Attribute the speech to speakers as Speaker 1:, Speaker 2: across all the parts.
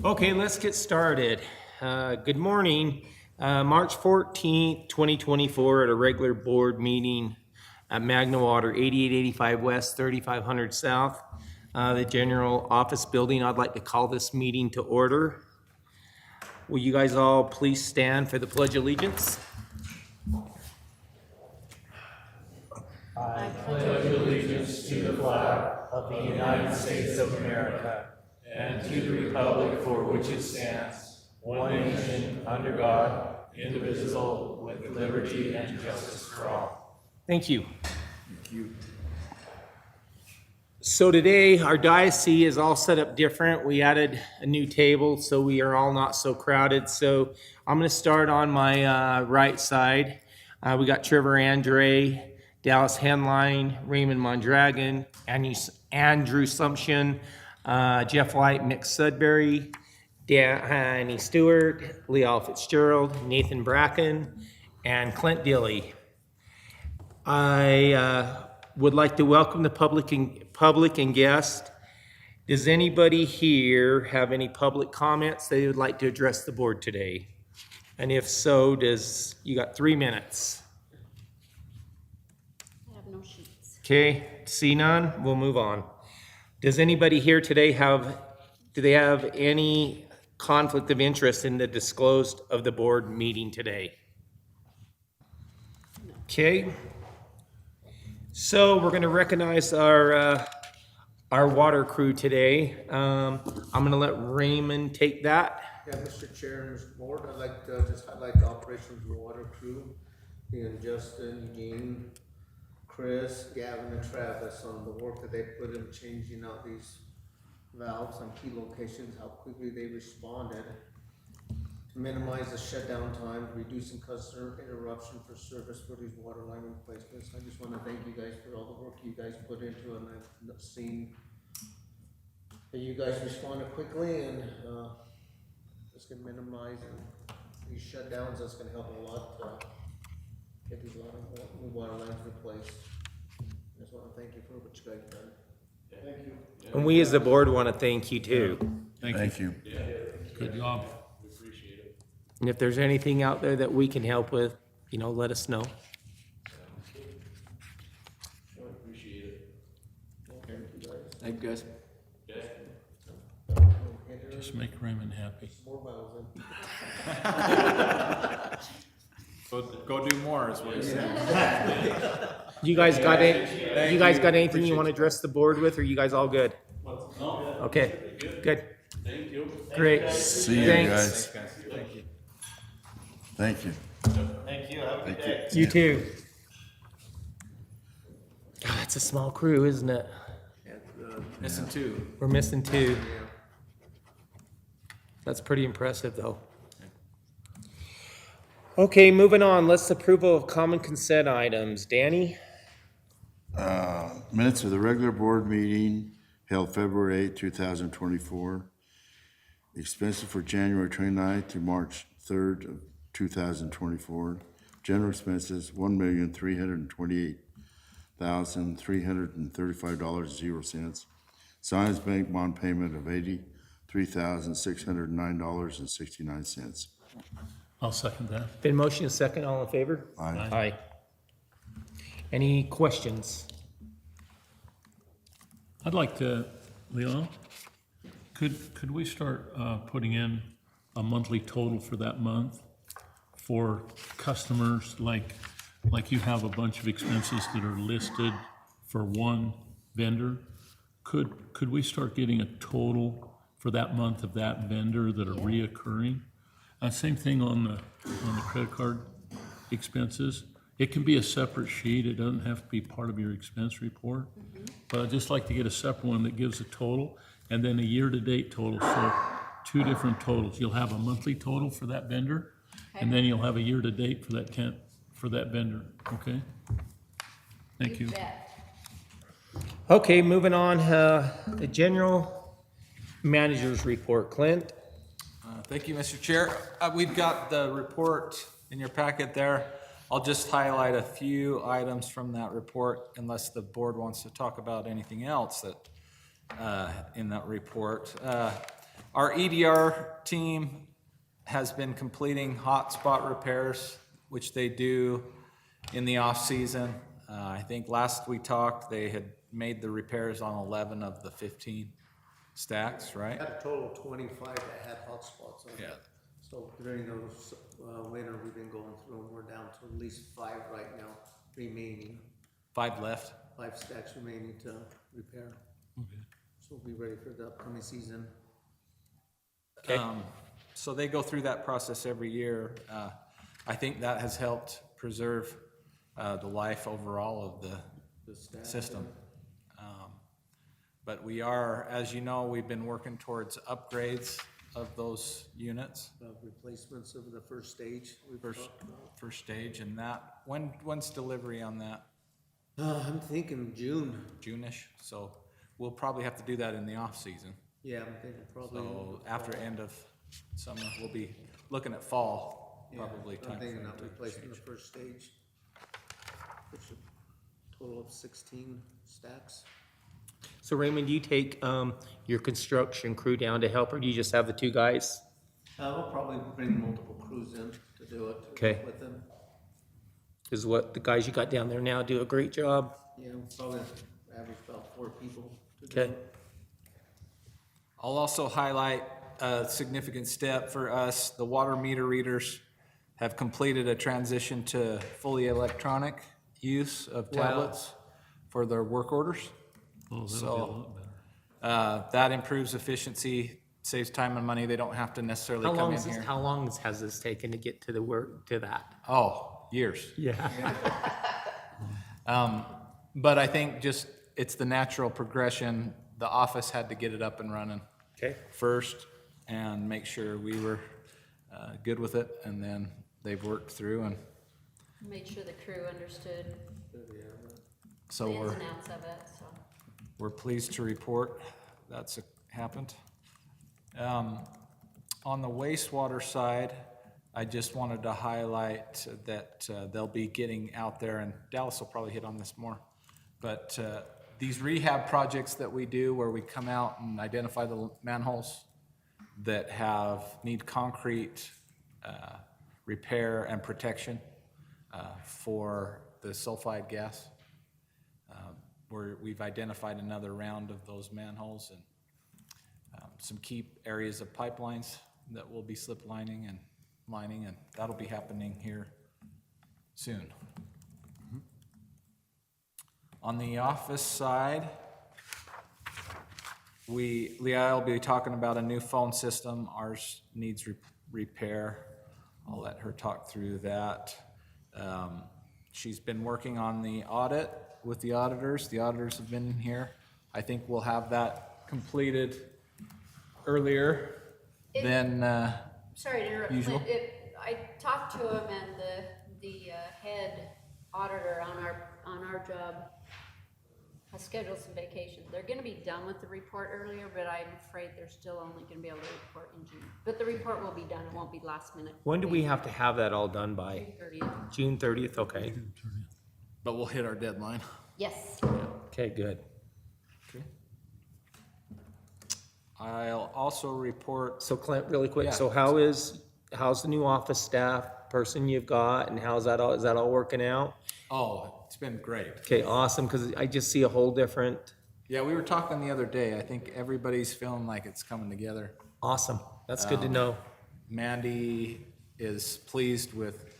Speaker 1: Okay, let's get started. Good morning. March 14th, 2024 at a regular board meeting at Magna Water, 8885 West, 3500 South, the general office building. I'd like to call this meeting to order. Will you guys all please stand for the Pledge of Allegiance?
Speaker 2: I pledge allegiance to the flag of the United States of America and to the republic for which it stands, one nation, under God, indivisible, with liberty and justice for all.
Speaker 1: Thank you. Thank you. So today, our diocese is all set up different. We added a new table, so we are all not so crowded. So I'm going to start on my right side. We got Trevor Andre, Dallas Henline, Raymond Mondragon, Andrew Sumption, Jeff White, Mick Sudbury, Danny Stewart, Leal Fitzgerald, Nathan Bracken, and Clint Dilly. I would like to welcome the public and guests. Does anybody here have any public comments they would like to address the board today? And if so, you got 3 minutes.
Speaker 3: I have no sheets.
Speaker 1: Okay, see none, we'll move on. Does anybody here today do they have any conflict of interest in the disclosed of the board meeting today? Okay. So we're going to recognize our water crew today. I'm going to let Raymond take that.
Speaker 4: Yeah, Mr. Chair and Mr. Board, I'd like to just highlight the operations of the water crew, and Justin, Dean, Chris, Gavin, and Travis on the work that they put in changing out these valves on key locations, how quickly they responded to minimize the shutdown time, reducing customer interruption for service for these water line replacements. I just want to thank you guys for all the work you guys put into it, and I've seen that you guys responded quickly, and this can minimize these shutdowns. That's going to help a lot get these new water lines replaced. I just want to thank you for what you guys done.
Speaker 2: Thank you.
Speaker 1: And we as the board want to thank you too.
Speaker 5: Thank you.
Speaker 2: Yeah.
Speaker 5: Good job.
Speaker 2: We appreciate it.
Speaker 1: And if there's anything out there that we can help with, let us know.
Speaker 2: I appreciate it.
Speaker 4: Thank you guys.
Speaker 6: Thank you, guys.
Speaker 5: Just make Raymond happy.
Speaker 4: More miles in.
Speaker 6: Go do more is what he's saying.
Speaker 1: You guys got anything you want to address the board with, or you guys all good? Okay, good.
Speaker 2: Thank you.
Speaker 1: Great.
Speaker 5: See you
Speaker 1: Thanks.
Speaker 5: guys.
Speaker 6: Thank you.
Speaker 5: Thank you.
Speaker 2: Thank you. Have a good
Speaker 5: Thank
Speaker 2: day.
Speaker 1: You too. God, that's a small crew, isn't it?
Speaker 6: Missing two.
Speaker 1: We're missing 2. That's pretty impressive, though. Okay, moving on. Let's approval of common consent items. Danny?
Speaker 5: Minutes of the regular board meeting held February 8, 2024. Expenses for January 29th to March 3rd of 2024. General expenses, $1,328,335.00. Science Bank bond payment of $83,609.69. I'll second that.
Speaker 1: Been motion and second. All in favor?
Speaker 5: Aye.
Speaker 1: Aye. Any questions?
Speaker 5: I'd like to, Leon, could we start putting in a monthly total for that month for customers, like you have a bunch of expenses that are listed for one vendor? Could we start getting a total for that month of that vendor that are reoccurring? Same thing on the credit card expenses. It can be a separate sheet. It doesn't have to be part of your expense report. But I'd just like to get a separate one that gives a total and then a year-to-date total. So 2 different totals. You'll have a monthly total for that vendor, and then you'll have a year-to-date for that vendor. Okay? Thank you.
Speaker 3: Bet.
Speaker 1: Okay, moving on. The general manager's report. Clint?
Speaker 6: Thank you, Mr. Chair. We've got the report in your packet there. I'll just highlight a few items from that report unless the board wants to talk about anything else that in that report. Our EDR team has been completing hotspot repairs, which they do in the off-season. I think last we talked, they had made the repairs on 11 of the 15 stacks, right?
Speaker 4: Had a total of 25 that had hotspots on it.
Speaker 6: Yeah.
Speaker 4: So during those winter, we've been going through them. We're down to at least 5 right now remaining.
Speaker 6: 5 left.
Speaker 4: 5 stacks remaining to repair. So we'll be ready for the upcoming season.
Speaker 1: Okay.
Speaker 6: So they go through that process every year. I think that has helped preserve the life overall of the
Speaker 4: stack,
Speaker 6: system. But we are, as you know, we've been working towards upgrades of those units,
Speaker 4: Replacements of the first stage. We've
Speaker 6: first,
Speaker 4: talked about.
Speaker 6: first stage, and that, when's delivery on that?
Speaker 4: I'm thinking June.
Speaker 6: June-ish, so we'll probably have to do that in the off-season.
Speaker 4: Yeah, I'm thinking probably.
Speaker 6: So after end of summer, we'll be looking at fall,
Speaker 4: Yeah,
Speaker 6: probably
Speaker 4: I'm
Speaker 6: time
Speaker 4: thinking
Speaker 6: frame
Speaker 4: of
Speaker 6: to
Speaker 4: replacing the
Speaker 6: change.
Speaker 4: first stage. Which is a total of 16 stacks.
Speaker 1: So Raymond, do you take your construction crew down to help, or do you just have the 2 guys?
Speaker 4: We'll probably bring multiple crews in to do it.
Speaker 1: Okay.
Speaker 4: With them.
Speaker 1: Because what the guys you got down there now do a great job.
Speaker 4: Yeah, we'll probably average about 4 people to do
Speaker 1: Okay.
Speaker 4: it.
Speaker 6: I'll also highlight a significant step for us. The water meter readers have completed a transition to fully electronic use of tablets for their work orders.
Speaker 5: Oh, that'll be a
Speaker 6: So,
Speaker 5: lot better.
Speaker 6: that improves efficiency, saves time and money. They don't have to necessarily come in here.
Speaker 1: How long has this taken to get to the work to that?
Speaker 6: Oh, years.
Speaker 1: Yeah.
Speaker 6: But I think just, it's the natural progression. The office had to get it up and running
Speaker 1: Okay.
Speaker 6: first and make sure we were good with it, and then they've worked through, and
Speaker 3: Made sure the crew understood
Speaker 6: so
Speaker 3: the ins
Speaker 6: we're,
Speaker 3: and outs of it, so.
Speaker 6: we're pleased to report that's happened. On the wastewater side, I just wanted to highlight that they'll be getting out there, and Dallas will probably hit on this more, but these rehab projects that we do where we come out and identify the manholes that need concrete repair and protection for the sulfide gas. We've identified another round of those manholes and some key areas of pipelines that will be slip lining, and that'll be happening here soon. On the office side, Leah will be talking about a new phone system. Ours needs repair. I'll let her talk through that. She's been working on the audit with the auditors. The auditors have been here. I think we'll have that completed earlier than,
Speaker 3: Sorry to interrupt,
Speaker 6: Usual.
Speaker 3: Clint, I talked to him, and the head auditor on our job has scheduled some vacation. They're gonna be done with the report earlier, but I'm afraid they're still only gonna be able to report in June. But the report will be done, it won't be last minute.
Speaker 1: When do we have to have that all done by?
Speaker 3: 30th.
Speaker 1: June 30th, okay.
Speaker 6: but we'll hit our deadline.
Speaker 3: Yes,
Speaker 1: Okay, good.
Speaker 6: Okay. I'll also report,
Speaker 1: So Clint, really quick,
Speaker 6: Yeah.
Speaker 1: so how's the new office staff person you've got, and is that all working out?
Speaker 6: it's been great.
Speaker 1: Okay, awesome, because I just see a whole different,
Speaker 6: Yeah, we were talking the other day. I think everybody's feeling like it's coming together.
Speaker 1: awesome. That's good to know.
Speaker 6: Mandy is pleased with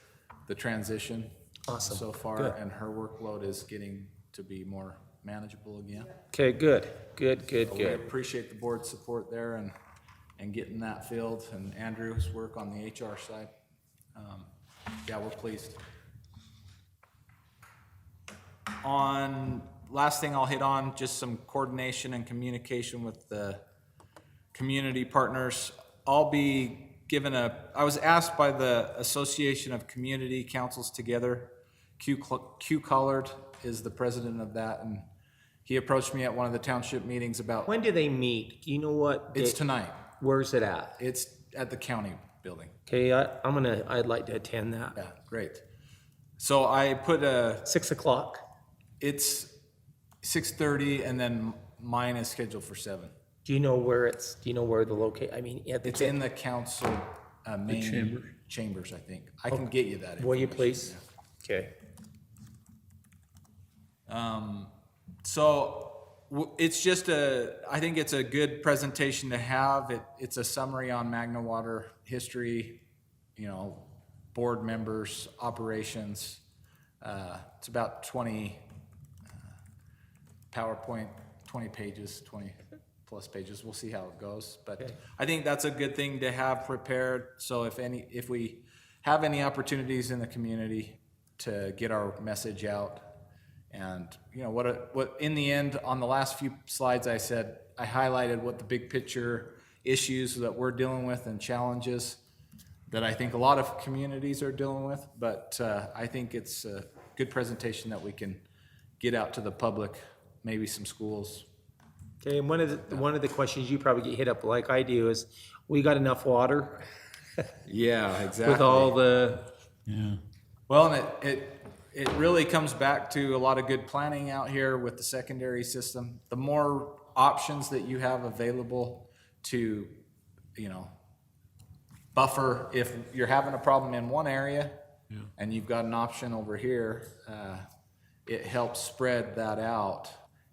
Speaker 6: the transition
Speaker 1: Awesome.
Speaker 6: so far,
Speaker 1: Good.
Speaker 6: and her workload is getting to be more manageable again.
Speaker 1: Okay, good.
Speaker 6: So we appreciate the board's support there and getting that filled, and Andrew's work on the HR side. Yeah, we're pleased. Last thing I'll hit on, just some coordination and communication with the community partners. I'll be given I was asked by the Association of Community Councils Together, Q Collard is the president of that, and he approached me at one of the township meetings about,
Speaker 1: When do they meet? Do you know what?
Speaker 6: it's
Speaker 1: day-
Speaker 6: tonight.
Speaker 1: Where's it at?
Speaker 6: It's at the county building.
Speaker 1: Okay, I'd like to attend that.
Speaker 6: Yeah, great. So I put
Speaker 1: 6 o'clock,
Speaker 6: it's 6:30, and then mine is scheduled for 7.
Speaker 1: Do you know where the locate, I mean, at the
Speaker 6: It's in the council main
Speaker 5: chambers?
Speaker 6: chambers, I think. I can get you that.
Speaker 1: Will you
Speaker 6: information,
Speaker 1: please? Okay.
Speaker 6: So it's just I think it's a good presentation to have. It's a summary on Magna Water history, board members, operations. It's about 20 PowerPoint, 20 pages, 20 plus pages. We'll see how it goes. But
Speaker 1: Okay.
Speaker 6: I think that's a good thing to have prepared. So if we have any opportunities in the community to get our message out, and what in the end, on the last few slides I highlighted what the big picture issues that we're dealing with and challenges that I think a lot of communities are dealing with. But I think it's a good presentation that we can get out to the public, maybe some schools.
Speaker 1: Okay, and one of the questions you probably get hit up like I do is, we got enough water
Speaker 6: Yeah, exactly.
Speaker 1: with all the,
Speaker 5: Yeah.
Speaker 6: Well, and it really comes back to a lot of good planning out here with the secondary system. The more options that you have available to, buffer if you're having a problem in one area and you've got an option over here, it helps spread that out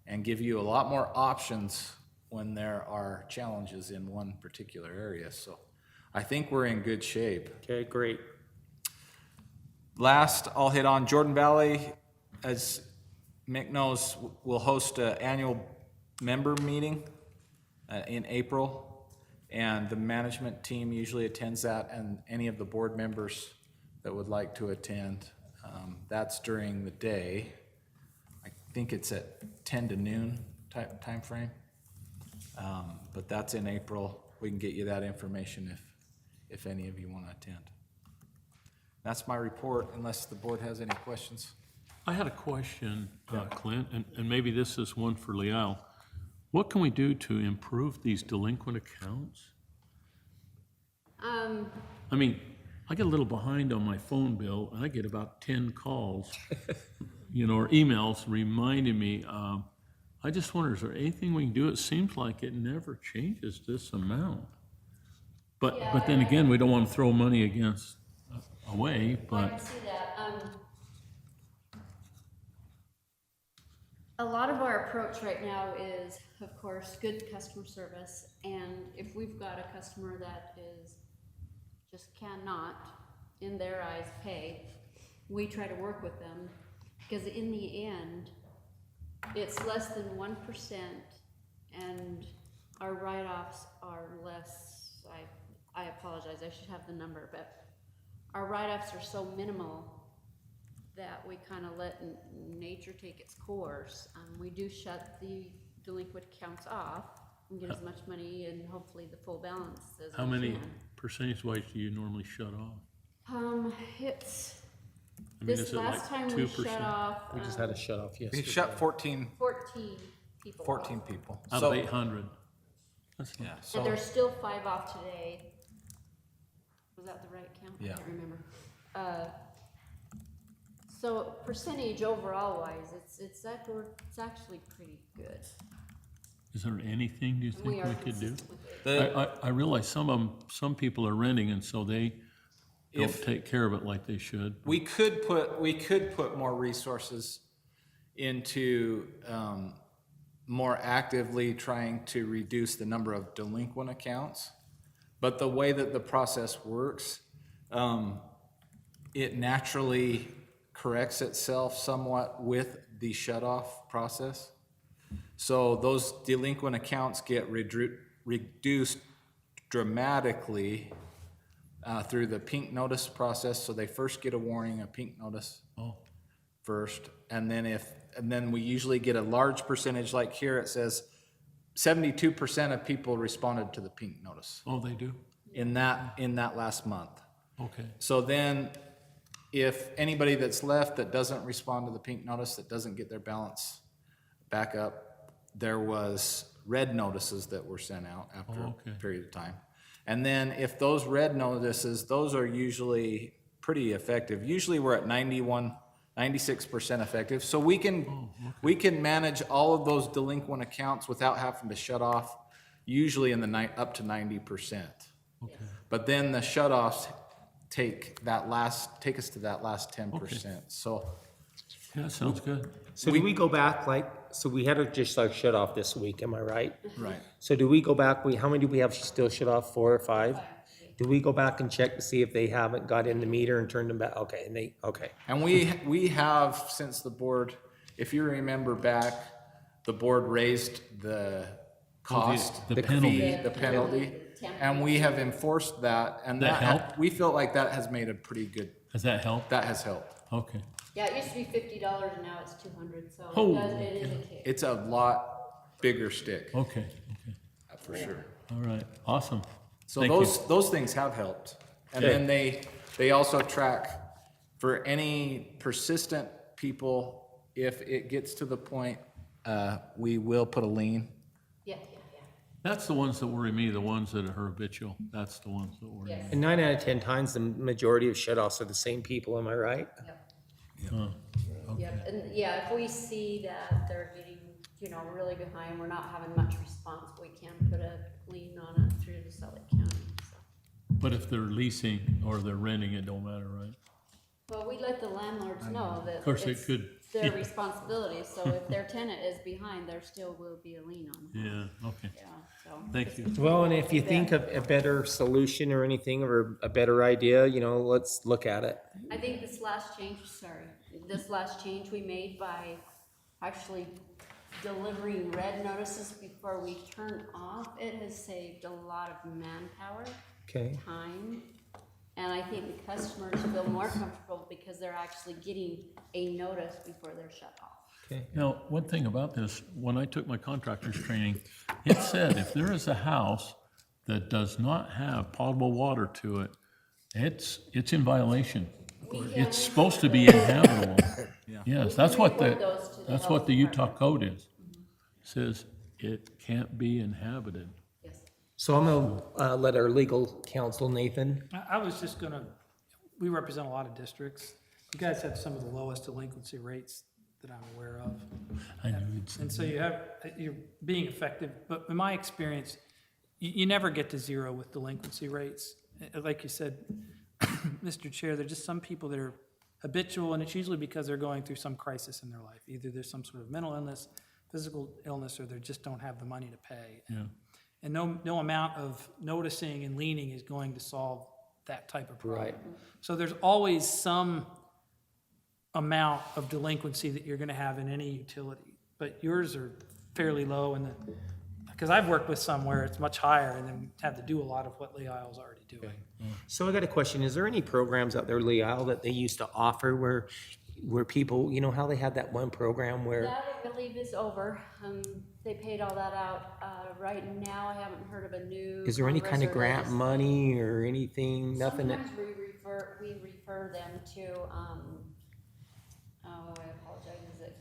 Speaker 6: and give you a lot more options when there are challenges in one particular area. So I think we're in good shape.
Speaker 1: okay, great.
Speaker 6: Last, I'll hit on Jordan Valley. As Mick knows, we'll host an annual member meeting in April, and the management team usually attends that, and any of the board members that would like to attend. That's during the day. I think it's at 10 to noon type time frame. But that's in April. We can get you that information if any of you want to attend. That's my report, unless the board has any questions.
Speaker 5: I had a question, Clint, and maybe this is one for Liao. What can we do to improve these delinquent accounts? I mean, I get a little behind on my phone bill, and I get about 10 calls, or emails reminding me. I just wonder, is there anything we can do? It seems like it never changes this amount. But then again, we don't want to throw money away,
Speaker 3: I
Speaker 5: but
Speaker 3: can see that. A lot of our approach right now is, of course, good customer service, and if we've got a customer that just cannot, in their eyes, pay, we try to work with them, because in the end, it's less than 1%, and our write-offs are less. I apologize, I should have the number, but our write-offs are so minimal that we kind of let nature take its course. We do shut the delinquent accounts off and get as much money and hopefully the full balance as
Speaker 5: how
Speaker 3: we
Speaker 5: many
Speaker 3: can.
Speaker 5: percentage-wise do you normally shut off?
Speaker 3: It's,
Speaker 5: I mean,
Speaker 3: this
Speaker 5: is it
Speaker 3: last
Speaker 5: like
Speaker 3: time we
Speaker 5: 2%?
Speaker 3: shut off
Speaker 1: We just had a shut off
Speaker 6: We
Speaker 1: yesterday.
Speaker 6: shut 14
Speaker 3: people.
Speaker 6: 14 people.
Speaker 5: Out
Speaker 6: So-
Speaker 5: of 800. That's
Speaker 6: Yeah,
Speaker 3: And
Speaker 6: so,
Speaker 3: there's still 5 off today. Was that the right count?
Speaker 6: Yeah.
Speaker 3: I can't remember. So percentage overall wise, it's actually pretty good.
Speaker 5: Is there anything do you think
Speaker 3: We
Speaker 5: we
Speaker 3: are
Speaker 5: could do?
Speaker 3: consistent with it.
Speaker 5: I realize some people are renting, and so they don't
Speaker 6: If-
Speaker 5: take care of it like they should.
Speaker 6: we could put more resources into more actively trying to reduce the number of delinquent accounts. But the way that the process works, it naturally corrects itself somewhat with the shut-off process. So those delinquent accounts get reduced dramatically through the pink notice process. So they first get a warning, a pink notice first, and then we usually get a large percentage. Like here, it says 72% of people responded to the pink notice
Speaker 5: Oh, they do?
Speaker 6: in that last month.
Speaker 5: Okay.
Speaker 6: So then, if anybody that's left that doesn't respond to the pink notice, that doesn't get their balance back up, there was red notices that were sent out after
Speaker 5: okay.
Speaker 6: a period of time. And then if those red notices, those are usually pretty effective. Usually we're at 96% effective. So we can manage all of those delinquent accounts without having to shut off usually in the up to 90%. But then the shutoffs take us to that last 10%. So
Speaker 5: Yeah, sounds good.
Speaker 1: So do we go back so we had to just shut off this week, am I right?
Speaker 6: right.
Speaker 1: So do we go back, how many do we have still shut off, 4 or 5? Do we go back and check to see if they haven't got in the meter and turned them back? Okay, okay.
Speaker 6: And we have, since the board, if you remember back, the board raised the cost,
Speaker 5: the penalty.
Speaker 6: fee, the penalty, and we have enforced that, and
Speaker 5: That helped?
Speaker 6: we feel like that has made a pretty good,
Speaker 5: Does that help?
Speaker 6: that has helped.
Speaker 5: Okay.
Speaker 3: Yeah, it used to be $50 and now it's 200, so
Speaker 5: Oh,
Speaker 3: it is a kick.
Speaker 6: It's a lot bigger stick,
Speaker 5: Okay.
Speaker 6: for sure.
Speaker 5: All right. Awesome.
Speaker 6: So
Speaker 5: Thank
Speaker 6: those things have helped. And
Speaker 1: Okay.
Speaker 6: then they also track for any persistent people, if it gets to the point, we will put a lien.
Speaker 3: Yeah.
Speaker 5: That's the ones that worry me, the ones that are habitual. That's the ones that worry me.
Speaker 3: Yes.
Speaker 1: And 9 out of 10 times, the majority of shut-offs are the same people, am I right?
Speaker 5: Huh.
Speaker 3: Yep, and yeah, if we see that they're getting, really behind, we're not having much response, we can put a lien on it through the Salt Lake County, so.
Speaker 5: But if they're leasing or they're renting, it don't matter, right?
Speaker 3: Well, we let the landlords know that
Speaker 5: Of course, it
Speaker 3: it's
Speaker 5: could.
Speaker 3: their responsibility, so if their tenant is behind, there still will be a lien on it.
Speaker 5: Yeah, okay.
Speaker 3: Yeah, so.
Speaker 5: Thank you.
Speaker 1: Well, and if you think of a better solution or anything, or a better idea, let's look at it.
Speaker 3: I think this last change we made by actually delivering red notices before we turn off, it has saved a lot of manpower,
Speaker 1: Okay.
Speaker 3: time, and I think the customers feel more comfortable because they're actually getting a notice before they're shut off.
Speaker 1: Okay.
Speaker 5: Now, one thing about this, when I took my contractor's training, it said if there is a house that does not have potable water to it, it's in violation. It's supposed to be inhabitable. Yes, that's what
Speaker 3: report those to the
Speaker 5: that's
Speaker 3: health
Speaker 5: what the Utah
Speaker 3: department.
Speaker 5: code is. Says it can't be inhabited.
Speaker 3: Yes.
Speaker 1: So I'm gonna let our legal counsel, Nathan.
Speaker 7: I was just gonna, we represent a lot of districts. You guys have some of the lowest delinquency rates that I'm aware of.
Speaker 5: I knew you'd say
Speaker 7: And so you're being effective, but in my experience, you never get to zero with delinquency rates. Like you said, Mr. Chair, there's just some people that are habitual, and it's usually because they're going through some crisis in their life. Either there's some sort of mental illness, physical illness, or they just don't have the money to pay.
Speaker 5: Yeah.
Speaker 7: And no amount of noticing and leaning is going to solve that type of problem.
Speaker 1: Right.
Speaker 7: So there's always some amount of delinquency that you're gonna have in any utility, but yours are fairly low, and because I've worked with some where it's much higher and then have to do a lot of what Lee Isle's already doing.
Speaker 1: So I got a question. Is there any programs out there, Lee Isle, that they used to offer where people, how they had that one program where,
Speaker 3: That I believe is over. They paid all that out. Right now, I haven't heard of a new.
Speaker 1: is there any kind of grant
Speaker 3: reserve.
Speaker 1: money or anything, nothing that?
Speaker 3: Sometimes we refer them to, oh, I apologize, is it?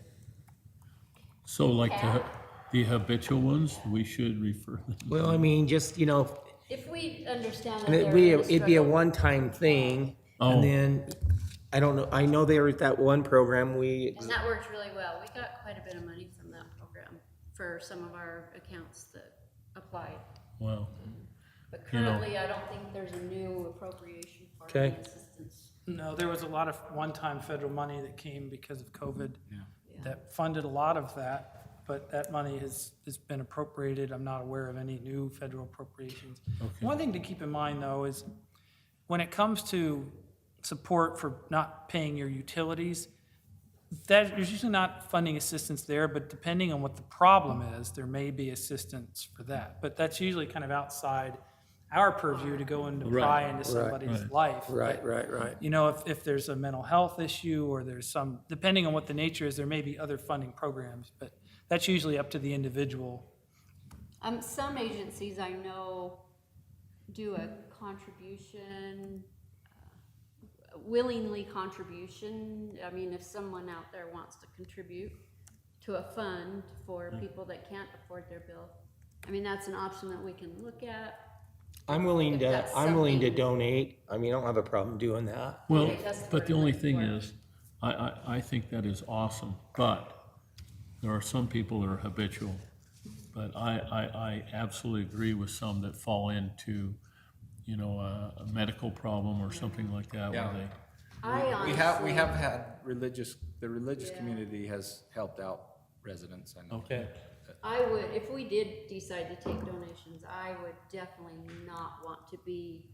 Speaker 5: So like
Speaker 3: Cat?
Speaker 5: the habitual ones, we should refer them.
Speaker 1: Well, I mean, just,
Speaker 3: If we understand that
Speaker 1: and
Speaker 3: they're in a
Speaker 1: it'd be a
Speaker 3: struggle.
Speaker 1: one-time thing.
Speaker 5: Oh.
Speaker 1: And then, I don't know, I know there was that one program
Speaker 3: And that worked really well. We got quite a bit of money from that program for some of our accounts that applied.
Speaker 5: Wow.
Speaker 3: But
Speaker 5: You know.
Speaker 3: currently, I don't think there's a new appropriation for
Speaker 1: Okay.
Speaker 3: any assistance.
Speaker 7: No, there was a lot of one-time federal money that came because of COVID
Speaker 3: Yeah.
Speaker 7: that funded a lot of that, but that money has been appropriated. I'm not aware of any new federal appropriations.
Speaker 5: Okay.
Speaker 7: One thing to keep in mind, though, is when it comes to support for not paying your utilities, there's usually not funding assistance there, but depending on what the problem is, there may be assistance for that. But that's usually kind of outside our purview to go and to pry into somebody's life.
Speaker 1: right,
Speaker 7: But,
Speaker 1: right.
Speaker 7: if there's a mental health issue or there's some, depending on what the nature is, there may be other funding programs, but that's usually up to the individual.
Speaker 3: Some agencies I know do a contribution, willingly contribution. I mean, if someone out there wants to contribute to a fund for people that can't afford their bill, I mean, that's an option that we can look at.
Speaker 1: I'm willing
Speaker 3: If
Speaker 1: to,
Speaker 3: that's something-
Speaker 1: donate. I mean, I don't have a problem doing that.
Speaker 5: Well,
Speaker 3: Okay, that's
Speaker 5: but the
Speaker 3: what
Speaker 5: only
Speaker 3: I'm
Speaker 5: thing
Speaker 3: looking
Speaker 5: is, I think that is awesome, but there are some people that are habitual. but I absolutely agree with some that fall into, you know, a medical problem or something like that where
Speaker 6: Yeah.
Speaker 5: they,
Speaker 3: I
Speaker 6: We
Speaker 3: honestly.
Speaker 6: have had the religious
Speaker 3: Yeah.
Speaker 6: community has helped out residents, I know.
Speaker 5: okay.
Speaker 3: I would, if we did decide to take donations, I would definitely not want to be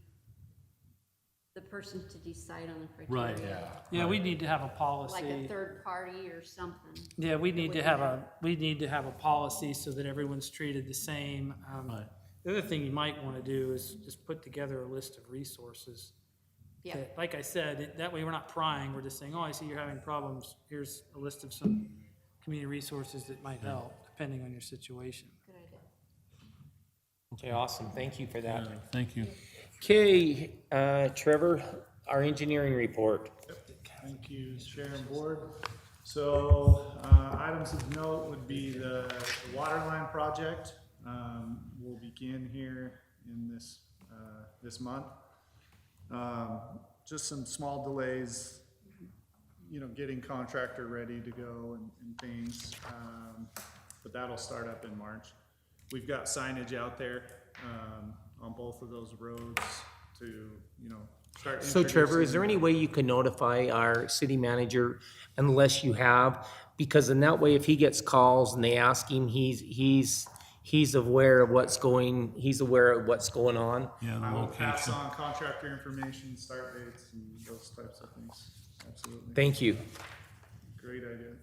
Speaker 3: the person to decide on the criteria.
Speaker 5: Right.
Speaker 6: Yeah.
Speaker 7: Yeah, we need to have a
Speaker 3: Like a
Speaker 7: policy.
Speaker 3: third party or something.
Speaker 7: Yeah, we need to have a policy so that everyone's treated the same.
Speaker 5: Right.
Speaker 7: The other thing you might want to do is just put together a list of resources.
Speaker 3: Yeah.
Speaker 7: that, like I said, that way we're not prying, we're just saying, oh, I see you're having problems, here's a list of some community resources that might help, depending on your situation.
Speaker 3: Good idea.
Speaker 1: Okay, awesome. Thank you for that.
Speaker 5: Yeah, thank you.
Speaker 1: Okay, Trevor, our engineering report.
Speaker 8: Thank you, Chair and Board. So, items of note would be the water line project. Will begin here in this month. Just some small delays, you know, getting contractor ready to go and things. But that'll start up in March. We've got signage out there, on both of those roads to, you know, start.
Speaker 1: So Trevor, is there
Speaker 8: introducing-
Speaker 1: any way you can notify our city manager unless you have? Because in that way, if he gets calls and they ask him, he's aware of what's going on.
Speaker 5: Yeah, the
Speaker 8: I will pass
Speaker 5: location.
Speaker 8: on contractor information, start dates, and those types of things. Absolutely.
Speaker 1: Thank you.
Speaker 8: Great idea.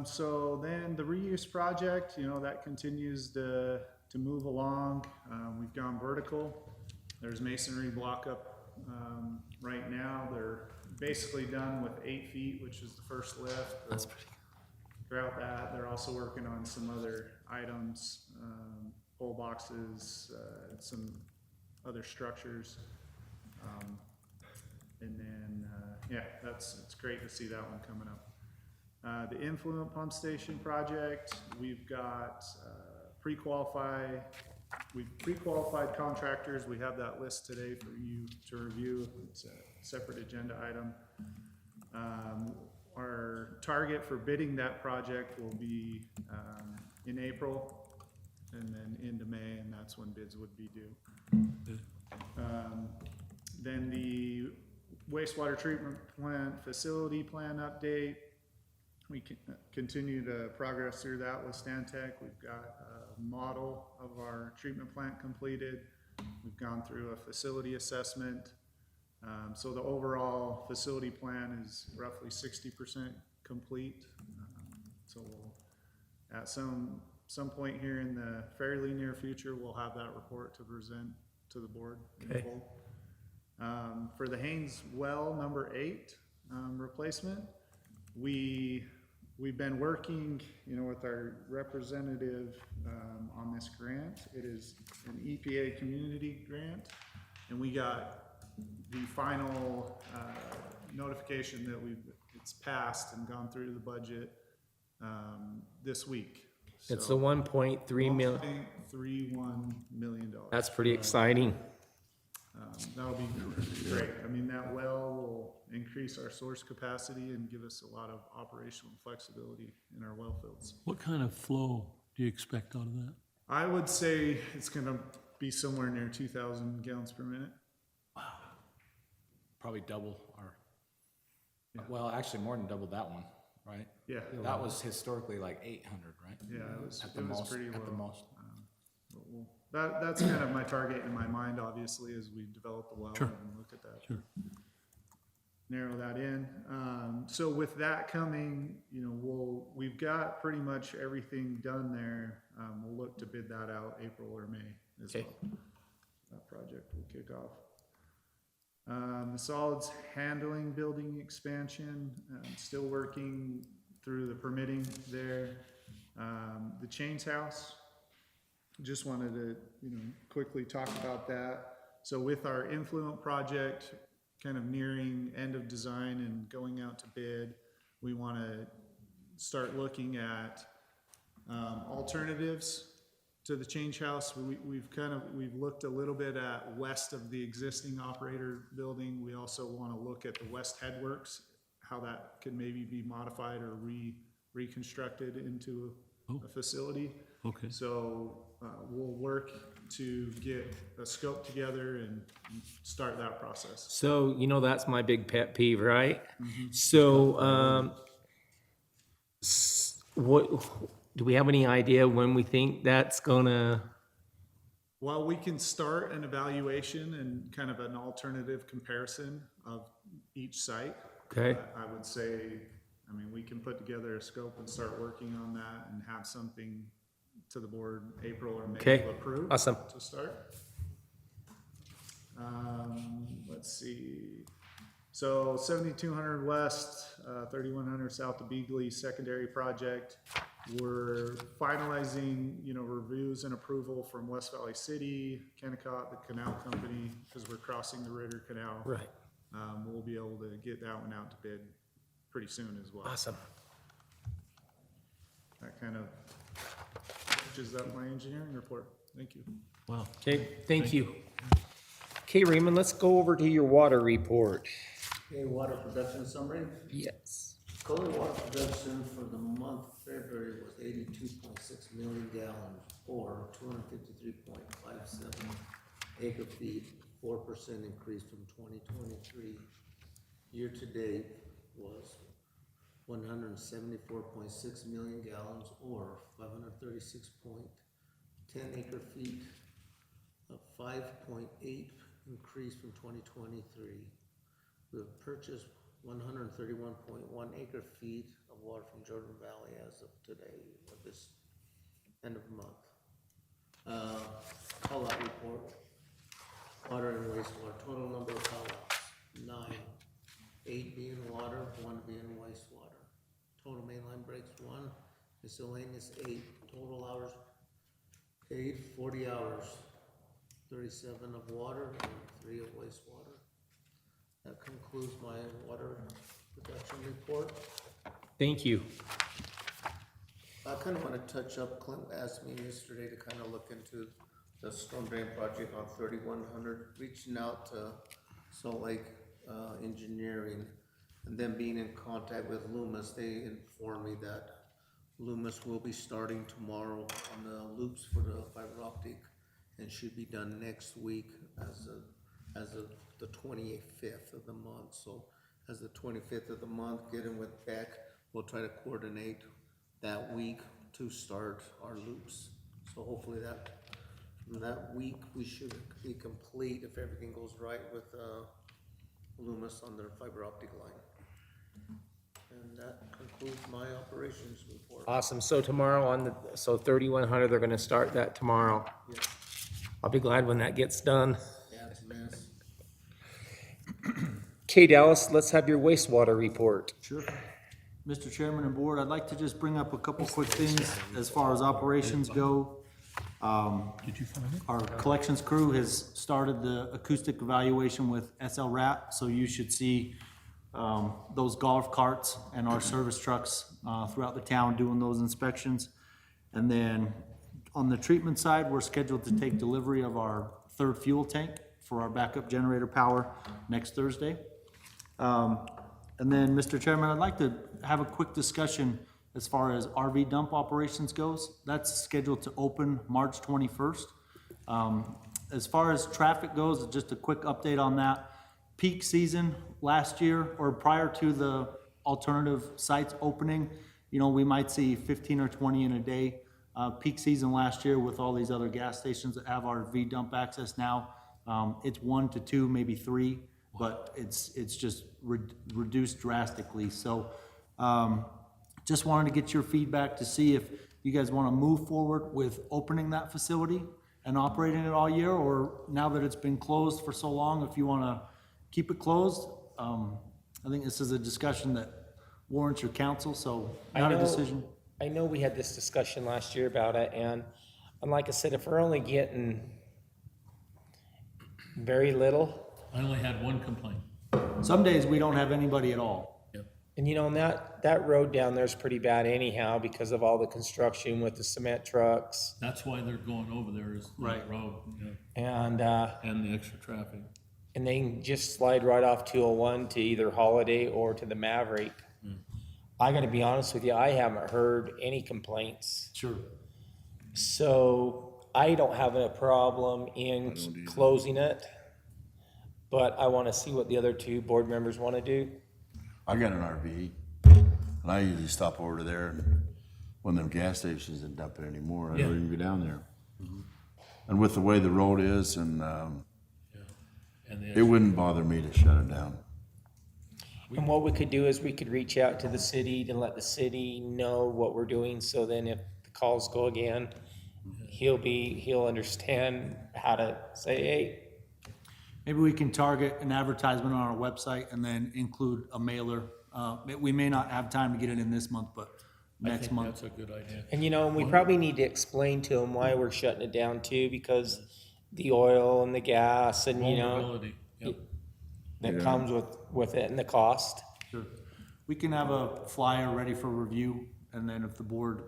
Speaker 8: So then the reuse project, you know, that continues to move along. We've gone vertical. There's masonry block up, right now. They're basically done with 8 feet, which is the first lift.
Speaker 1: That's pretty
Speaker 8: Throughout that, they're also working on some other items, pole boxes, some other structures. And then, yeah, it's great to see that one coming up. The influent pump station project, we've got we've pre-qualified contractors. We have that list today for you to review. It's a separate agenda item. Our target for bidding that project will be in April and then into May, and that's when bids would be due. Then the wastewater treatment plant facility plan update. We can continue to progress through that with Stantec. We've got a model of our treatment plant completed. We've gone through a facility assessment. So the overall facility plan is roughly 60% complete. So we'll, at some point here in the fairly near future, we'll have that report to present to the board in
Speaker 1: Okay.
Speaker 8: full. For the Haynes well number 8 replacement, we've been working, you know, with our representative on this grant. It is an EPA community grant, and we got the final notification that it's passed and gone through the budget this week.
Speaker 1: It's the 1.3 million.
Speaker 8: $1.31 million.
Speaker 1: That's pretty exciting.
Speaker 8: That'll be great. I mean, that well will increase our source capacity and give us a lot of operational flexibility in our well fields.
Speaker 5: What kind of flow do you expect out of that?
Speaker 8: I would say it's gonna be somewhere near 2,000 gallons per minute.
Speaker 6: Probably double our, well, actually more than double that one, right?
Speaker 8: Yeah,
Speaker 6: That was historically like 800, right?
Speaker 8: yeah, it was
Speaker 6: At the most,
Speaker 8: pretty low.
Speaker 6: at the most.
Speaker 8: But that's kind of my target in my mind, obviously, as we develop the well
Speaker 5: Sure.
Speaker 8: and look at that.
Speaker 5: Sure.
Speaker 8: Narrow that in. So with that coming, you know, we've got pretty much everything done there. We'll look to bid that out April or May as
Speaker 1: Okay.
Speaker 8: well. That project will kick off. The solids handling building expansion, still working through the permitting there. The Chains House, just wanted to, you know, quickly talk about that. So with our influent project kind of nearing end of design and going out to bid, we want to start looking at alternatives to the change house. We've looked a little bit at west of the existing operator building. We also want to look at the West Headworks, how that could maybe be modified or reconstructed into a facility.
Speaker 5: Okay.
Speaker 8: So we'll work to get a scope together and start that process.
Speaker 1: So, you know, that's my big pet peeve, right? So, what, do we have any idea when we think that's gonna,
Speaker 8: Well, we can start an evaluation and kind of an alternative comparison of each site.
Speaker 1: okay?
Speaker 8: I would say, I mean, we can put together a scope and start working on that and have something to the board April or May
Speaker 1: Okay,
Speaker 8: to approve.
Speaker 1: awesome.
Speaker 8: To start. Let's see. So 7200 west, 3100 south of Beagley secondary project. We're finalizing, you know, reviews and approval from West Valley City, Kennecott, the canal company, because we're crossing the Ritter Canal.
Speaker 1: Right.
Speaker 8: We'll be able to get that one out to bid pretty soon as well.
Speaker 1: Awesome.
Speaker 8: That kind of finishes up my engineering report. Thank you.
Speaker 5: Wow.
Speaker 1: Okay, thank you. Okay, Raymond, let's go over to your water report.
Speaker 4: Okay, water production summary.
Speaker 1: Yes.
Speaker 4: Total water production for the month of February was 82.6 million gallons, or 253.57 acre feet, 4% increase from 2023. Year to date was 174.6 million gallons, or 536.10 acre feet, a 5.8 increase from 2023. We have purchased 131.1 acre feet of water from Jordan Valley as of today, or this end of month. Call out report. Water and wastewater. Total number of call outs, 9. 8 being water, 1 being wastewater. Total mainline breaks, 1. Miscellaneous, 8. Total hours paid, 40 hours. 37 of water and 3 of wastewater. That concludes my water production report.
Speaker 1: Thank you.
Speaker 4: I kind of want to touch up, Clint asked me yesterday to kind of look into the storm drain project on 3100, reaching out to Salt Lake Engineering, and then being in contact with Loomis. They informed me that Loomis will be starting tomorrow on the loops for the fiber optic and should be done next week as of the 25th of the month. So as the 25th of the month, getting with Beck, we'll try to coordinate that week to start our loops. So hopefully from that week, we should be complete if everything goes right with Loomis on their fiber optic line. And that concludes my operations report.
Speaker 1: Awesome. So tomorrow so 3100, they're gonna start that tomorrow.
Speaker 4: Yeah,
Speaker 1: I'll be glad when that gets done.
Speaker 4: yeah, it's a mess.
Speaker 1: Okay, Dallas, let's have your wastewater report.
Speaker 9: Sure. Mr. Chairman and Board, I'd like to just bring up a couple quick things as far as operations go.
Speaker 5: Did you find it?
Speaker 9: Our collections crew has started the acoustic evaluation with SL Rat, so you should see those golf carts and our service trucks throughout the town doing those inspections. And then on the treatment side, we're scheduled to take delivery of our 3rd fuel tank for our backup generator power next Thursday. And then, Mr. Chairman, I'd like to have a quick discussion as far as RV dump operations goes. That's scheduled to open March 21st. As far as traffic goes, just a quick update on that. Peak season last year, or prior to the alternative sites opening, you know, we might see 15 or 20 in a day. Peak season last year with all these other gas stations that have RV dump access now, it's 1 to 2, maybe 3, but it's just reduced drastically. So just wanted to get your feedback to see if you guys want to move forward with opening that facility and operating it all year, or now that it's been closed for so long, if you want to keep it closed. I think this is a discussion that warrants your counsel, so not a decision.
Speaker 1: I know we had this discussion last year about it, and like I said, if we're only getting very little,
Speaker 5: I only had one complaint.
Speaker 9: Some days we don't have anybody at all.
Speaker 5: Yep.
Speaker 1: and you know, and that road down there is pretty bad anyhow because of all the construction with the cement trucks
Speaker 5: That's why they're going over there is the
Speaker 9: Right.
Speaker 5: road, yeah,
Speaker 1: and
Speaker 5: and the extra traffic.
Speaker 1: they can just slide right off 201 to either Holiday or to the Maverick. I gotta be honest with you, I haven't heard any complaints.
Speaker 9: Sure.
Speaker 1: So I don't have a problem in closing it, but I want to see what the other two board members want to do.
Speaker 10: I got an RV, and I usually stop over there and when them gas stations didn't dump it anymore, I don't even go down there. And with the way the road is, and it wouldn't bother me to shut it down.
Speaker 1: And what we could do is we could reach out to the city to let the city know what we're doing, so then if the calls go again, he'll understand how to say, hey,
Speaker 9: Maybe we can target an advertisement on our website and then include a mailer. We may not have time to get it in this month, but
Speaker 5: I
Speaker 9: next
Speaker 5: think
Speaker 9: month.
Speaker 5: that's a good idea.
Speaker 1: and we probably need to explain to them why we're shutting it down too, because the oil and the gas and,
Speaker 5: Vulnerability, yep.
Speaker 1: that comes with it and the cost.
Speaker 9: Sure. We can have a flyer ready for review, and then if the board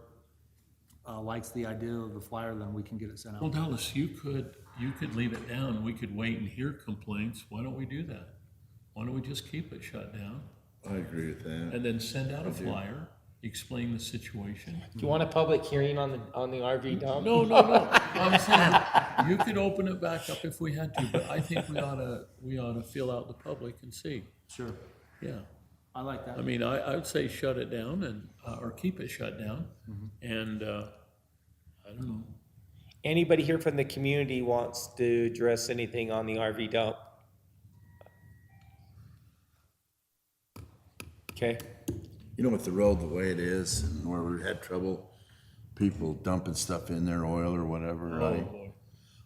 Speaker 9: likes the idea of the flyer, then we can get it sent
Speaker 5: Well,
Speaker 9: out.
Speaker 5: Dallas, you could leave it down. We could wait and hear complaints. Why don't we do that? Why don't we just keep it shut down
Speaker 10: I agree with that.
Speaker 5: and then send out a flyer, explain the situation?
Speaker 1: Do you want a public hearing on the RV dump?
Speaker 5: No. I'm saying you could open it back up if we had to, but I think we ought to feel out the public and see.
Speaker 9: Sure,
Speaker 5: Yeah.
Speaker 9: I like that.
Speaker 5: I mean, I would say shut it down and, or keep it shut down. And, I don't know.
Speaker 1: Anybody here from the community wants to address anything on the RV dump? Okay,
Speaker 10: With the road the way it is, and where we've had trouble, people dumping stuff in there, oil or whatever,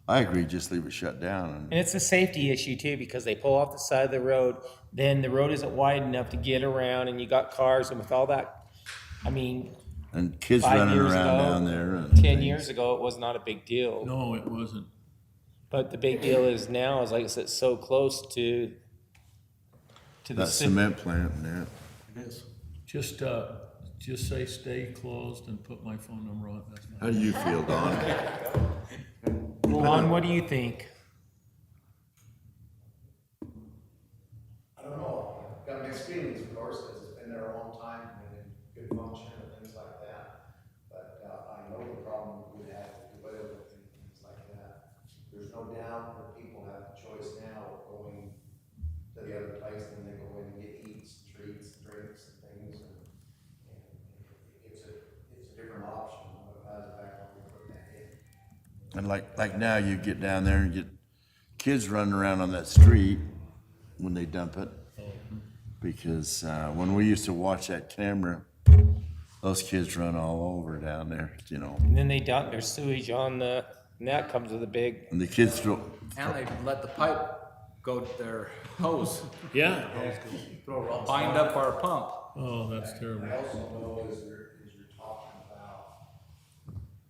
Speaker 10: I agree, just leave it shut down.
Speaker 1: and it's a safety issue too, because they pull off the side of the road, then the road isn't wide enough to get around, and you got cars, and with all that, I mean,
Speaker 10: And kids
Speaker 1: 5
Speaker 10: running
Speaker 1: years
Speaker 10: around
Speaker 1: ago,
Speaker 10: down there. And
Speaker 1: 10
Speaker 10: things.
Speaker 1: years ago, it was not a big deal.
Speaker 5: No, it wasn't.
Speaker 1: But the big deal is now, is like I said, so close to the
Speaker 10: That
Speaker 1: city.
Speaker 10: cement plant, yeah.
Speaker 9: It is.
Speaker 5: Just say stay closed and put my phone number on it. That's
Speaker 10: How do you feel, Don?
Speaker 1: Lon, what do you think?
Speaker 11: I don't know, I've got mixed feelings, of course, because it's been there a long time and in good function and things like that. But, I know the problem we have with the oil and things like that. There's no doubt that people have the choice now of going to the other place, and they go in and get eats, treats, drinks and things, and it's a different option, but I was back when we put that in.
Speaker 10: And like now, you get down there and get kids running around on that street when they dump it. Because when we used to watch that camera, those kids run all over down there,
Speaker 1: And then they dump their sewage on and that comes with a big,
Speaker 10: And the kids throw,
Speaker 6: And they let the pipe go to their hose,
Speaker 5: Yeah.
Speaker 6: bind up our pump.
Speaker 5: Oh, that's terrible.
Speaker 11: I also know as you're talking about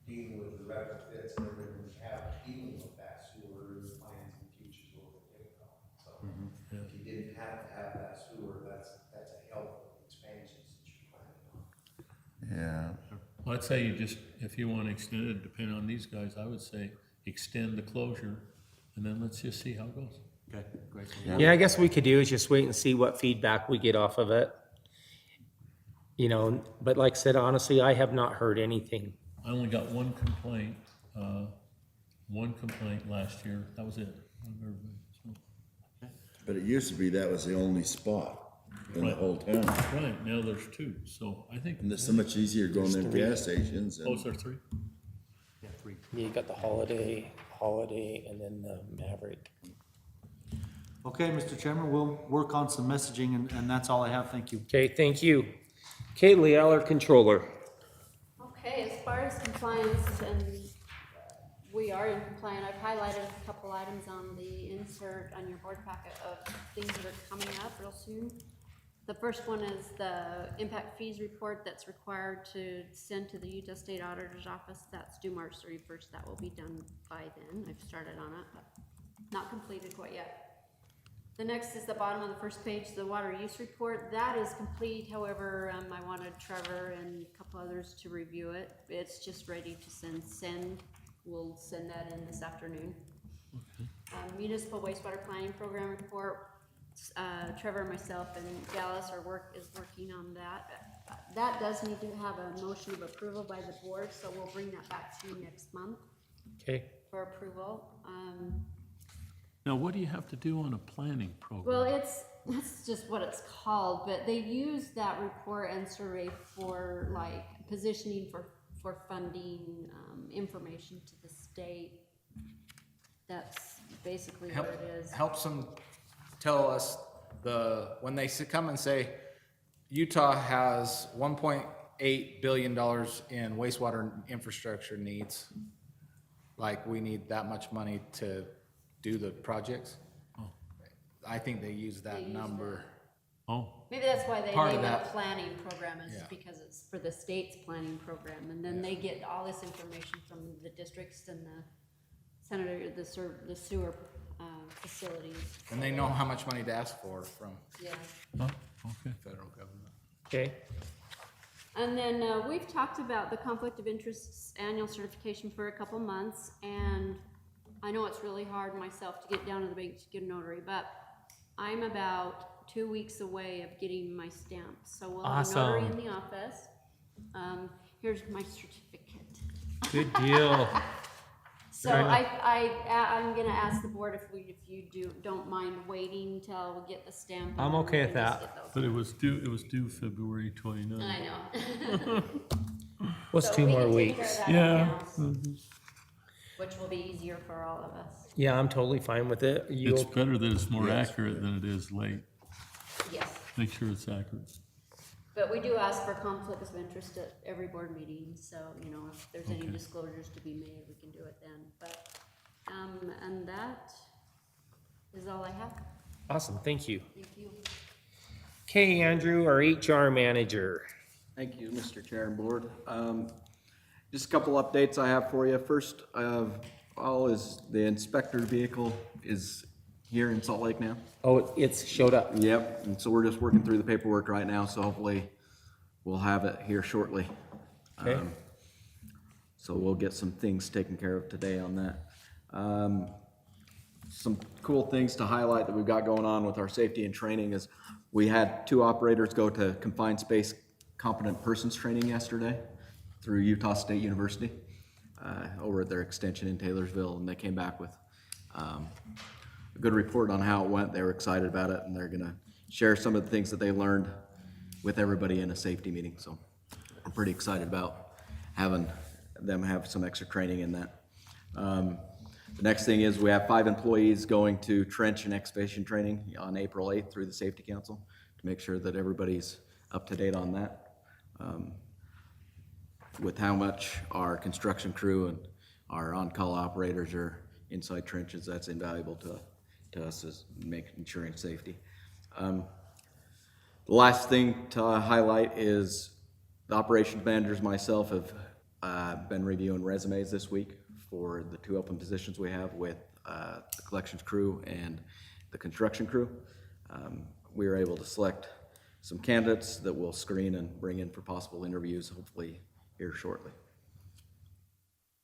Speaker 11: dealing with the retrofits and everything we have, dealing with that sewer and plans in the future is where we're getting on. So if you didn't have to have that sewer, that's a helpful expansion that you're planning on.
Speaker 10: yeah.
Speaker 5: Well, I'd say if you want to extend it, depending on these guys, I would say extend the closure and then let's just see how it goes.
Speaker 9: Okay, great.
Speaker 1: I guess we could do is just wait and see what feedback we get off of it. But like I said, honestly, I have not heard anything.
Speaker 5: I only got one complaint last year. That was it. So,
Speaker 10: But it used to be that was the only spot in the whole town.
Speaker 5: right, now there's two. So I think,
Speaker 10: And it's so much easier going to gas stations.
Speaker 5: oh,
Speaker 10: And
Speaker 5: is there three?
Speaker 9: Yeah, 3.
Speaker 1: You got the Holiday, and then the Maverick.
Speaker 9: Okay, Mr. Chairman, we'll work on some messaging, and that's all I have. Thank you.
Speaker 1: Okay, thank you. Okay, Leal, our controller.
Speaker 3: Okay, as far as compliance, and we are in compliance, I've highlighted a couple items on the insert on your board packet of things that are coming up real soon. The first one is the impact fees report that's required to send to the Utah State Auditor's Office. That's due March 31st. That will be done by then. I've started on it, but not completed quite yet. The next is the bottom of the first page, the water use report. That is complete, however, I wanted Trevor and a couple others to review it. It's just ready to send. We'll send that in this afternoon. Municipal wastewater planning program report. Trevor, myself, and Dallas is working on that. That does need to have a motion of approval by the board, so we'll bring that back to you next month
Speaker 1: Okay.
Speaker 3: for approval.
Speaker 5: Now, what do you have to do on a planning
Speaker 3: Well,
Speaker 5: program?
Speaker 3: that's just what it's called, but they use that report and survey for like positioning for funding, information to the state. That's basically what it is.
Speaker 6: Helps them tell us when they come and say, Utah has $1.8 billion in wastewater infrastructure needs. Like, we need that much money to do the projects. I think they use
Speaker 3: They
Speaker 6: that
Speaker 3: use
Speaker 6: number.
Speaker 5: Oh,
Speaker 3: Maybe that's why they
Speaker 6: Part of
Speaker 3: name it a
Speaker 6: that.
Speaker 3: planning program, is
Speaker 6: Yeah.
Speaker 3: because it's for the state's planning program, and then they get all this information from the districts and the sewer, facilities.
Speaker 6: And they know how much money to ask for from
Speaker 3: Yeah.
Speaker 5: oh, okay.
Speaker 6: federal government.
Speaker 1: Okay.
Speaker 3: And then, we've talked about the conflict of interests annual certification for a couple months, and I know it's really hard myself to get down to the bank to get a notary, but I'm about 2 weeks away of getting my stamp, so we'll have a notary in
Speaker 1: Awesome.
Speaker 3: the office. Here's my certificate.
Speaker 1: Good deal.
Speaker 3: So I'm gonna ask the board if you don't mind waiting till we get the stamp. and
Speaker 1: I'm
Speaker 3: then we
Speaker 1: okay
Speaker 3: can
Speaker 1: with
Speaker 3: just
Speaker 1: that.
Speaker 3: get those.
Speaker 5: But it was due February 29th.
Speaker 3: I know.
Speaker 1: What's
Speaker 3: So
Speaker 1: 2
Speaker 3: we
Speaker 1: more
Speaker 3: can take care
Speaker 1: weeks?
Speaker 3: of that
Speaker 5: Yeah.
Speaker 3: in-house, which will be easier for all of us.
Speaker 1: Yeah, I'm totally fine with it.
Speaker 5: It's better that it's more accurate than it is late.
Speaker 3: Yes,
Speaker 5: Make sure it's accurate.
Speaker 3: but we do ask for conflicts of interest at every board meeting, so, you know, if there's any
Speaker 5: Okay.
Speaker 3: disclosures to be made, we can do it then, but, and that is all I have.
Speaker 1: Awesome, thank you.
Speaker 3: Thank you.
Speaker 1: Okay, Andrew, our HR manager.
Speaker 12: Thank you, Mr. Chair and Board. Just a couple updates I have for you. First of all is the inspector vehicle is here in Salt Lake now.
Speaker 1: Oh, it's showed up.
Speaker 12: Yep, and so we're just working through the paperwork right now, so hopefully we'll have it here shortly.
Speaker 1: Okay.
Speaker 12: So we'll get some things taken care of today on that. Some cool things to highlight that we've got going on with our safety and training is we had 2 operators go to confined space competent persons training yesterday through Utah State University over at their extension in Taylorsville, and they came back with a good report on how it went. They were excited about it, and they're gonna share some of the things that they learned with everybody in a safety meeting. So I'm pretty excited about having them have some extra training in that. The next thing is we have 5 employees going to trench and excavation training on April 8th through the Safety Council to make sure that everybody's up to date on that. With how much our construction crew and our on-call operators are inside trenches, that's invaluable to us as ensuring safety. The last thing to highlight is the operations managers, myself, have been reviewing resumes this week for the 2 open positions we have with the collections crew and the construction crew. We were able to select some candidates that we'll screen and bring in for possible interviews, hopefully here shortly.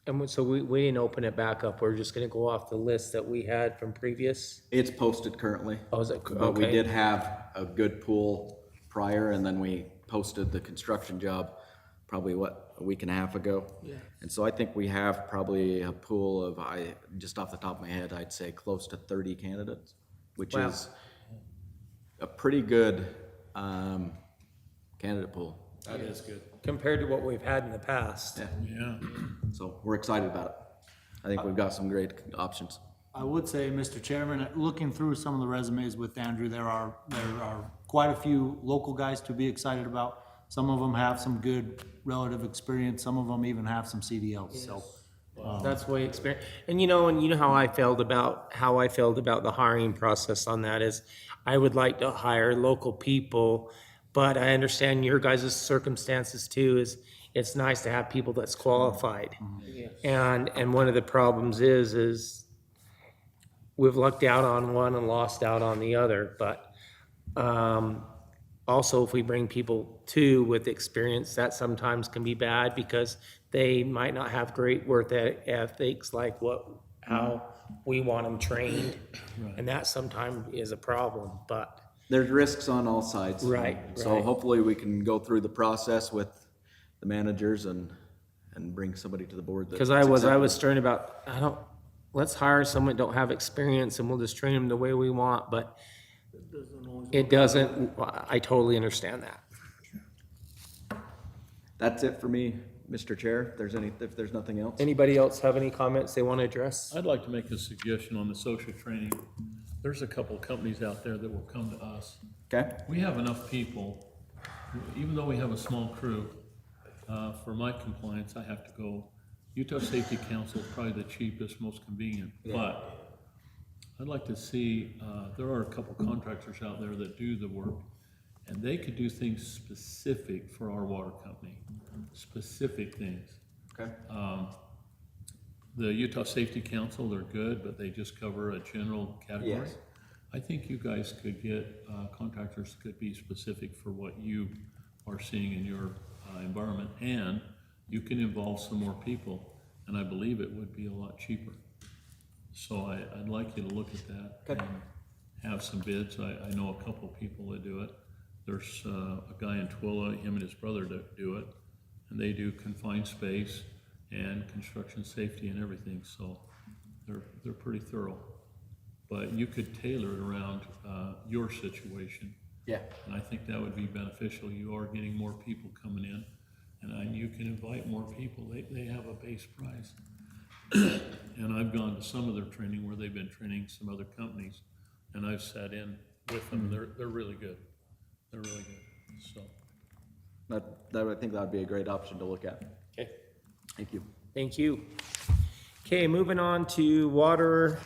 Speaker 1: And so we didn't open it back up. We're just gonna go off the list that we had from previous.
Speaker 12: It's posted currently.
Speaker 1: Oh, is it?
Speaker 12: But we
Speaker 1: Okay.
Speaker 12: did have a good pool prior, and then we posted the construction job probably, a week and a half ago?
Speaker 1: Yeah.
Speaker 12: And so I think we have probably a pool of, just off the top of my head, I'd say close to 30 candidates, which
Speaker 1: Wow.
Speaker 12: is a pretty good candidate pool.
Speaker 6: That is good.
Speaker 1: Compared to what we've had in the past.
Speaker 12: Yeah,
Speaker 5: Yeah.
Speaker 12: so we're excited about it. I think we've got some great options.
Speaker 9: I would say, Mr. Chairman, looking through some of the resumes with Andrew, there are quite a few local guys to be excited about. Some of them have some good relative experience, some of them even have some CDLs, so.
Speaker 1: That's way experience. And you know how I felt about the hiring process on that is I would like to hire local people, but I understand your guys' circumstances too, is it's nice to have people that's qualified. And one of the problems is we've lucked out on one and lost out on the other, but also if we bring people too with experience, that sometimes can be bad because they might not have great work ethics like how we want them trained. And that sometimes is a problem, but,
Speaker 12: There's risks on all sides.
Speaker 1: Right,
Speaker 12: So
Speaker 1: right.
Speaker 12: hopefully we can go through the process with the managers and bring somebody to the board that.
Speaker 1: because I was stern about, let's hire someone that don't have experience and we'll just train them the way we want, but it doesn't, I totally understand that.
Speaker 12: That's it for me, Mr. Chair. If there's nothing else.
Speaker 1: Anybody else have any comments they want to address?
Speaker 5: I'd like to make a suggestion on the social training. There's a couple of companies out there that will come to us.
Speaker 12: Okay?
Speaker 5: We have enough people, even though we have a small crew, for my compliance, I have to go. Utah Safety Council is probably the cheapest, most convenient, but I'd like to see, there are a couple contractors out there that do the work, and they could do things specific for our water company, specific things.
Speaker 12: Okay.
Speaker 5: The Utah Safety Council, they're good, but they just cover a general category.
Speaker 12: Yes.
Speaker 5: I think you guys could get, contractors could be specific for what you are seeing in your environment, and you can involve some more people, and I believe it would be a lot cheaper. So I'd like you to look at that and have some bids. I know a couple of people that do it. There's a guy in Twilla, him and his brother do it, and they do confined space and construction safety and everything, so they're pretty thorough. But you could tailor it around your situation.
Speaker 12: Yeah.
Speaker 5: And I think that would be beneficial. You are getting more people coming in, and you can invite more people. They have a base price. And I've gone to some of their training where they've been training some other companies, and I've sat in with them. They're really good. They're really good, so.
Speaker 12: I think that would be a great option to look at.
Speaker 1: Okay,
Speaker 12: Thank you.
Speaker 1: thank you. Okay, moving on to water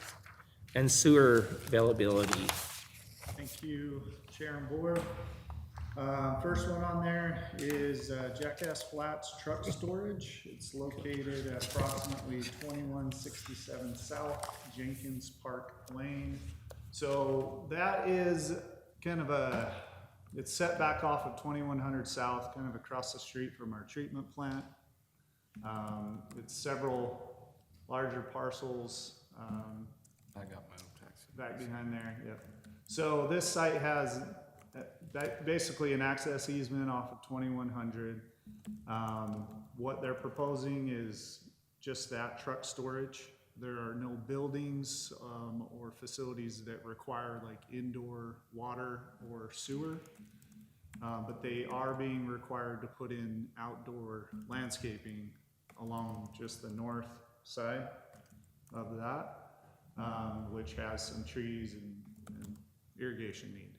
Speaker 1: and sewer availability.
Speaker 8: Thank you, Chair and Board. First one on there is Jackass Flats Truck Storage. It's located at approximately 2167 South Jenkins Park Lane. So that is kind of it's set back off of 2100 South, kind of across the street from our treatment plant. It's several larger parcels.
Speaker 6: I got my own taxi.
Speaker 8: Back behind there, yep. So this site has basically an access easement off of 2100. What they're proposing is just that, truck storage. There are no buildings or facilities that require like indoor water or sewer, but they are being required to put in outdoor landscaping along just the north side of that. Which has some trees and irrigation need.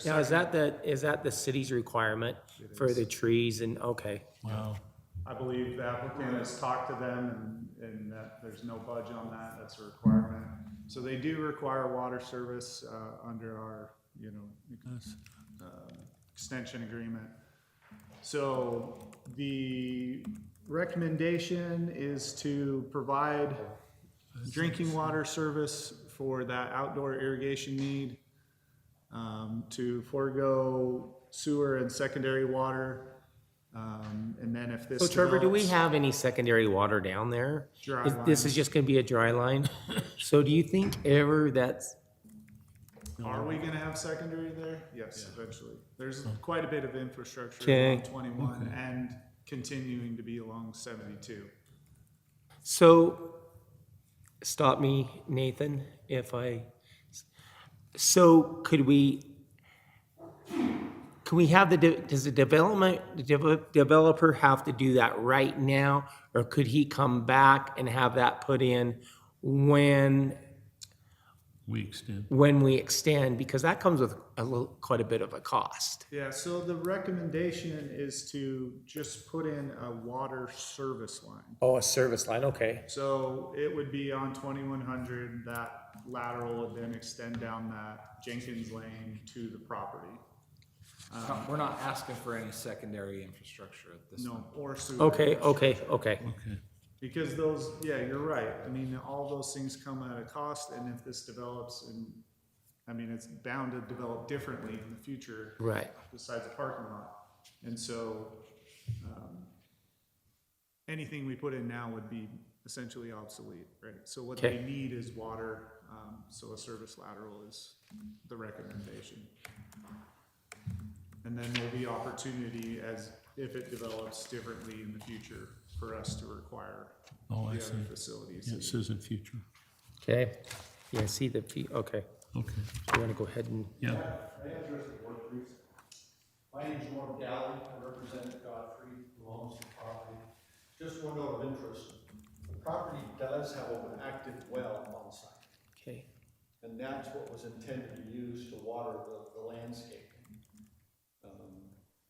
Speaker 1: Now, is that the city's requirement for the trees and, okay.
Speaker 5: Wow.
Speaker 8: I believe the applicant has talked to them and that there's no budge on that, that's a requirement. So they do require water service, under our, extension agreement. So the recommendation is to provide drinking water service for that outdoor irrigation need, to forego sewer and secondary water, and then if this
Speaker 1: So Trevor, do we
Speaker 8: develops-
Speaker 1: have any secondary water down there?
Speaker 8: Dry
Speaker 1: This is
Speaker 8: lines.
Speaker 1: just gonna be a dry line? So do you think ever that's,
Speaker 8: Are we gonna have secondary there? Yes, eventually. There's quite a bit of infrastructure
Speaker 1: Okay.
Speaker 8: along 21 and continuing to be along 72.
Speaker 1: so, stop me, Nathan, so could we have does the developer have to do that right now? Or could he come back and have that put in when we extend? Because that comes with quite a bit of a cost.
Speaker 8: Yeah, so the recommendation is to just put in a water service line.
Speaker 1: Oh, a service line, okay.
Speaker 8: So it would be on 2100, that lateral would then extend down that Jenkins Lane to the property.
Speaker 6: We're not asking for any secondary infrastructure at this time.
Speaker 8: No, or sewer.
Speaker 1: Okay.
Speaker 8: Because those, yeah, you're right. I mean, all those things come at a cost, and if this develops, and I mean, it's bound to develop differently in the future.
Speaker 1: Right.
Speaker 8: Besides the parking lot. And so, anything we put in now would be essentially obsolete, right? So what
Speaker 1: Okay.
Speaker 8: they need is water, so a service lateral is the recommendation. And then there'll be opportunity as, if it develops differently in the future, for us to require
Speaker 5: Oh, I
Speaker 8: the
Speaker 5: see.
Speaker 8: other facilities.
Speaker 5: Yeah, it says in future.
Speaker 1: Okay, yeah, see the fee, okay,
Speaker 5: Okay,
Speaker 1: so you wanna go ahead and,
Speaker 5: yeah.
Speaker 11: I address the board, please? My name's Norm Galley, I represent Godfrey, who owns the property. Just one note of interest, the property does have an active well on site,
Speaker 1: okay,
Speaker 11: and that's what was intended to use to water the landscaping.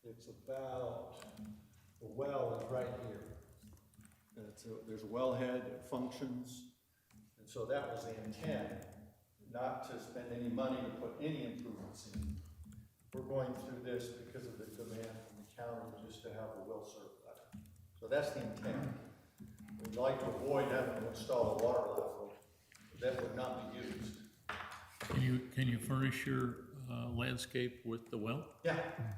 Speaker 11: It's about, the well is right here. And there's a wellhead, it functions, and so that was the intent, not to spend any money to put any improvements in. We're going through this because of the demand from the county just to have a well served letter. So that's the intent. We'd like to avoid having to install a water lateral that would not be used.
Speaker 5: Can you furnish your landscape with the well?
Speaker 11: Yeah,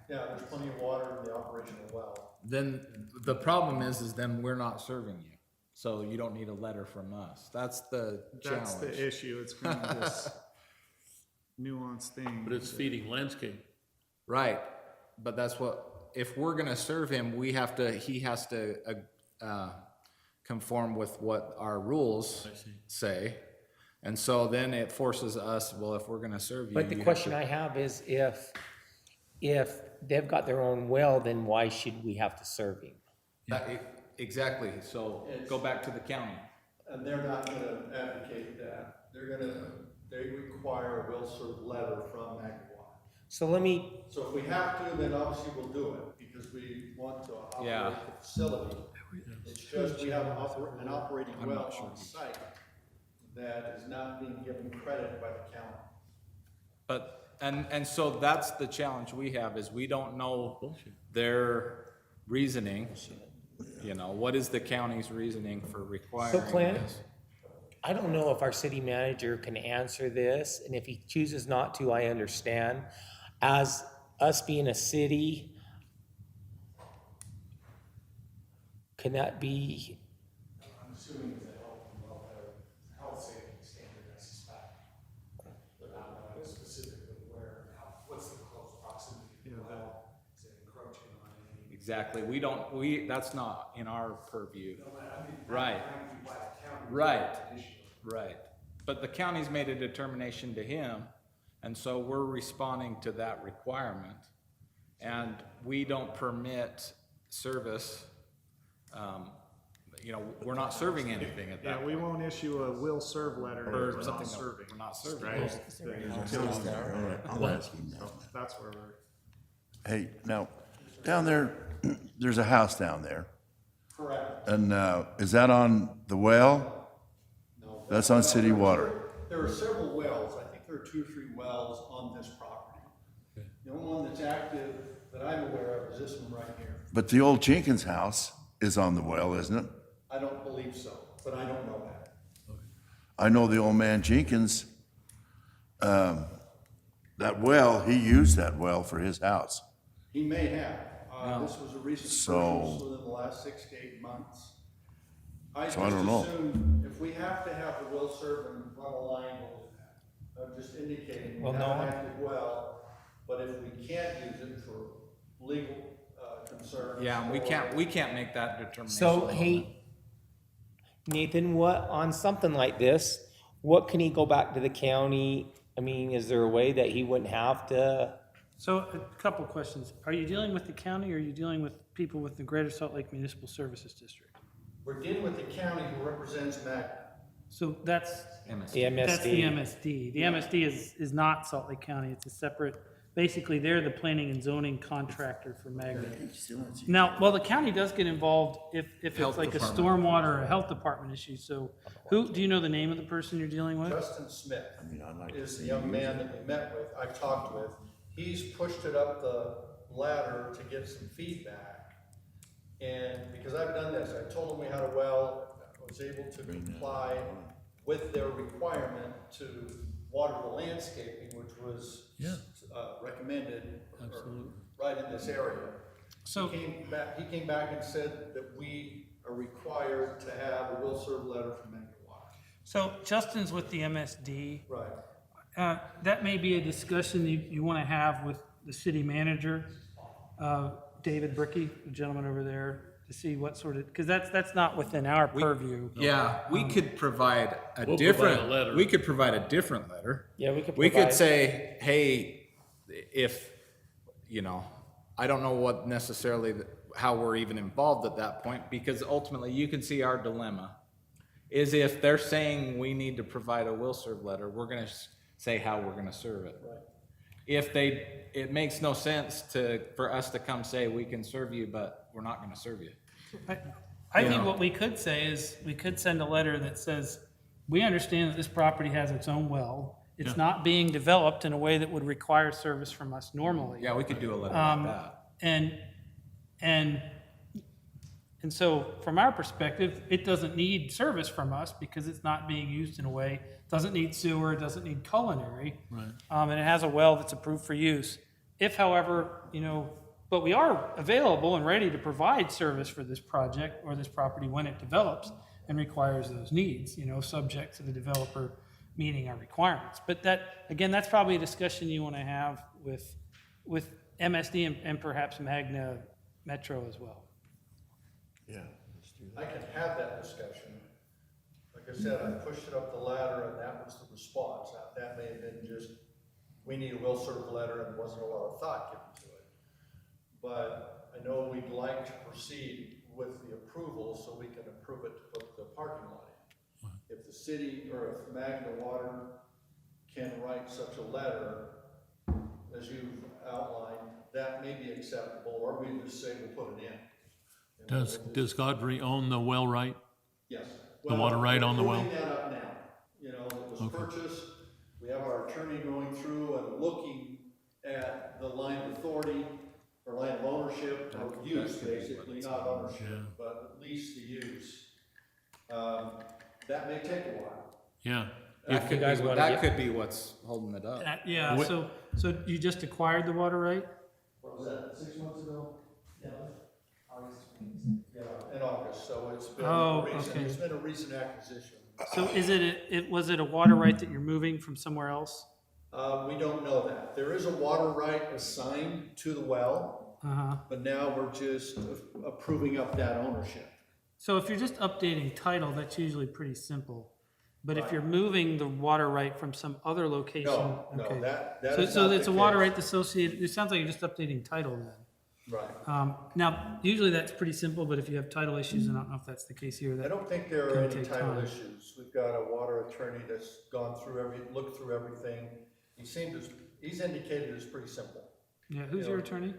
Speaker 11: there's plenty of water in the operational well.
Speaker 6: Then the problem is then we're not serving you. So you don't need a letter from us. That's the challenge.
Speaker 8: That's the issue, it's kind of this nuanced thing.
Speaker 5: But it's feeding landscape.
Speaker 6: Right, but that's what, if we're gonna serve him, he has to conform with what our rules
Speaker 5: I see.
Speaker 6: say. And so then it forces us, well, if we're gonna serve you.
Speaker 1: but the
Speaker 6: you have
Speaker 1: question
Speaker 6: to-
Speaker 1: I have is if they've got their own well, then why should we have to serve him?
Speaker 6: Exactly, so go back to the county.
Speaker 11: And they're not gonna advocate that. They require a will served letter from Magwater.
Speaker 1: So let me,
Speaker 11: So if we have to, then obviously we'll do it, because we want to
Speaker 6: Yeah.
Speaker 11: operate the facility. It's just we have an operating
Speaker 6: I'm
Speaker 11: well
Speaker 6: not sure.
Speaker 11: on site that is not being given credit by the county.
Speaker 6: But, and so that's the challenge we have, is we don't know their reasoning. You know, what is the county's reasoning for requiring
Speaker 1: Clint,
Speaker 6: this?
Speaker 1: I don't know if our city manager can answer this, and if he chooses not to, I understand. As us being a city, can that be,
Speaker 11: I'm assuming it's a health safety standard, I suspect. But I don't know specifically where, what's the close proximity to the well? Is it encroaching on any?
Speaker 6: Exactly, that's not in our purview. Right. Right. But the county's made a determination to him, and so we're responding to that requirement. And we don't permit service, we're not serving anything at that
Speaker 8: Yeah, we
Speaker 6: point.
Speaker 8: won't issue a will serve letter
Speaker 6: Or
Speaker 8: if we're
Speaker 6: something
Speaker 8: not
Speaker 6: that
Speaker 8: serving.
Speaker 6: we're not serving.
Speaker 8: Right?
Speaker 10: I'll ask him now.
Speaker 8: So that's where we're.
Speaker 10: Hey, now, down there, there's a house down there.
Speaker 11: Correct.
Speaker 10: And, is that on the well?
Speaker 11: No.
Speaker 10: That's on city water.
Speaker 11: There are several wells, I think there are 2 or 3 wells on this property. The only one that's active that I'm aware of is this one right here.
Speaker 10: But the old Jenkins house is on the well, isn't it?
Speaker 11: I don't believe so, but I don't know that.
Speaker 10: I know the old man Jenkins, that well, he used that well for his house.
Speaker 11: He may have. This was a recent
Speaker 10: So-
Speaker 11: purchase within the last 6 to 8 months. I
Speaker 10: So I don't know.
Speaker 11: just assume if we have to have the will serve and run a line, we'll do that. I'm just indicating we
Speaker 1: Well,
Speaker 11: have an
Speaker 1: no.
Speaker 11: active well, but if we can't use it for legal concerns.
Speaker 6: Yeah, we can't make that determination.
Speaker 1: so, hey, Nathan, what, on something like this, what can he go back to the county? I mean, is there a way that he wouldn't have to?
Speaker 7: So a couple questions. Are you dealing with the county or are you dealing with people with the Greater Salt Lake Municipal Services District?
Speaker 11: We're dealing with the county who represents Magna.
Speaker 7: So that's
Speaker 1: The
Speaker 7: the
Speaker 1: MSD?
Speaker 7: MSD. The MSD is not Salt Lake County. It's a separate, basically, they're the planning and zoning contractor for Magna. Now, well, the county does get involved if it's
Speaker 6: Health
Speaker 7: like a
Speaker 6: department.
Speaker 7: stormwater or a health department issue. So do you know the name of the person you're dealing with?
Speaker 11: Justin Smith is the young man that we met with, I've talked with. He's pushed it up the ladder to get some feedback. And because I've done this, I told him we had a well, I was able to comply with their requirement to water the landscaping, which was
Speaker 5: Yeah.
Speaker 11: recommended
Speaker 5: Absolutely.
Speaker 11: right in this area.
Speaker 7: So
Speaker 11: He came back and said that we are required to have a will serve letter from Magna Water.
Speaker 7: So Justin's with the MSD.
Speaker 11: Right.
Speaker 7: That may be a discussion you want to have with the city manager, David Bricky, the gentleman over there, to see what sort of, because that's not within our purview.
Speaker 6: Yeah, we could provide a
Speaker 5: We'll
Speaker 6: different,
Speaker 5: provide a letter.
Speaker 6: we could provide a different letter.
Speaker 7: Yeah, we could
Speaker 6: We could
Speaker 7: provide-
Speaker 6: say, hey, if, you know, I don't know what necessarily, how we're even involved at that point, because ultimately you can see our dilemma is if they're saying we need to provide a will serve letter, we're gonna say how we're gonna serve it.
Speaker 11: Right.
Speaker 6: If it makes no sense for us to come say, we can serve you, but we're not gonna serve you.
Speaker 7: I think what we could say is, we could send a letter that says, we understand that this property has its own well. It's not being developed in a way that would require service from us normally.
Speaker 6: Yeah, we could do a letter like that.
Speaker 7: And so from our perspective, it doesn't need service from us because it's not being used in a way, doesn't need sewer, doesn't need culinary.
Speaker 5: Right.
Speaker 7: And it has a well that's approved for use. If however, but we are available and ready to provide service for this project or this property when it develops and requires those needs, subject to the developer meeting our requirements. But that's probably a discussion you want to have with MSD and perhaps Magna Metro as well.
Speaker 10: Yeah.
Speaker 11: I can have that discussion. Like I said, I pushed it up the ladder and that was the response. That may have been just, we need a will serve letter and wasn't a lot of thought given to it. But I know we'd like to proceed with the approval so we can approve it to put the parking lot in. If the city or if Magna Water can write such a letter, as you've outlined, that may be acceptable, or we just say we'll put it in.
Speaker 5: Does Godfrey own the well right?
Speaker 11: Yes.
Speaker 5: The water right on the well?
Speaker 11: We're proving that up now. It was purchased. We have our attorney going through and looking at the line of authority or line of ownership or use, basically, not ownership, but at least the use. That may take a while.
Speaker 5: Yeah.
Speaker 6: That could be what's holding it up.
Speaker 7: Yeah, so you just acquired the water right?
Speaker 11: What was that, 6 months ago? Yeah. In August, so it's been it's been a recent acquisition.
Speaker 7: So was it a water right that you're moving from somewhere else?
Speaker 11: We don't know that. There is a water right assigned to the well, but now we're just approving up that ownership.
Speaker 7: So if you're just updating title, that's usually pretty simple. But if you're moving the water right from some other location.
Speaker 11: No,
Speaker 7: okay.
Speaker 11: that
Speaker 7: So
Speaker 11: is not
Speaker 7: it's
Speaker 11: the
Speaker 7: a water
Speaker 11: case.
Speaker 7: right associated, it sounds like you're just updating title then.
Speaker 11: Right.
Speaker 7: Now, usually that's pretty simple, but if you have title issues, I don't know if that's the case here.
Speaker 11: I
Speaker 7: That
Speaker 11: don't think there are
Speaker 7: can
Speaker 11: any
Speaker 7: take
Speaker 11: title
Speaker 7: time.
Speaker 11: issues. We've got a water attorney that's gone through looked through everything. He's indicated it's pretty simple.
Speaker 7: Yeah, who's your attorney?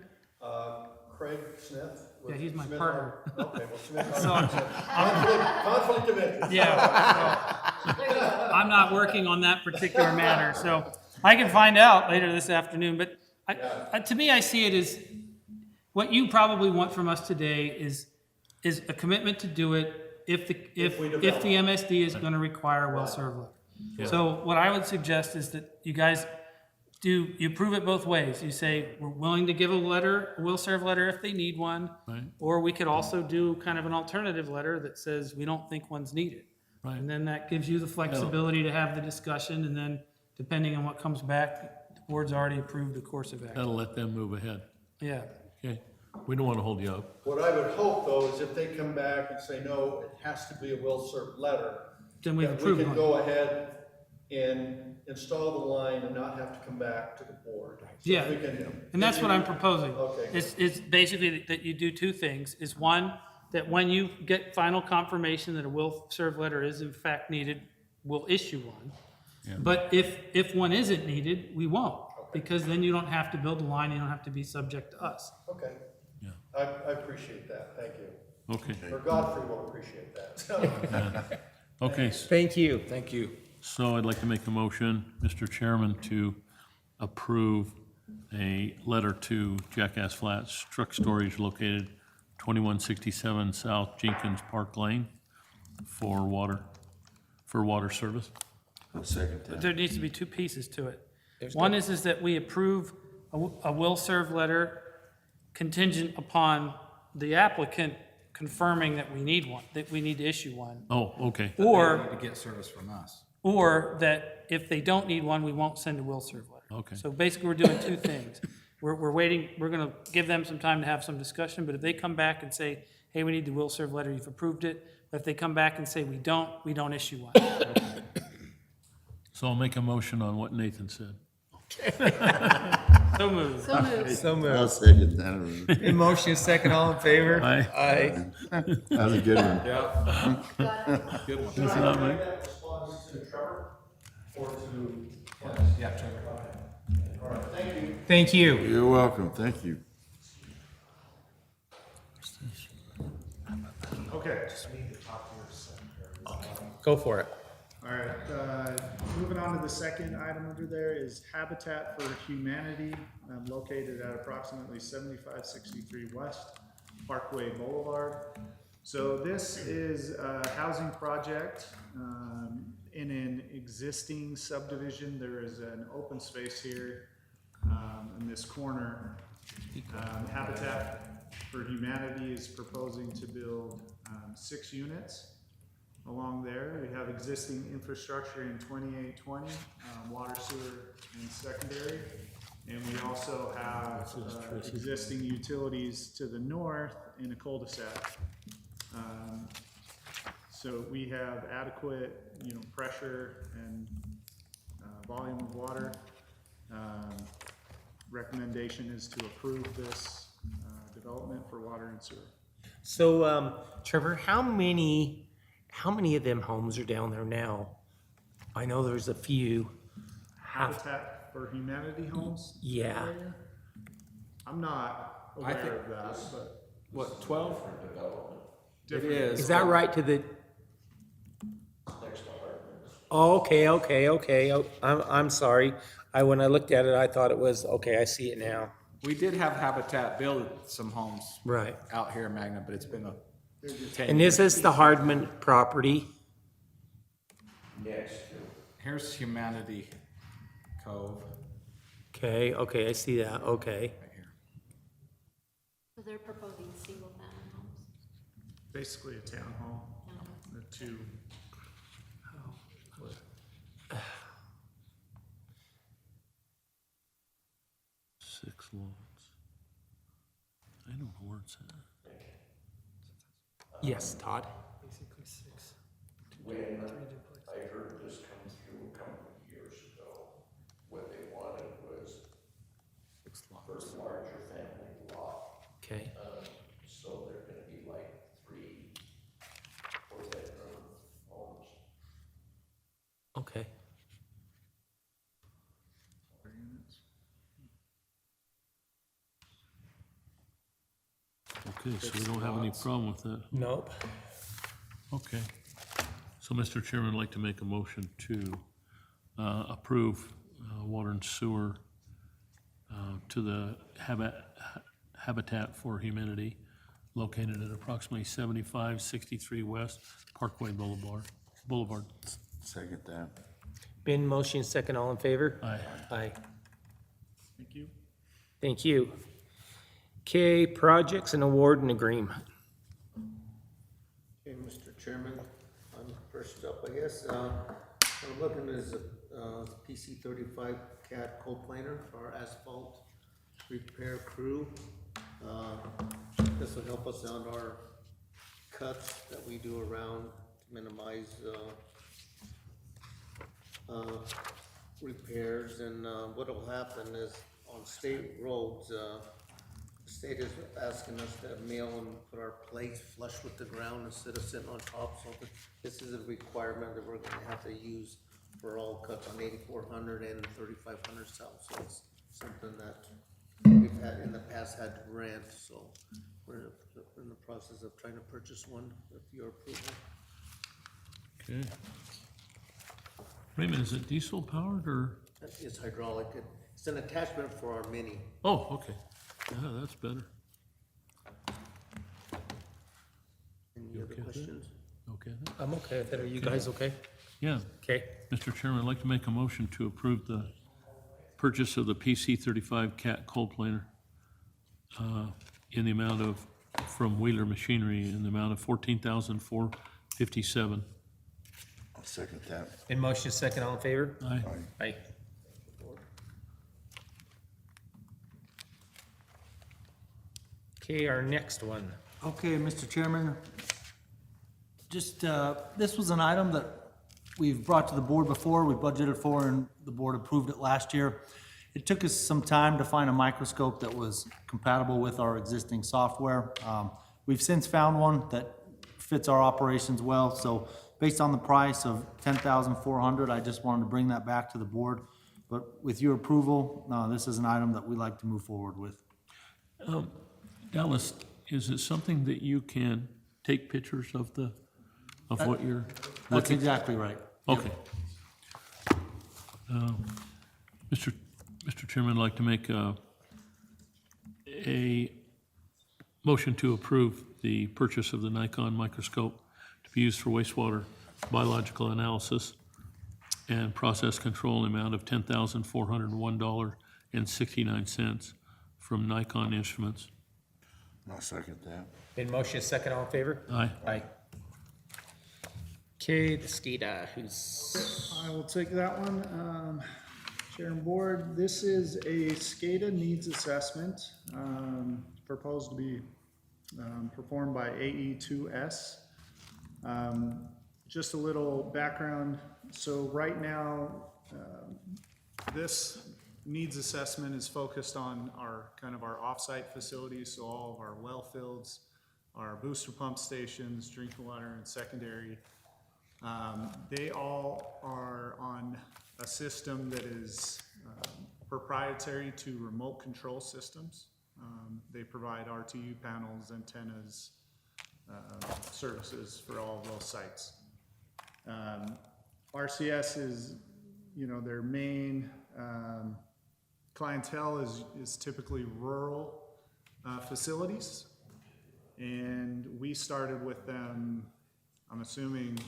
Speaker 11: Craig Smith.
Speaker 7: Yeah, he's my
Speaker 11: Smith
Speaker 7: partner.
Speaker 11: Okay, well, Smith.
Speaker 7: So-
Speaker 11: Conflict of interest.
Speaker 7: Yeah, so I'm not working on that particular matter, so I can find out later this afternoon. But to me, I see it as, what you probably want from us today is a commitment to do it if the MSD is gonna require a well serve letter. So what I would suggest is that you guys you prove it both ways. You say, we're willing to give a will serve letter if they need one.
Speaker 5: Right.
Speaker 7: Or we could also do kind of an alternative letter that says we don't think one's needed.
Speaker 5: Right.
Speaker 7: And then that gives you the flexibility to have the discussion, and then depending on what comes back, the board's already approved a course of action.
Speaker 5: That'll let them move ahead.
Speaker 7: Yeah.
Speaker 5: Okay. We don't want to hold you up.
Speaker 11: What I would hope, though, is if they come back and say, no, it has to be a will-served letter,
Speaker 7: Then we've
Speaker 11: that we
Speaker 7: approved
Speaker 11: can
Speaker 7: one.
Speaker 11: go ahead and install the line and not have to come back to the board. So
Speaker 7: Yeah,
Speaker 11: we can-
Speaker 7: and that's what I'm proposing.
Speaker 11: Okay.
Speaker 7: It's basically that you do two things. Is one, that when you get final confirmation that a will serve letter is in fact needed, we'll issue one.
Speaker 5: Yeah.
Speaker 7: But if one isn't needed, we won't, because then you don't have to build a line, you don't have to be subject to us.
Speaker 11: Okay.
Speaker 5: Yeah.
Speaker 11: I appreciate that, thank you.
Speaker 5: Okay.
Speaker 11: Or Godfrey will appreciate that.
Speaker 5: Okay.
Speaker 1: Thank you.
Speaker 6: Thank you.
Speaker 5: So I'd like to make a motion, Mr. Chairman, to approve a letter to Jackass Flats Truck Storage located 2167 South Jenkins Park Lane for water service.
Speaker 10: Second time.
Speaker 7: There needs to be two pieces to it. One is that we approve a will serve letter contingent upon the applicant confirming that we need one, that we need to issue one.
Speaker 5: Oh, okay.
Speaker 6: They
Speaker 7: Or,
Speaker 6: need to get service from us.
Speaker 7: or that if they don't need one, we won't send a will serve letter.
Speaker 5: Okay.
Speaker 7: So basically, we're doing two things. We're waiting, we're gonna give them some time to have some discussion, but if they come back and say, hey, we need the will serve letter, you've approved it. But if they come back and say we don't issue one.
Speaker 5: So I'll make a motion on what Nathan said.
Speaker 7: So moved.
Speaker 3: So moved.
Speaker 1: So
Speaker 10: I'll
Speaker 1: moved.
Speaker 10: second that.
Speaker 1: In motion, second, all in favor?
Speaker 5: Aye.
Speaker 1: Aye.
Speaker 10: That was a good one.
Speaker 6: Yeah,
Speaker 3: Got it.
Speaker 6: good one.
Speaker 5: That's not me.
Speaker 11: That responds to Trevor or to?
Speaker 6: Yeah, Trevor.
Speaker 11: All right, thank you.
Speaker 1: Thank you.
Speaker 10: You're welcome, thank you.
Speaker 8: Okay,
Speaker 1: Go for it.
Speaker 8: all right, moving on to the second item under there is Habitat for Humanity, located at approximately 7563 West Parkway Boulevard. So this is a housing project in an existing subdivision. There is an open space here in this corner. Habitat for Humanity is proposing to build 6 units along there. We have existing infrastructure in 2820, water, sewer, and secondary. And we also have existing utilities to the north in a cul-de-sac. So we have adequate, pressure and volume of water. Recommendation is to approve this development for water and sewer.
Speaker 1: So, Trevor, how many of them homes are down there now? I know there's a few.
Speaker 8: Habitat for Humanity homes?
Speaker 1: Yeah.
Speaker 8: I'm not
Speaker 6: I think-
Speaker 8: aware of that, but
Speaker 6: What, 12? It
Speaker 8: different.
Speaker 6: is.
Speaker 1: Is that right to the? Oh, okay. Oh, I'm sorry. When I looked at it, I thought it was, okay, I see it now.
Speaker 6: We did have Habitat build some homes
Speaker 1: Right.
Speaker 6: out here in Magna, but it's been 10
Speaker 1: And
Speaker 6: years.
Speaker 1: this is the Hardman property.
Speaker 6: Here's Humanity Cove
Speaker 1: Okay, I see that. Okay.
Speaker 6: right here.
Speaker 3: So they're proposing single family homes.
Speaker 8: Basically a townhome, the two.
Speaker 5: Six lots. I don't know where it's at.
Speaker 1: Yes, Todd.
Speaker 7: Basically 6.
Speaker 13: When I heard this come through a couple of years ago, what they wanted was for a larger family lot.
Speaker 1: Okay.
Speaker 13: So they're gonna be like 3 4-bedroom homes.
Speaker 1: Okay.
Speaker 5: Okay, so we don't have any problem with that.
Speaker 1: Nope.
Speaker 5: Okay. So, Mr. Chairman, I'd like to make a motion to approve water and sewer to the Habitat for Humanity located at approximately 7563 West Parkway Boulevard.
Speaker 10: Second that.
Speaker 1: Been motion, second, all in favor?
Speaker 5: Aye.
Speaker 1: Aye.
Speaker 8: Thank you.
Speaker 1: Thank you. Okay, projects and award and agreement.
Speaker 4: Okay, Mr. Chairman, I'm first up, I guess. What I'm looking is a PC 35 cat cold planer for our asphalt repair crew. This will help us on our cuts that we do around to minimize repairs. And what will happen is on state roads, the state is asking us to mill and put our plates flush with the ground instead of sitting on top, so this is a requirement that we're gonna have to use for all cuts on 8400 and 3500 south, so it's something that we've had, in the past, had to rent, so we're in the process of trying to purchase one with your approval.
Speaker 5: Okay. Raymond, is it diesel powered or?
Speaker 4: It's hydraulic, it's an attachment for our Mini.
Speaker 5: Oh, okay. Yeah, that's better.
Speaker 4: Any
Speaker 5: You
Speaker 4: other
Speaker 5: okay with that?
Speaker 4: questions?
Speaker 5: Okay then?
Speaker 1: I'm okay with it. Are you guys okay?
Speaker 5: Yeah.
Speaker 1: Okay.
Speaker 5: Mr. Chairman, I'd like to make a motion to approve the purchase of the PC 35 cat cold planer in the amount of from Wheeler Machinery in the amount of $14,457.
Speaker 10: I'll second that.
Speaker 1: In motion second, all in favor?
Speaker 5: Aye.
Speaker 1: Aye. Okay, our next one.
Speaker 9: Okay, Mr. Chairman, just, this was an item that we've brought to the board before, we budgeted for, and the board approved it last year. It took us some time to find a microscope that was compatible with our existing software. We've since found one that fits our operations well, so based on the price of $10,400, I just wanted to bring that back to the board. But with your approval, this is an item that we'd like to move forward with.
Speaker 5: Dallas, is it something that you can take pictures of what you're
Speaker 9: That's
Speaker 5: looking?
Speaker 9: exactly right.
Speaker 5: Okay. Mr. Chairman, I'd like to make a motion to approve the purchase of the Nikon microscope to be used for wastewater biological analysis and process control in the amount of $10,401.69 from Nikon Instruments.
Speaker 10: I'll second that.
Speaker 1: In motion second, all in favor?
Speaker 5: Aye.
Speaker 1: Aye. Okay, the SCADA, who's,
Speaker 8: I will take that one. Chair and board, this is a SCADA needs assessment, proposed to be performed by AE2S. Just a little background. So right now, this needs assessment is focused on our kind of our offsite facilities, so all of our well fields, our booster pump stations, drinking water and secondary. They all are on a system that is proprietary to remote control systems. They provide RTU panels, antennas, services for all of those sites. RCS is, their main clientele is typically rural facilities. And we started with them, I'm assuming,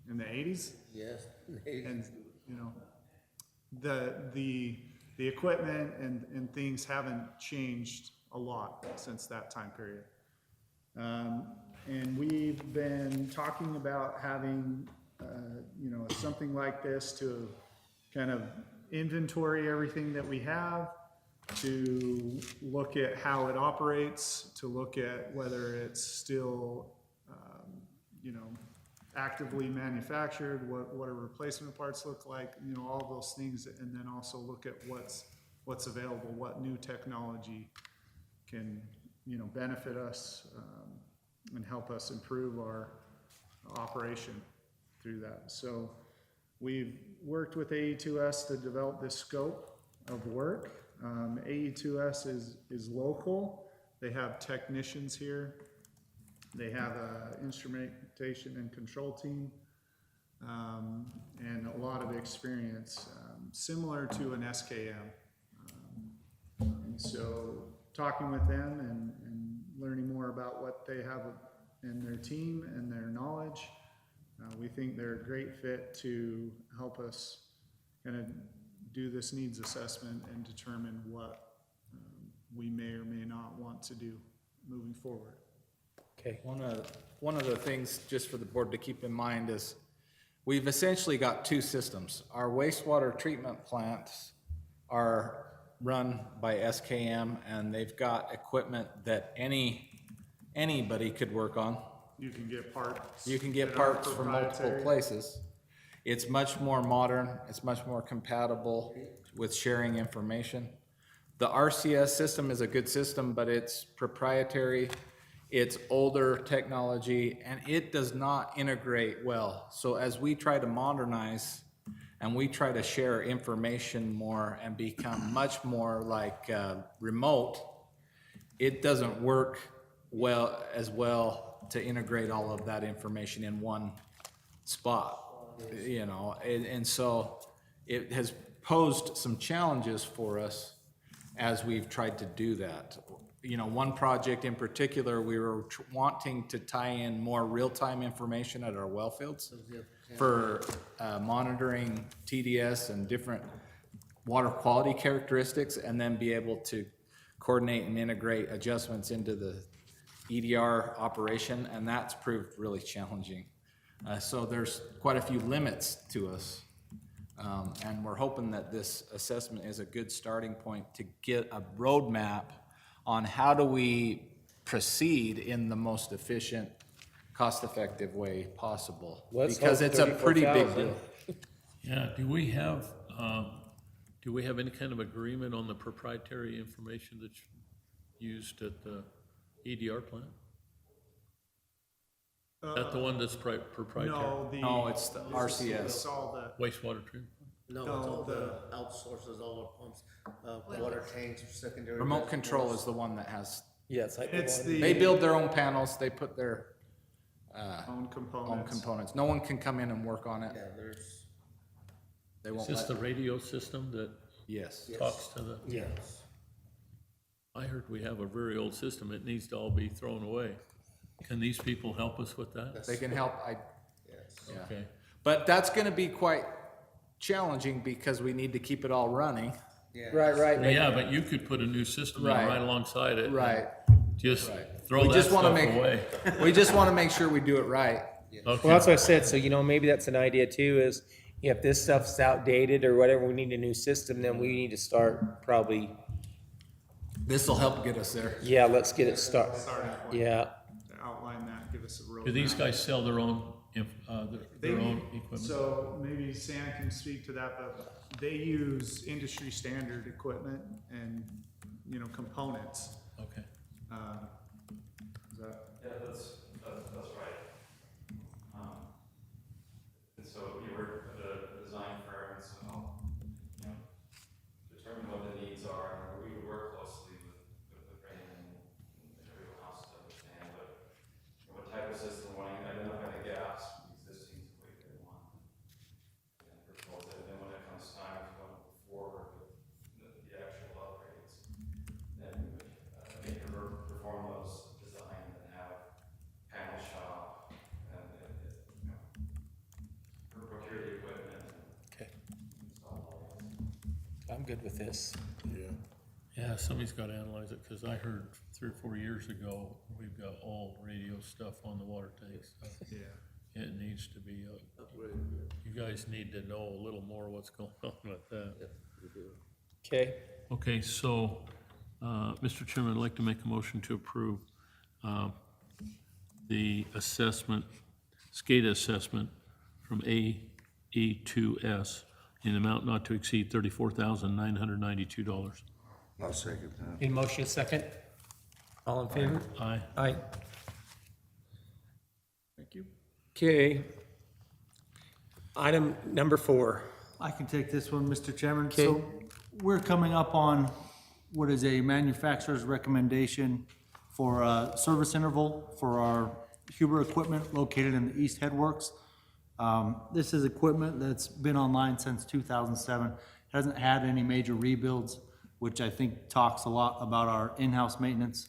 Speaker 8: in the 80s.
Speaker 4: Yes.
Speaker 8: And, the equipment and things haven't changed a lot since that time period. And we've been talking about having, something like this to kind of inventory everything that we have, to look at how it operates, to look at whether it's still, actively manufactured, what our replacement parts look like, all those things, and then also look at what's available, what new technology can, benefit us and help us improve our operation through that. So we've worked with AE2S to develop this scope of work. AE2S is local. They have technicians here. They have an instrumentation and control team, and a lot of experience, similar to an SKM. And so talking with them and learning more about what they have in their team and their knowledge, we think they're a great fit to help us kind of do this needs assessment and determine what we may or may not want to do moving forward.
Speaker 1: okay.
Speaker 6: One of the things, just for the board to keep in mind, is we've essentially got two systems. Our wastewater treatment plants are run by SKM, and they've got equipment that anybody could work on.
Speaker 8: You can get parts.
Speaker 6: You can get
Speaker 8: that are
Speaker 6: parts from multiple
Speaker 8: proprietary.
Speaker 6: places. It's much more modern, it's much more compatible with sharing information. The RCS system is a good system, but it's proprietary, it's older technology, and it does not integrate well. So as we try to modernize and we try to share information more and become much more like remote, it doesn't work as well to integrate all of that information in one spot. And so it has posed some challenges for us as we've tried to do that. One project in particular, we were wanting to tie in more real-time information at our well fields for monitoring TDS and different water quality characteristics, and then be able to coordinate and integrate adjustments into the EDR operation, and that's proved really challenging. So there's quite a few limits to us. And we're hoping that this assessment is a good starting point to get a roadmap on how do we proceed in the most efficient, cost-effective way possible.
Speaker 1: Let's
Speaker 6: Because
Speaker 1: hope
Speaker 6: it's a pretty big
Speaker 1: 34,000.
Speaker 6: deal.
Speaker 5: Yeah, do we have any kind of agreement on the proprietary information that's used at the EDR plant? Is that the one that's proprietary?
Speaker 6: No, it's the
Speaker 8: It's
Speaker 6: RCS.
Speaker 8: all the,
Speaker 5: Wastewater treatment?
Speaker 4: No, it's all the outsources, all our pumps, water tanks, secondary.
Speaker 6: Remote control is the one that has,
Speaker 1: Yeah, it's like.
Speaker 8: it's the.
Speaker 6: they build their own panels, they put their
Speaker 8: Own
Speaker 6: own
Speaker 8: components.
Speaker 6: components. No one can come in and work on it.
Speaker 4: Yeah, there's,
Speaker 6: They
Speaker 5: Is
Speaker 6: won't
Speaker 5: this
Speaker 6: let,
Speaker 5: the radio system that
Speaker 6: yes.
Speaker 5: talks to the?
Speaker 4: yes.
Speaker 5: I heard we have a very old system. It needs to all be thrown away. Can these people help us with that?
Speaker 6: They can help,
Speaker 4: Yes.
Speaker 6: yeah.
Speaker 5: Okay.
Speaker 6: But that's gonna be quite challenging because we need to keep it all running.
Speaker 4: Yeah.
Speaker 1: Right.
Speaker 5: Yeah, but you could put a new system in
Speaker 6: Right.
Speaker 5: right alongside it. and
Speaker 6: Right.
Speaker 5: Just
Speaker 6: Right.
Speaker 5: throw
Speaker 6: We
Speaker 5: that
Speaker 6: just wanna
Speaker 5: stuff
Speaker 6: make-
Speaker 5: away.
Speaker 6: We just wanna make sure we do it right.
Speaker 5: Okay.
Speaker 1: Well, that's what I said, so maybe that's an idea too, is if this stuff's outdated or whatever, we need a new system, then we need to start probably,
Speaker 6: This'll help get us there.
Speaker 1: yeah, let's get it started.
Speaker 8: Starting point.
Speaker 1: Yeah,
Speaker 8: To outline that, give us a roadmap.
Speaker 5: Do these guys sell their own, their own equipment?
Speaker 8: So maybe Sam can speak to that, but they use industry standard equipment and, components.
Speaker 5: Okay.
Speaker 8: Is that?
Speaker 14: Yeah, that's right. And so you work with a design firm, and so, determine what the needs are, and we would work closely with Brandon and everyone else to understand what type of system we want, identify the gaps, existing to what they want, and propose it. And then when it comes time to go forward with the actual upgrades, then we would make her perform those designs and have panel shop and procure the equipment
Speaker 1: okay,
Speaker 14: and install all that.
Speaker 1: I'm good with this.
Speaker 5: Yeah, somebody's got to analyze it, because I heard 3 or 4 years ago, we've got old radio stuff on the water tanks.
Speaker 8: Yeah.
Speaker 5: It needs to be, you guys need to know a little more what's going on with that.
Speaker 1: Okay,
Speaker 5: Okay, so, Mr. Chairman, I'd like to make a motion to approve the assessment, SCADA assessment from AE2S in amount not to exceed $34,992.
Speaker 10: I'll second that.
Speaker 1: need a motion second? All in favor?
Speaker 5: Aye.
Speaker 1: Aye.
Speaker 8: Thank you.
Speaker 1: Okay. Item number 4.
Speaker 9: I can take this one, Mr. Chairman.
Speaker 1: Okay.
Speaker 9: So we're coming up on what is a manufacturer's recommendation for a service interval for our Huber equipment located in the East Headworks. This is equipment that's been online since 2007, hasn't had any major rebuilds, which I think talks a lot about our in-house maintenance.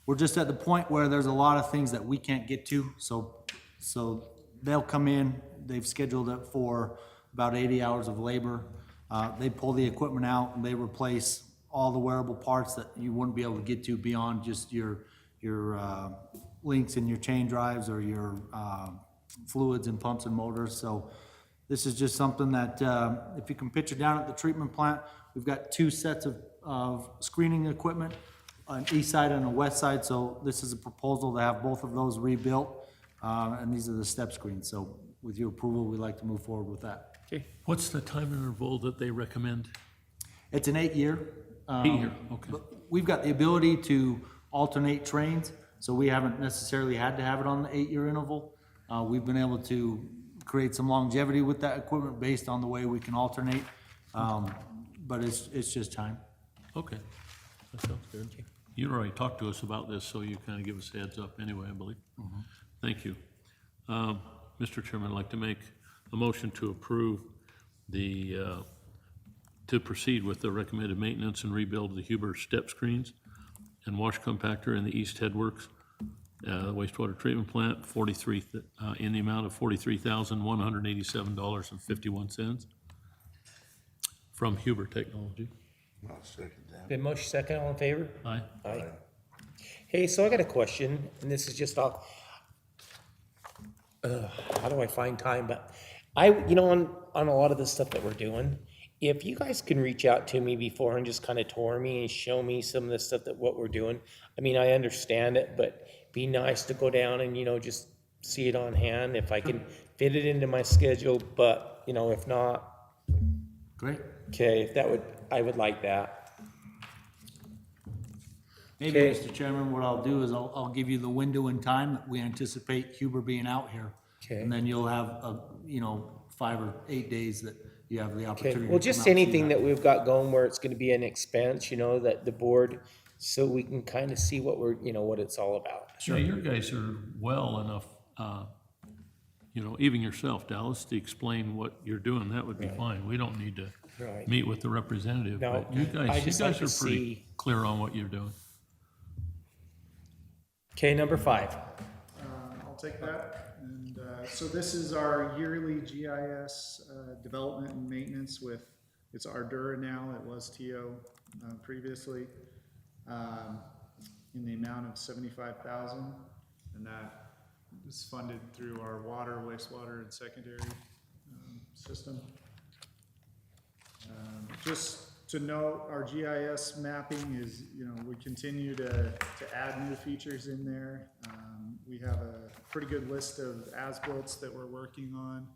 Speaker 9: We're just at the point where there's a lot of things that we can't get to, so they'll come in, they've scheduled it for about 80 hours of labor. They pull the equipment out and they replace all the wearable parts that you wouldn't be able to get to beyond just your links and your chain drives or your fluids and pumps and motors. So this is just something that, if you can picture down at the treatment plant, we've got 2 sets of screening equipment on east side and the west side. So this is a proposal to have both of those rebuilt. And these are the step screens. So with your approval, we'd like to move forward with that.
Speaker 1: Okay,
Speaker 5: What's the time interval that they recommend?
Speaker 9: It's an 8-year.
Speaker 5: 8-year, okay.
Speaker 9: But we've got the ability to alternate trains, so we haven't necessarily had to have it on the 8-year interval. We've been able to create some longevity with that equipment based on the way we can alternate. But it's just time.
Speaker 5: Okay, that sounds good. You already talked to us about this, so you kind of give us a heads up anyway, I believe. Thank you. Mr. Chairman, I'd like to make a motion to approve to proceed with the recommended maintenance and rebuild of the Huber step screens and wash compactor in the East Headworks wastewater treatment plant, in the amount of $43,187.51 from Huber Technology.
Speaker 10: I'll second that.
Speaker 1: been motion second, all in favor?
Speaker 5: Aye.
Speaker 1: Aye. Hey, so I got a question, and this is just off. How do I find time? But on a lot of the stuff that we're doing, if you guys can reach out to me before and just kind of tour me and show me some of the stuff that what we're doing. I mean, I understand it, but be nice to go down and, just see it on hand if I can fit it into my schedule, but, if not,
Speaker 9: Great.
Speaker 1: okay, I would like that.
Speaker 9: Maybe,
Speaker 1: Okay.
Speaker 9: Mr. Chairman, what I'll do is I'll give you the window in time that we anticipate Huber being out here.
Speaker 1: Okay.
Speaker 9: And then you'll have, 5 or 8 days that you have the
Speaker 1: Okay,
Speaker 9: opportunity to come
Speaker 1: well,
Speaker 9: out
Speaker 1: just
Speaker 9: and see
Speaker 1: anything that we've got going where it's gonna be an expense, that the board, so we can kind of see what what it's all about.
Speaker 5: Yeah, your guys are well enough, even yourself, Dallas, to explain what you're doing, that would be fine. We don't need to
Speaker 1: Right.
Speaker 5: meet with the representative,
Speaker 1: No,
Speaker 5: but you
Speaker 1: I
Speaker 5: guys
Speaker 1: just
Speaker 5: are
Speaker 1: like to
Speaker 5: pretty
Speaker 1: see-
Speaker 5: clear on what you're doing.
Speaker 1: Okay, number 5.
Speaker 8: I'll take that. And so this is our yearly GIS development and maintenance it's Ardura now, it was TO previously, in the amount of $75,000. And that is funded through our water, wastewater, and secondary system. Just to note, our GIS mapping is, we continue to add new features in there. We have a pretty good list of as-builts that we're working on.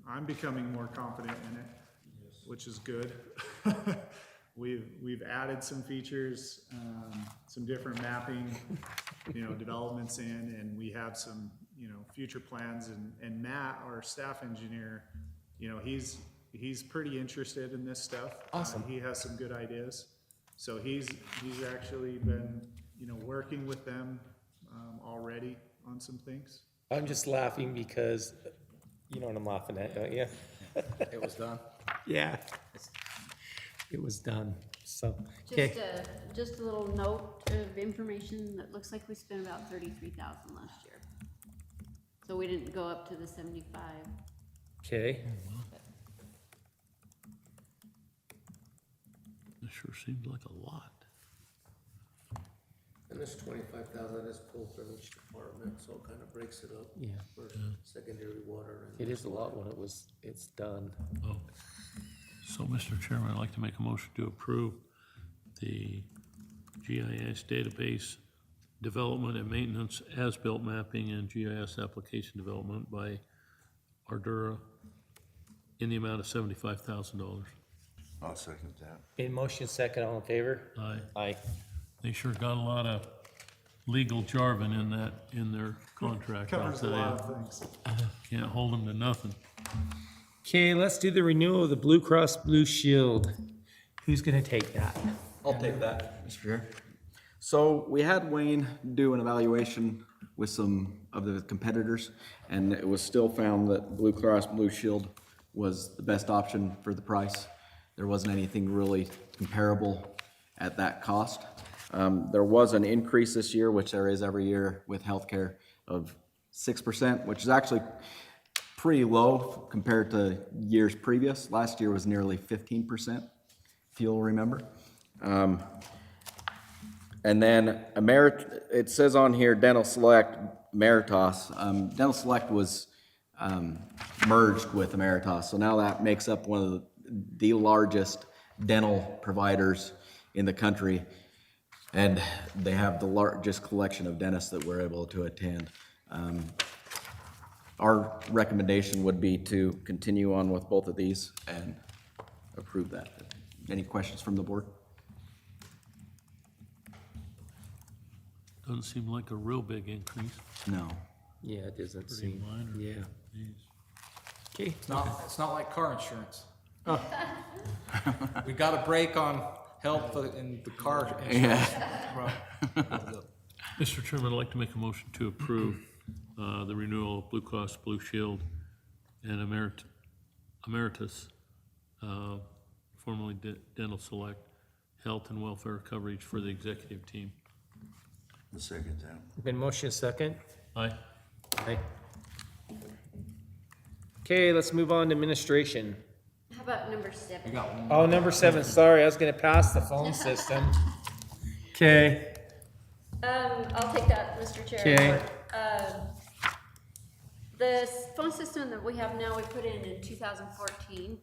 Speaker 8: I'm becoming more confident in it, which is good. We've added some features, some different mapping, developments in, and we have some, future plans. And Matt, our staff engineer, he's pretty interested in this stuff.
Speaker 1: Awesome.
Speaker 8: He has some good ideas. So he's actually been, working with them already on some things.
Speaker 1: I'm just laughing because, you know what I'm laughing at, don't you?
Speaker 6: It was done.
Speaker 1: Yeah. It was done, so, okay.
Speaker 3: Just a little note of information, that looks like we spent about 33,000 last year. So we didn't go up to the 75.
Speaker 1: Okay,
Speaker 5: It sure seems like a lot.
Speaker 4: And this 25,000 is pulled from each department, so it kind of breaks it up.
Speaker 1: Yeah.
Speaker 4: For secondary water and.
Speaker 1: it is a lot when it's done.
Speaker 5: Oh. So, Mr. Chairman, I'd like to make a motion to approve the GIS database development and maintenance as-built mapping and GIS application development by Ardura in the amount of $75,000.
Speaker 10: I'll second that.
Speaker 1: In motion second, all in favor?
Speaker 5: Aye.
Speaker 1: Aye.
Speaker 5: They sure got a lot of legal jargon in their contract, I'll
Speaker 8: Covers a
Speaker 5: tell
Speaker 8: lot
Speaker 5: you.
Speaker 8: of things.
Speaker 5: Can't hold them to nothing.
Speaker 1: Okay, let's do the renewal of the Blue Cross Blue Shield. Who's gonna take that?
Speaker 12: I'll take that, Mr. Chair. So we had Wayne do an evaluation with some of the competitors, and it was still found that Blue Cross Blue Shield was the best option for the price. There wasn't anything really comparable at that cost. There was an increase this year, which there is every year with healthcare, of 6%, which is actually pretty low compared to years previous. Last year was nearly 15%, if you'll remember. And then it says on here Dental Select Emeritus. Dental Select was merged with Emeritus, so now that makes up one of the largest dental providers in the country, and they have the largest collection of dentists that we're able to attend. Our recommendation would be to continue on with both of these and approve that. Any questions from the board?
Speaker 5: Doesn't seem like a real big increase.
Speaker 12: No.
Speaker 1: Yeah, it doesn't
Speaker 5: Pretty
Speaker 1: seem,
Speaker 5: minor.
Speaker 1: yeah.
Speaker 5: Jeez.
Speaker 1: Okay,
Speaker 6: It's not like car insurance. We got a break on health in the car insurance.
Speaker 5: Mr. Chairman, I'd like to make a motion to approve the renewal of Blue Cross Blue Shield and Emeritus, formerly Dental Select, health and welfare coverage for the executive team.
Speaker 10: I'll second that.
Speaker 1: been motion second?
Speaker 5: Aye.
Speaker 1: Aye. Okay, let's move on to administration.
Speaker 3: How about number 7?
Speaker 1: Oh, number 7, sorry, I was gonna pass the phone system. Okay,
Speaker 3: I'll take that, Mr. Chair.
Speaker 1: Okay.
Speaker 3: The phone system that we have now, we put in 2014,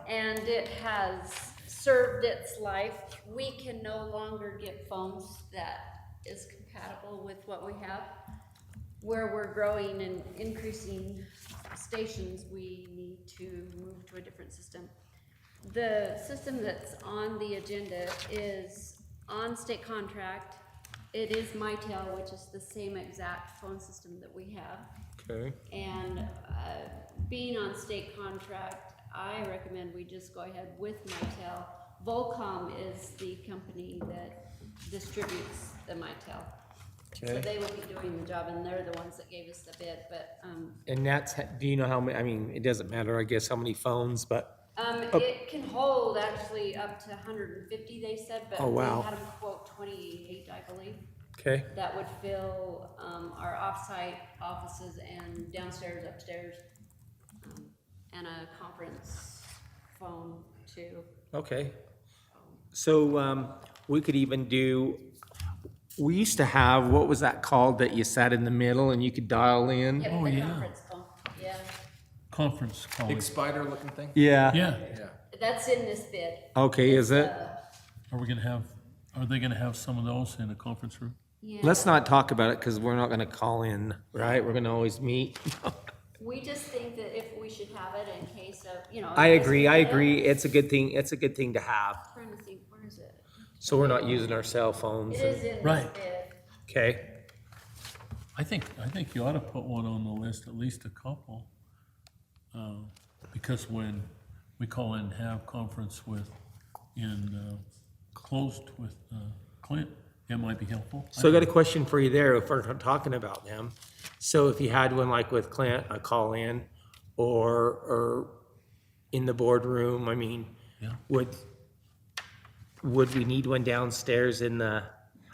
Speaker 3: and it has served its life. We can no longer get phones that is compatible with what we have. Where we're growing and increasing stations, we need to move to a different system. The system that's on the agenda is on state contract. It is Mitel, which is the same exact phone system that we have.
Speaker 1: okay.
Speaker 3: And being on state contract, I recommend we just go ahead with Mitel. Volcom is the company that distributes the Mitel. So
Speaker 1: Okay.
Speaker 3: they will be doing the job, and they're the ones that gave us the bid, but,
Speaker 1: And that's, do you know how many, I mean, it doesn't matter, I guess, how many phones, but,
Speaker 3: it can hold actually up to 150, they said, but
Speaker 1: Oh,
Speaker 3: we
Speaker 1: wow.
Speaker 3: had them quote 28, I believe.
Speaker 1: okay,
Speaker 3: That would fill, our off-site offices and downstairs, upstairs, and a conference phone too.
Speaker 1: okay. So, we could even do, we used to have, what was that called, that you sat in the middle and you could dial in?
Speaker 3: Yep,
Speaker 5: Oh,
Speaker 3: the
Speaker 5: yeah.
Speaker 3: conference phone, yeah.
Speaker 5: Conference call.
Speaker 6: Big spider looking thing?
Speaker 1: Yeah.
Speaker 5: Yeah,
Speaker 3: That's in this bid.
Speaker 1: Okay, is it?
Speaker 5: are they gonna have some of those in a conference room?
Speaker 3: Yeah.
Speaker 1: Let's not talk about it, because we're not gonna call in, right? We're gonna always meet.
Speaker 3: We just think that if we should have it in case of, you know.
Speaker 1: I
Speaker 3: in case
Speaker 1: agree,
Speaker 3: of
Speaker 1: I
Speaker 3: bid.
Speaker 1: agree. It's a good thing, it's a good thing to have.
Speaker 3: Trying to think, where is it?
Speaker 1: So we're not using our cell phones.
Speaker 3: It is in this
Speaker 5: Right.
Speaker 3: bid.
Speaker 1: Okay,
Speaker 5: I think you ought to put one on the list, at least a couple. Because when we call in and have conference closed with Clint, it might be helpful.
Speaker 1: so I got a question for you there, if we're talking about them. So if you had one like with Clint, a call in, or in the boardroom, I mean,
Speaker 5: Yeah.
Speaker 1: would we need one downstairs in the,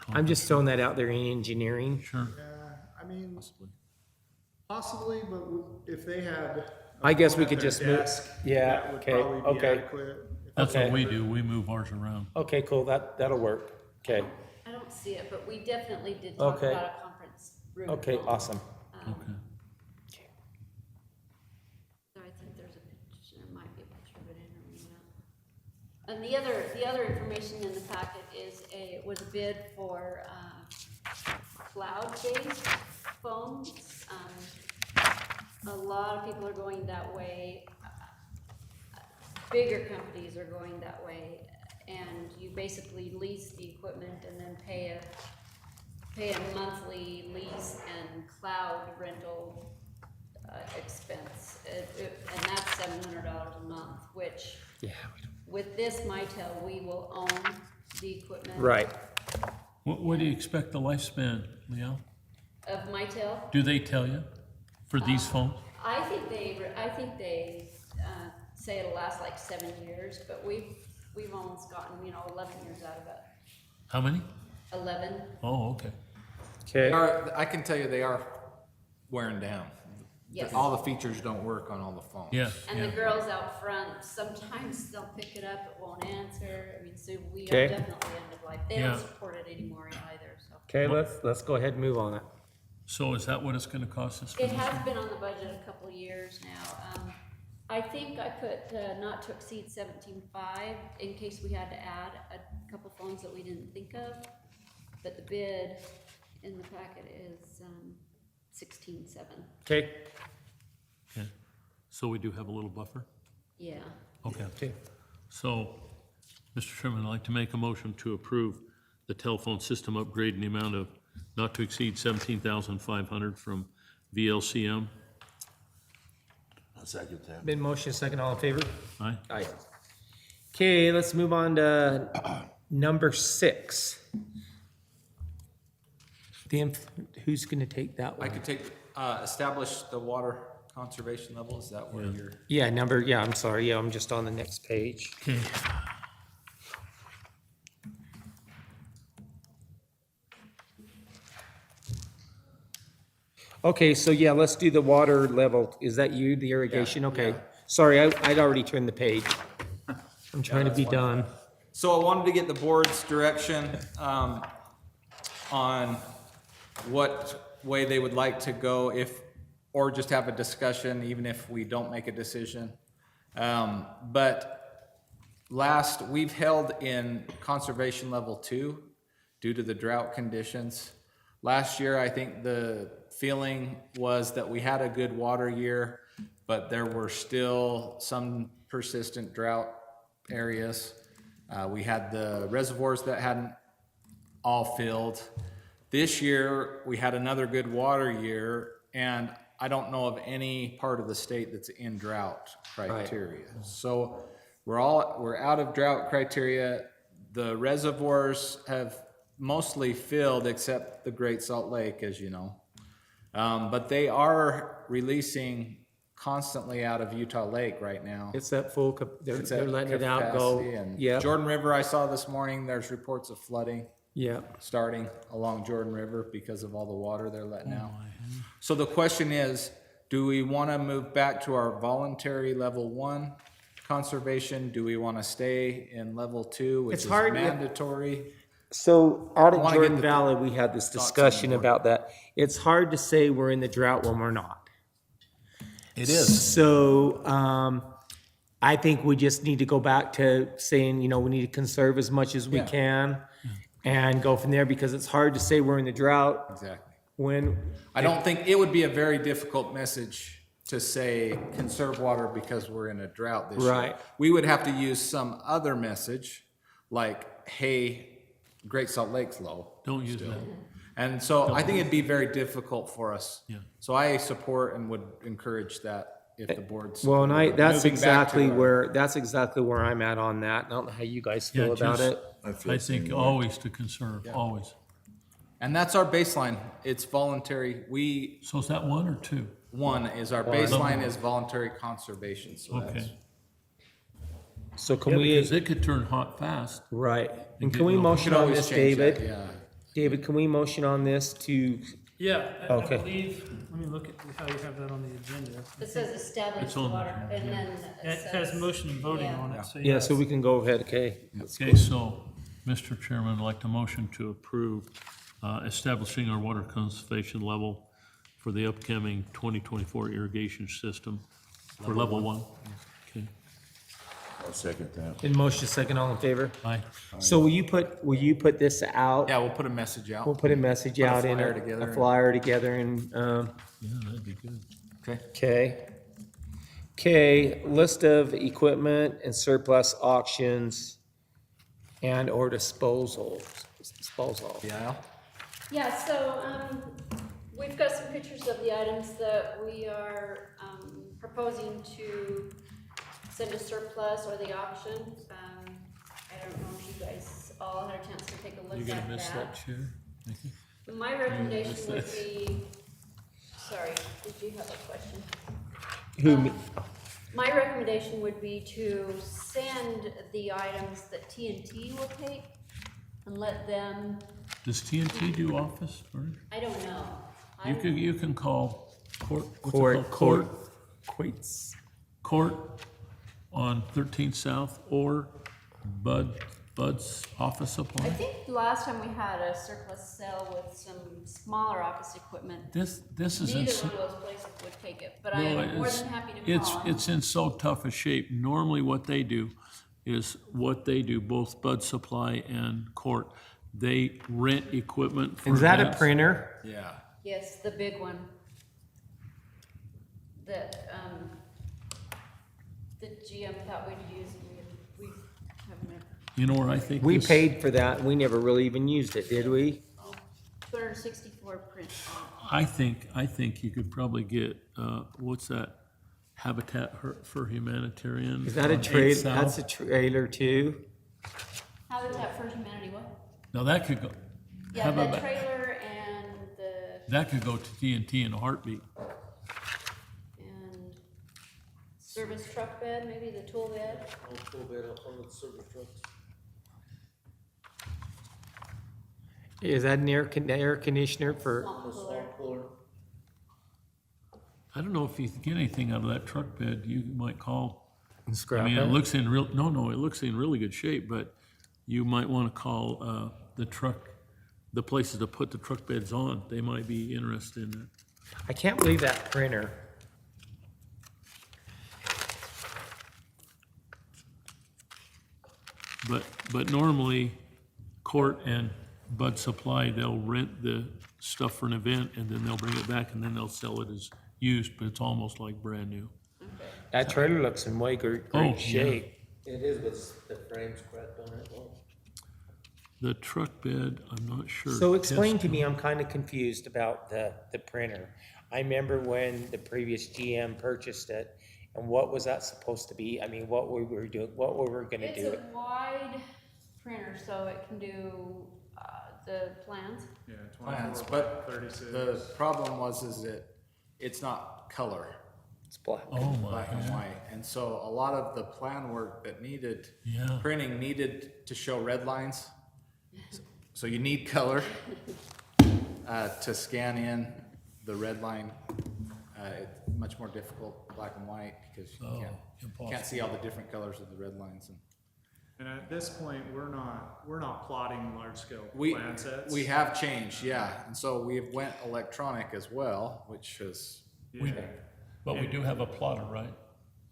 Speaker 1: I'm just throwing that out there in engineering.
Speaker 5: Sure.
Speaker 8: Yeah, I mean, possibly, but if they had. a
Speaker 1: I guess
Speaker 8: phone
Speaker 1: we
Speaker 8: at
Speaker 1: could
Speaker 8: their
Speaker 1: just move-
Speaker 8: desk,
Speaker 1: yeah,
Speaker 8: that would
Speaker 1: okay,
Speaker 8: probably be
Speaker 1: okay.
Speaker 8: adequate.
Speaker 5: That's what
Speaker 1: Okay.
Speaker 5: we do, we move ours around.
Speaker 1: Okay, cool, that'll work. Okay,
Speaker 3: I don't see it, but we definitely did talk
Speaker 1: Okay.
Speaker 3: about a conference room.
Speaker 1: okay,
Speaker 3: phone.
Speaker 1: awesome.
Speaker 5: Okay.
Speaker 3: So I think there's a picture, there might be a picture of it in or maybe not. And the other information in the packet was a bid for, cloud-based phones. A lot of people are going that way. Bigger companies are going that way, and you basically lease the equipment and then pay a monthly lease and cloud rental expense. And that's $700 a month, which
Speaker 1: Yeah,
Speaker 3: with this Mitel, we will own the equipment.
Speaker 1: right.
Speaker 5: What do you expect the lifespan, Leo?
Speaker 3: Of Mitel.
Speaker 5: Do they tell you for these phones?
Speaker 3: I think they say it'll last like 7 years, but we've almost gotten, 11 years out of it.
Speaker 5: How many?
Speaker 3: 11.
Speaker 5: Oh, okay.
Speaker 1: Okay,
Speaker 6: I can tell you they are wearing down.
Speaker 3: Yes.
Speaker 6: All the features don't work on all the phones.
Speaker 5: Yeah,
Speaker 3: And
Speaker 5: yeah.
Speaker 3: the girls out front, sometimes they'll pick it up, it won't answer. I mean, so we are
Speaker 1: Okay.
Speaker 3: definitely end of life. They
Speaker 5: Yeah.
Speaker 3: don't support it anymore either, so.
Speaker 1: okay, let's go ahead and move on it.
Speaker 5: So is that what it's gonna cost us? for
Speaker 3: It
Speaker 5: this
Speaker 3: has
Speaker 5: one?
Speaker 3: been on the budget a couple of years now. I think I put not to exceed 17.5 in case we had to add a couple phones that we didn't think of. But the bid in the packet is 16.7.
Speaker 1: Okay,
Speaker 5: Okay. So we do have a little buffer?
Speaker 3: Yeah.
Speaker 5: Okay.
Speaker 1: okay.
Speaker 5: So, Mr. Chairman, I'd like to make a motion to approve the telephone system upgrade in the amount of not to exceed 17,500 from VLCM.
Speaker 10: I'll second that.
Speaker 1: Been motion second, all in favor?
Speaker 5: Aye.
Speaker 1: Aye. Okay, let's move on to number 6. Who's gonna take that
Speaker 6: I
Speaker 1: one?
Speaker 6: could take, establish the water conservation level, is that where you're?
Speaker 1: Yeah, I'm sorry, I'm just on the next page.
Speaker 5: Okay.
Speaker 1: Okay, so yeah, let's do the water level. Is that you, the irrigation? Okay. Sorry, I'd already turned the page. I'm trying to be done.
Speaker 6: So I wanted to get the board's direction on what way they would like to go or just have a discussion, even if we don't make a decision. But we've held in conservation level 2 due to the drought conditions. Last year, I think the feeling was that we had a good water year, but there were still some persistent drought areas. We had the reservoirs that hadn't all filled. This year, we had another good water year, and I don't know of any part of the state that's in drought criteria. So we're out of drought criteria. The reservoirs have mostly filled except the Great Salt Lake, as you know. But they are releasing constantly out of Utah Lake right now.
Speaker 1: It's at full, they're letting it out
Speaker 6: Capacity,
Speaker 1: go.
Speaker 6: and
Speaker 1: Yeah,
Speaker 6: Jordan River, I saw this morning, there's reports of flooding
Speaker 1: yeah.
Speaker 6: starting along Jordan River because of all the water they're letting out. So the question is, do we want to move back to our voluntary level 1 conservation? Do we want to stay in level 2, which
Speaker 1: It's
Speaker 6: is
Speaker 1: hard-
Speaker 6: mandatory?
Speaker 1: So out
Speaker 6: I
Speaker 1: at
Speaker 6: wanna
Speaker 1: Jordan
Speaker 6: get the
Speaker 1: Valley, we had this
Speaker 6: thoughts on the
Speaker 1: discussion
Speaker 6: board.
Speaker 1: about that. It's hard to say we're in the drought when we're not.
Speaker 5: It is.
Speaker 1: So, I think we just need to go back to saying, we need to conserve as much as we
Speaker 6: Yeah.
Speaker 1: can and go from there, because it's hard to say we're in the drought
Speaker 6: Exactly.
Speaker 1: when,
Speaker 6: I don't think it would be a very difficult message to say conserve water because we're in a drought this year.
Speaker 1: Right.
Speaker 6: We would have to use some other message like, hey, Great Salt Lake's low.
Speaker 5: Don't use that.
Speaker 6: And so I think it'd be very difficult for us.
Speaker 5: Yeah.
Speaker 6: So I support and would encourage that if the board's.
Speaker 1: well, and
Speaker 6: moving back to
Speaker 1: that's exactly where I'm at on that. I don't know how you guys feel
Speaker 5: Yeah,
Speaker 1: about
Speaker 5: just-
Speaker 1: it.
Speaker 10: I feel
Speaker 5: I
Speaker 10: the same
Speaker 5: think
Speaker 10: way.
Speaker 5: always to conserve, always.
Speaker 6: And that's our baseline. It's voluntary.
Speaker 5: So is that 1 or 2?
Speaker 6: One is our baseline is voluntary conservation. So that's.
Speaker 5: Okay.
Speaker 1: So can
Speaker 5: Yeah,
Speaker 1: we,
Speaker 5: because it could turn hot fast.
Speaker 1: right, and
Speaker 5: get
Speaker 1: can we
Speaker 5: no-
Speaker 1: motion
Speaker 6: Could
Speaker 1: on
Speaker 6: always
Speaker 1: this,
Speaker 6: change that,
Speaker 1: David?
Speaker 6: yeah.
Speaker 1: David, can we motion on this to,
Speaker 7: Yeah, I
Speaker 1: Okay.
Speaker 7: believe, let me look at how you have that on the agenda.
Speaker 3: It says establish
Speaker 5: It's on
Speaker 3: water,
Speaker 5: there,
Speaker 3: and then
Speaker 7: It has motion and voting
Speaker 3: Yeah.
Speaker 7: on it, so
Speaker 1: yeah, so we can go ahead, okay?
Speaker 5: Okay, so, Mr. Chairman, I'd like to motion to approve establishing our water conservation level for the upcoming 2024 irrigation system for level 1. Okay,
Speaker 10: I'll second that.
Speaker 1: In motion, second, all in favor?
Speaker 5: aye.
Speaker 1: So will you put this out?
Speaker 6: Yeah, we'll put a message out.
Speaker 1: We'll put a message
Speaker 6: Put a
Speaker 1: out in
Speaker 6: flyer together.
Speaker 1: a flyer together and,
Speaker 5: Yeah, that'd be good.
Speaker 6: Okay.
Speaker 1: okay. Okay, list of equipment and surplus auctions and or disposal.
Speaker 6: Yeah.
Speaker 3: Yeah, so, we've got some pictures of the items that we are, proposing to send to surplus or the auction. I don't know if you guys all had a chance to take a look
Speaker 5: You
Speaker 3: at
Speaker 5: gonna miss that
Speaker 3: that.
Speaker 5: chair? Nikki?
Speaker 3: My recommendation would be, sorry, did you have a question?
Speaker 1: Who,
Speaker 3: My recommendation would be to send the items that TNT will take and let them,
Speaker 5: Does TNT do office furniture?
Speaker 3: I don't know.
Speaker 5: You can call court. what's it
Speaker 1: court,
Speaker 5: called?
Speaker 1: quates.
Speaker 5: Court on 13th South or Bud's Office
Speaker 3: I
Speaker 5: Supply.
Speaker 3: think last time we had a surplus sale with some smaller office equipment,
Speaker 5: This is in,
Speaker 3: neither one of those places would take it, but I
Speaker 5: no,
Speaker 3: am more
Speaker 5: it's,
Speaker 3: than happy to call.
Speaker 5: it's in so tough a shape. Normally what they do is both Bud Supply and Court. They rent equipment for
Speaker 1: Is that a
Speaker 5: events.
Speaker 1: printer?
Speaker 6: Yeah.
Speaker 3: Yes, the big one. That, the GM thought we'd use, and we haven't,
Speaker 5: You know where I think
Speaker 1: We
Speaker 5: this-
Speaker 1: paid for that. We never really even used it, did we?
Speaker 3: 264 print.
Speaker 5: I think you could probably get, what's that? Habitat for Humanitarian.
Speaker 1: Is that a
Speaker 5: on 8th
Speaker 1: trade,
Speaker 5: South.
Speaker 1: that's a trailer too?
Speaker 3: Habitat for Humanity, what?
Speaker 5: Now that could go,
Speaker 3: Yeah,
Speaker 5: How
Speaker 3: the
Speaker 5: about-
Speaker 3: trailer and the,
Speaker 5: that could go to TNT in a heartbeat.
Speaker 3: and service truck bed, maybe the tool bed.
Speaker 4: I'll pull that up on the service trucks.
Speaker 1: Is that an air conditioner for,
Speaker 3: Swamp
Speaker 4: The
Speaker 3: cooler.
Speaker 4: swamp cooler.
Speaker 5: I don't know if you get anything out of that truck bed, you might call. I
Speaker 1: scrap
Speaker 5: mean, it
Speaker 1: it?
Speaker 5: looks in real, no, it looks in really good shape, but you might want to call the places to put the truck beds on. They might be interested in it.
Speaker 1: I can't believe that printer.
Speaker 5: But normally, Court and Bud Supply, they'll rent the stuff for an event, and then they'll bring it back, and then they'll sell it as used, but it's almost like brand new.
Speaker 1: That trailer looks in way great shape.
Speaker 4: It is, but the frame's cracked on it. Well,
Speaker 5: The truck bed, I'm not sure.
Speaker 1: So explain to me, I'm kind of confused about the printer. I remember when the previous GM purchased it, and what was that supposed to be? I mean, what we were doing, what we were gonna do?
Speaker 3: It's a wide printer, so it can do, the plans.
Speaker 8: Yeah,
Speaker 6: Plans,
Speaker 8: 24 by
Speaker 6: but
Speaker 8: 36.
Speaker 6: the problem is that it's not color,
Speaker 1: It's black.
Speaker 5: Oh, my
Speaker 6: black and
Speaker 5: God.
Speaker 6: white. And so a lot of the plan work that needed
Speaker 5: Yeah.
Speaker 6: printing needed to show red lines. So you need color to scan in the red line. It's much more difficult black and white because you can't see all the different colors of the red lines.
Speaker 8: And at this point, we're not plotting large scale
Speaker 6: We
Speaker 8: plan sets.
Speaker 6: we have changed, yeah, and so we went electronic as well, which is
Speaker 5: But we do have a plotter, right?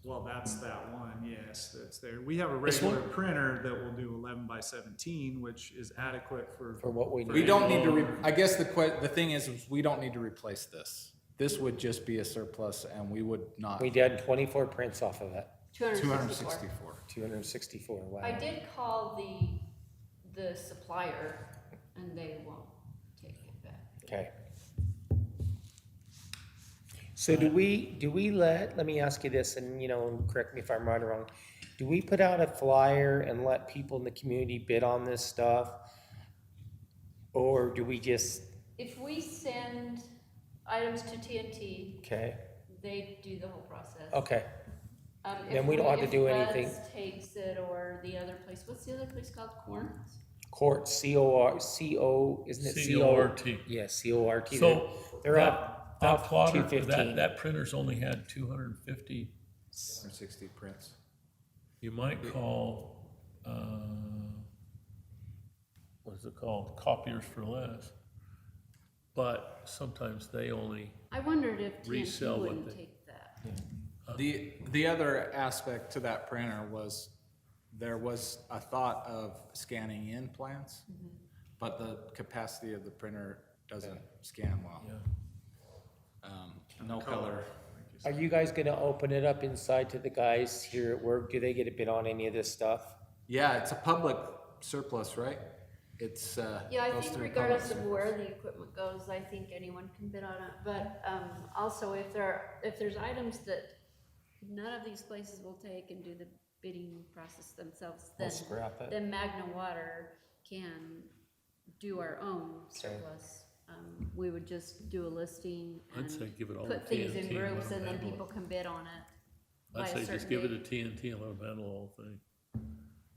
Speaker 8: Well, that's that one, yes, that's there. We have a regular printer that will do 11 by 17, which is adequate for
Speaker 1: what we
Speaker 6: we don't need to. I guess the thing is we don't need to replace this. This would just be a surplus, and we would not.
Speaker 1: We did 24 prints off of it.
Speaker 6: 264.
Speaker 1: 264, wow.
Speaker 3: I did call the supplier, and they won't take it back.
Speaker 1: Okay. So do we let me ask you this, and correct me if I'm right or wrong. Do we put out a flyer and let people in the community bid on this stuff? Or do we just,
Speaker 3: If we send items to TNT,
Speaker 1: okay,
Speaker 3: they do the whole process.
Speaker 1: okay,
Speaker 3: If
Speaker 1: Then we don't have to do anything.
Speaker 3: Buds takes it, or the other place, what's the other place called, Corn?
Speaker 1: Court, C-O-R-C-O, isn't it C-O?
Speaker 5: C-O-R-T.
Speaker 1: Yeah, C-O-R-T.
Speaker 5: So
Speaker 1: They're up
Speaker 5: that
Speaker 1: off
Speaker 5: plotter,
Speaker 1: 215.
Speaker 5: that printer's only had 250.
Speaker 6: 260 prints.
Speaker 5: You might call, what is it called? Copiers for less. But sometimes they only,
Speaker 3: I wondered if
Speaker 5: Resell
Speaker 3: TNT
Speaker 5: what
Speaker 3: wouldn't
Speaker 5: they-
Speaker 3: take that.
Speaker 6: The other aspect to that printer was there was a thought of scanning in plans, but the capacity of the printer doesn't scan well. No color.
Speaker 1: Are you guys gonna open it up inside to the guys here at work? Do they get a bid on any of this stuff?
Speaker 6: Yeah, it's a public surplus, right? It's
Speaker 3: Yeah, I
Speaker 6: goes
Speaker 3: think
Speaker 6: through
Speaker 3: regardless
Speaker 6: public
Speaker 3: of where the equipment goes, I think anyone can bid on it. But also, if there's items that none of these places will take and do the bidding process themselves, then
Speaker 1: scrap it.
Speaker 3: then Magna Water can do our own surplus. We would just do a listing
Speaker 5: I'd say
Speaker 3: and
Speaker 5: give it all to
Speaker 3: put things in
Speaker 5: TNT and let
Speaker 3: groups,
Speaker 5: them
Speaker 3: and then
Speaker 5: handle
Speaker 3: people
Speaker 5: it.
Speaker 3: can bid on it. by
Speaker 5: I'd
Speaker 3: a
Speaker 5: say just
Speaker 3: certain
Speaker 5: give it
Speaker 3: date.
Speaker 5: to TNT and let them handle the whole thing.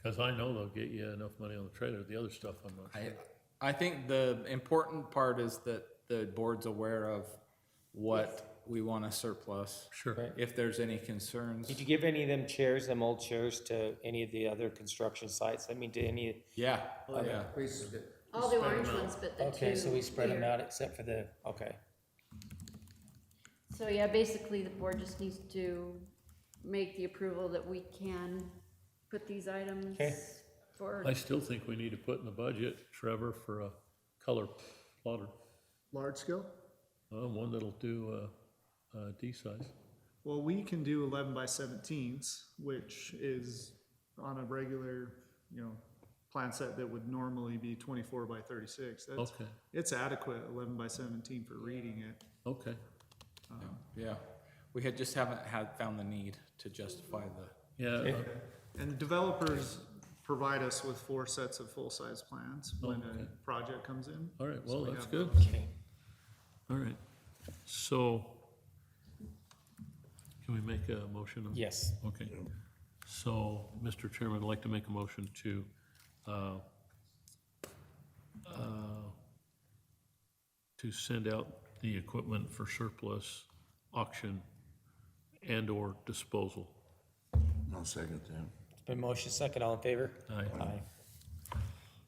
Speaker 5: Cause I know they'll get you enough money on the trailer. The other stuff, I'm not sure.
Speaker 6: I think the important part is that the board's aware of what we want to surplus.
Speaker 5: Sure.
Speaker 1: Right.
Speaker 6: If there's any concerns.
Speaker 1: Did you give any of them chairs, them old chairs, to any of the other construction sites? I mean, to any,
Speaker 6: Yeah, yeah.
Speaker 3: All the orange ones, but the two.
Speaker 1: okay, so we spread them
Speaker 3: clear.
Speaker 1: out except for the, okay.
Speaker 3: So yeah, basically the board just needs to make the approval that we can put these items
Speaker 1: Okay.
Speaker 3: for,
Speaker 5: I still think we need to put in the budget, Trevor, for a color plotter.
Speaker 8: Large scale?
Speaker 5: One that'll do, D-size.
Speaker 8: Well, we can do 11 by 17s, which is on a regular, plan set that would normally be 24 by 36. That's,
Speaker 5: Okay,
Speaker 8: it's adequate 11 by 17 for reading it.
Speaker 5: okay.
Speaker 6: Yeah, we haven't found the need to justify the.
Speaker 5: Yeah,
Speaker 8: And developers provide us with 4 sets of full-size plans when
Speaker 5: okay.
Speaker 8: a project comes in.
Speaker 5: all right,
Speaker 8: So
Speaker 5: well,
Speaker 8: we
Speaker 5: that's
Speaker 8: have
Speaker 5: good.
Speaker 8: those.
Speaker 1: Okay.
Speaker 5: All right. So, can we make a motion? on-
Speaker 1: Yes.
Speaker 5: Okay. So, Mr. Chairman, I'd like to make a motion to, to send out the equipment for surplus auction and/or disposal.
Speaker 10: I'll second that.
Speaker 1: It's been motion second, all in favor?
Speaker 5: Aye.
Speaker 1: Aye.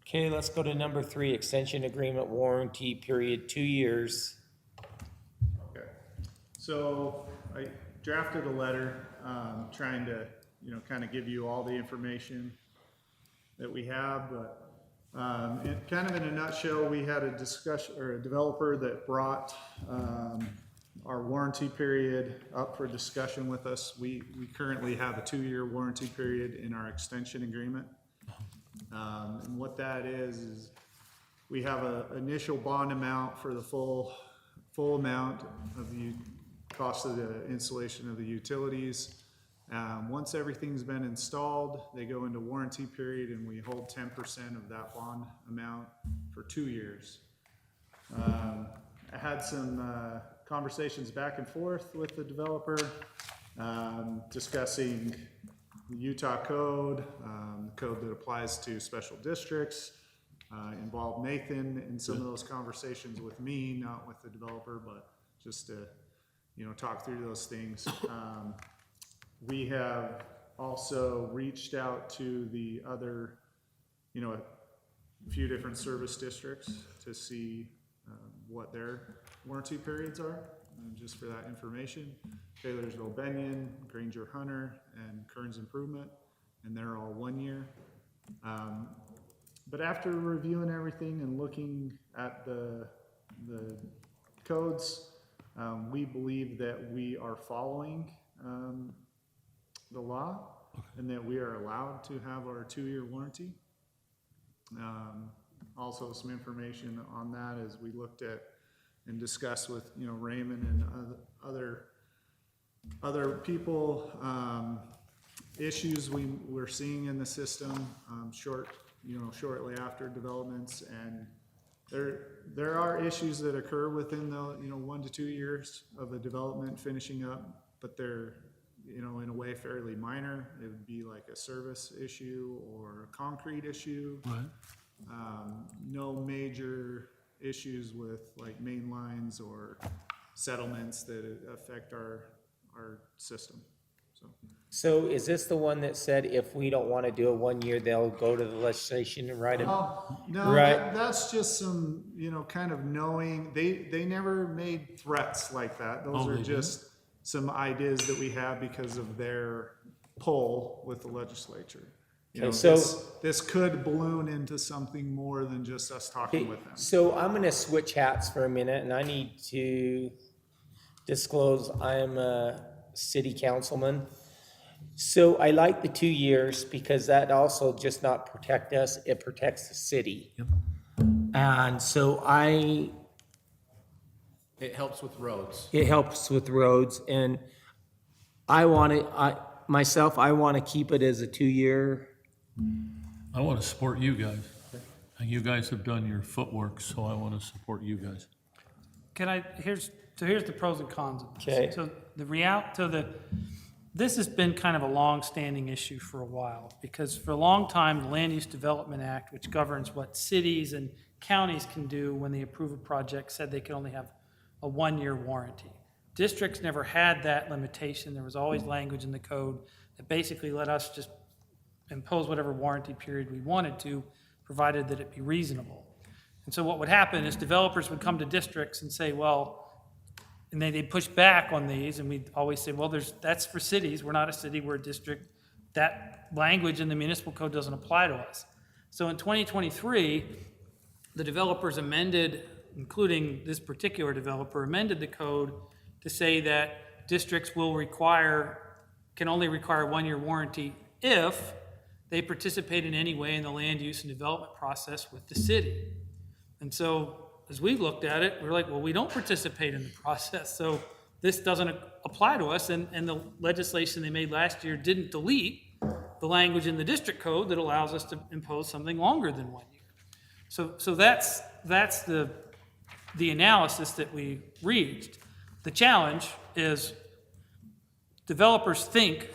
Speaker 1: Okay, let's go to number 3, extension agreement warranty period 2 years.
Speaker 8: Okay, so I drafted a letter, trying to, kind of give you all the information that we have, but, kind of in a nutshell, we had a discussion, or a developer that brought, our warranty period up for discussion with us. We currently have a 2-year warranty period in our extension agreement. And what that is we have a initial bond amount for the full amount of the cost of the installation of the utilities. Once everything's been installed, they go into warranty period, and we hold 10% of that bond amount for 2 years. I had some conversations back and forth with the developer, discussing the Utah code, the code that applies to special districts. Involved Nathan in some of those conversations with me, not with the developer, but just to, talk through those things. We have also reached out to the other, a few different service districts to see what their warranty periods are, just for that information. Taylorsville Benyon, Granger Hunter, and Kearns Improvement, and they're all 1 year. But after reviewing everything and looking at the codes, we believe that we are following the law, and that we are allowed to have our 2-year warranty. Also, some information on that as we looked at and discussed with Raymond and other people, issues we're seeing in the system, shortly after developments, and there are issues that occur within the 1 to 2 years of a development finishing up, but they're in a way fairly minor. It would be like a service issue or a concrete issue.
Speaker 5: Right.
Speaker 8: No major issues with like main lines or settlements that affect our system.
Speaker 1: So is this the one that said if we don't want to do a 1 year, they'll go to the legislation and write it?
Speaker 8: No,
Speaker 1: Right.
Speaker 8: that's just some, kind of knowing, they never made threats like that. Those are just some ideas that we have because of their pull with the legislature.
Speaker 1: Okay, so
Speaker 8: this could balloon into something more than just us talking with them.
Speaker 1: So I'm going to switch hats for a minute, and I need to disclose I'm a city councilman. So I like the 2 years because that also just not protect us, it protects the city.
Speaker 5: Yep.
Speaker 1: And so
Speaker 6: It helps with roads.
Speaker 1: it helps with roads, and I want to keep it as a 2 year.
Speaker 5: I want to support you guys. And you guys have done your footwork, so I want to support you guys.
Speaker 7: Here's the pros and cons of this.
Speaker 1: Okay.
Speaker 7: So this has been kind of a long-standing issue for a while, because for a long time, the Land Use Development Act, which governs what cities and counties can do when they approve a project, said they could only have a 1 year warranty. Districts never had that limitation. There was always language in the code that basically let us just impose whatever warranty period we wanted to, provided that it be reasonable. And so what would happen is developers would come to districts and say, well, and they'd push back on these, and we'd always say, well, that's for cities. We're not a city, we're a district. That language in the municipal code doesn't apply to us. So in 2023, the developers amended, including this particular developer, amended the code to say that districts can only require 1 year warranty if they participate in any way in the land use and development process with the city. And so as we looked at it, we're like, well, we don't participate in the process, so this doesn't apply to us. And the legislation they made last year didn't delete the language in the district code that allows us to impose something longer than 1 year. So that's the analysis that we reached. The challenge is developers think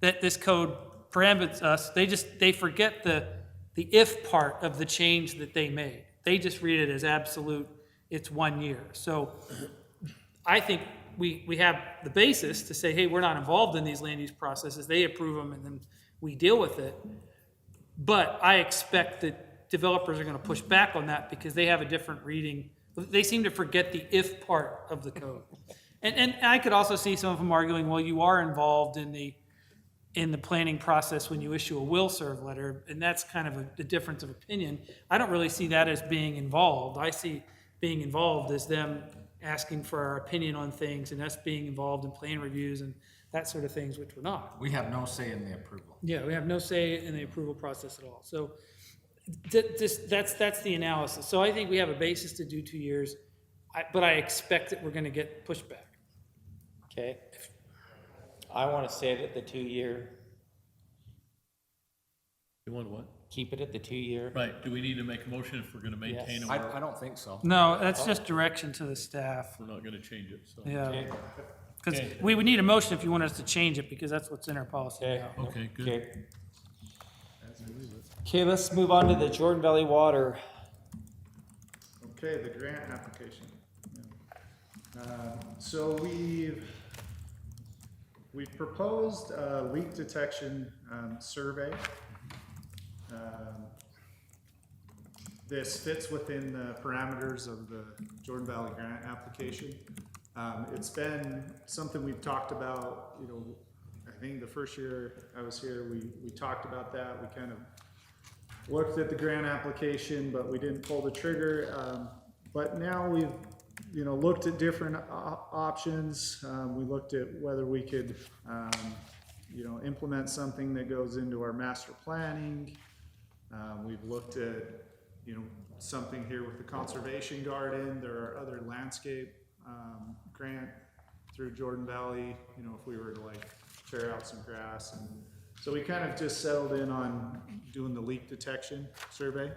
Speaker 7: that this code prohibits us. They forget the if part of the change that they made. They just read it as absolute, it's 1 year. So I think we have the basis to say, hey, we're not involved in these land use processes. They approve them and then we deal with it. But I expect that developers are gonna push back on that because they have a different reading. They seem to forget the if part of the code. And I could also see some of them arguing, well, you are involved in the planning process when you issue a will serve letter, and that's kind of a difference of opinion. I don't really see that as being involved. I see being involved as them asking for our opinion on things and us being involved in plan reviews and that sort of things, which we're not.
Speaker 6: We have no say in the approval.
Speaker 7: Yeah, we have no say in the approval process at all. So that's the analysis. So I think we have a basis to do 2 years, but I expect that we're gonna get pushback.
Speaker 1: Okay. I want to say it at the 2-year.
Speaker 5: You want what?
Speaker 1: Keep it at the 2-year.
Speaker 5: Right, do we need to make a motion if we're gonna maintain
Speaker 1: Yes.
Speaker 5: them?
Speaker 6: I don't think so.
Speaker 7: No, that's just direction to the staff.
Speaker 5: We're not gonna change it, so.
Speaker 7: Yeah. Because
Speaker 5: Okay.
Speaker 7: we would need a motion if you want us to change it, because that's what's in our policy
Speaker 1: Okay.
Speaker 7: now.
Speaker 5: Okay, good.
Speaker 1: Okay. Okay, let's move on to the Jordan Valley Water.
Speaker 8: Okay, the grant application. So we've proposed a leak detection survey. This fits within the parameters of the Jordan Valley grant application. It's been something we've talked about, I think the first year I was here, we talked about that. We kind of looked at the grant application, but we didn't pull the trigger. But now we've, looked at different options. We looked at whether we could, implement something that goes into our master planning. We've looked at, something here with the conservation garden. There are other landscape grant through Jordan Valley, if we were to like tear out some grass. And so we kind of just settled in on doing the leak detection survey.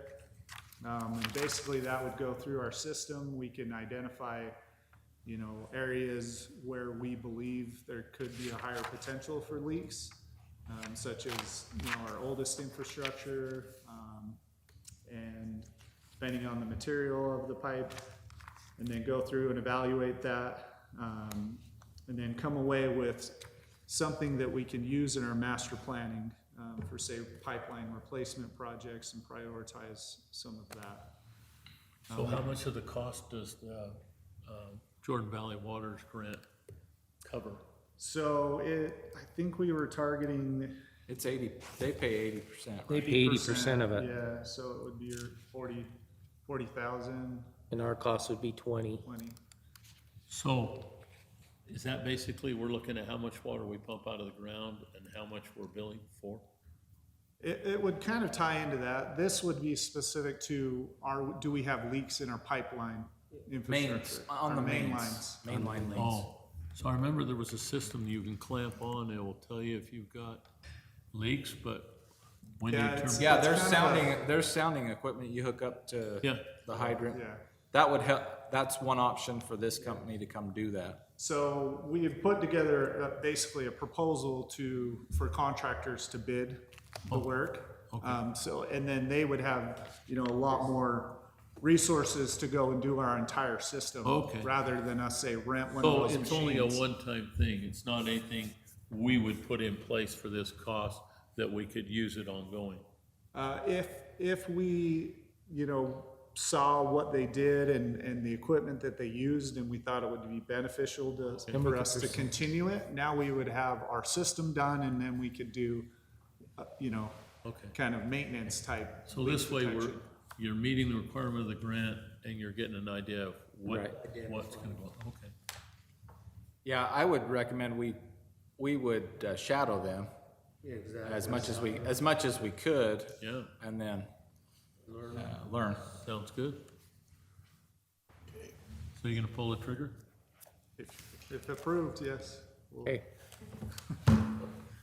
Speaker 8: And basically that would go through our system. We can identify, areas where we believe there could be a higher potential for leaks, such as, our oldest infrastructure, and depending on the material of the pipe, and then go through and evaluate that, and then come away with something that we can use in our master planning, for say pipeline replacement projects, and prioritize some of that.
Speaker 5: So how much of the cost does the Jordan Valley Waters grant cover?
Speaker 8: So I think we were targeting
Speaker 6: It's 80, they pay 80%.
Speaker 1: They pay 80% of it,
Speaker 8: Yeah, so it would be your 40,000,
Speaker 1: and our cost would be 20.
Speaker 8: 20.
Speaker 5: So is that basically, we're looking at how much water we pump out of the ground and how much we're billing for?
Speaker 8: It would kind of tie into that. This would be specific to do we have leaks in our pipeline infrastructure?
Speaker 6: Mains, on
Speaker 8: Our
Speaker 6: the
Speaker 8: main
Speaker 6: mains.
Speaker 8: lines.
Speaker 6: Mainline lanes.
Speaker 5: Oh, so I remember there was a system you can clamp on, and it will tell you if you've got leaks, but when you
Speaker 8: Yeah,
Speaker 5: turn.
Speaker 8: it's-
Speaker 6: Yeah, there's
Speaker 8: kind of
Speaker 6: there's sounding equipment you hook up to
Speaker 5: Yeah.
Speaker 6: the hydrant.
Speaker 8: Yeah.
Speaker 6: That would help, that's one option for this company to come do that.
Speaker 8: So we have put together basically a proposal for contractors to bid the work.
Speaker 5: okay.
Speaker 8: And then they would have, a lot more resources to go and do our entire system.
Speaker 5: Okay.
Speaker 8: Rather than us say rent one of
Speaker 5: So
Speaker 8: those
Speaker 5: it's only a
Speaker 8: machines.
Speaker 5: one-time thing, it's not anything we would put in place for this cost that we could use it ongoing?
Speaker 8: If we, saw what they did and the equipment that they used, and we thought it would be beneficial for us to continue it, now we would have our system done, and then we could do,
Speaker 5: Okay.
Speaker 8: kind of maintenance type.
Speaker 5: So this way,
Speaker 8: detection.
Speaker 5: you're meeting the requirement of the grant, and you're getting an idea of
Speaker 1: Right.
Speaker 5: what's gonna go, okay.
Speaker 6: Yeah, I would recommend we would shadow them
Speaker 4: Yeah, exactly.
Speaker 6: as much as we could,
Speaker 5: Yeah,
Speaker 6: and then learn.
Speaker 5: sounds good. So you're gonna pull the trigger?
Speaker 8: If approved, yes.
Speaker 1: Okay,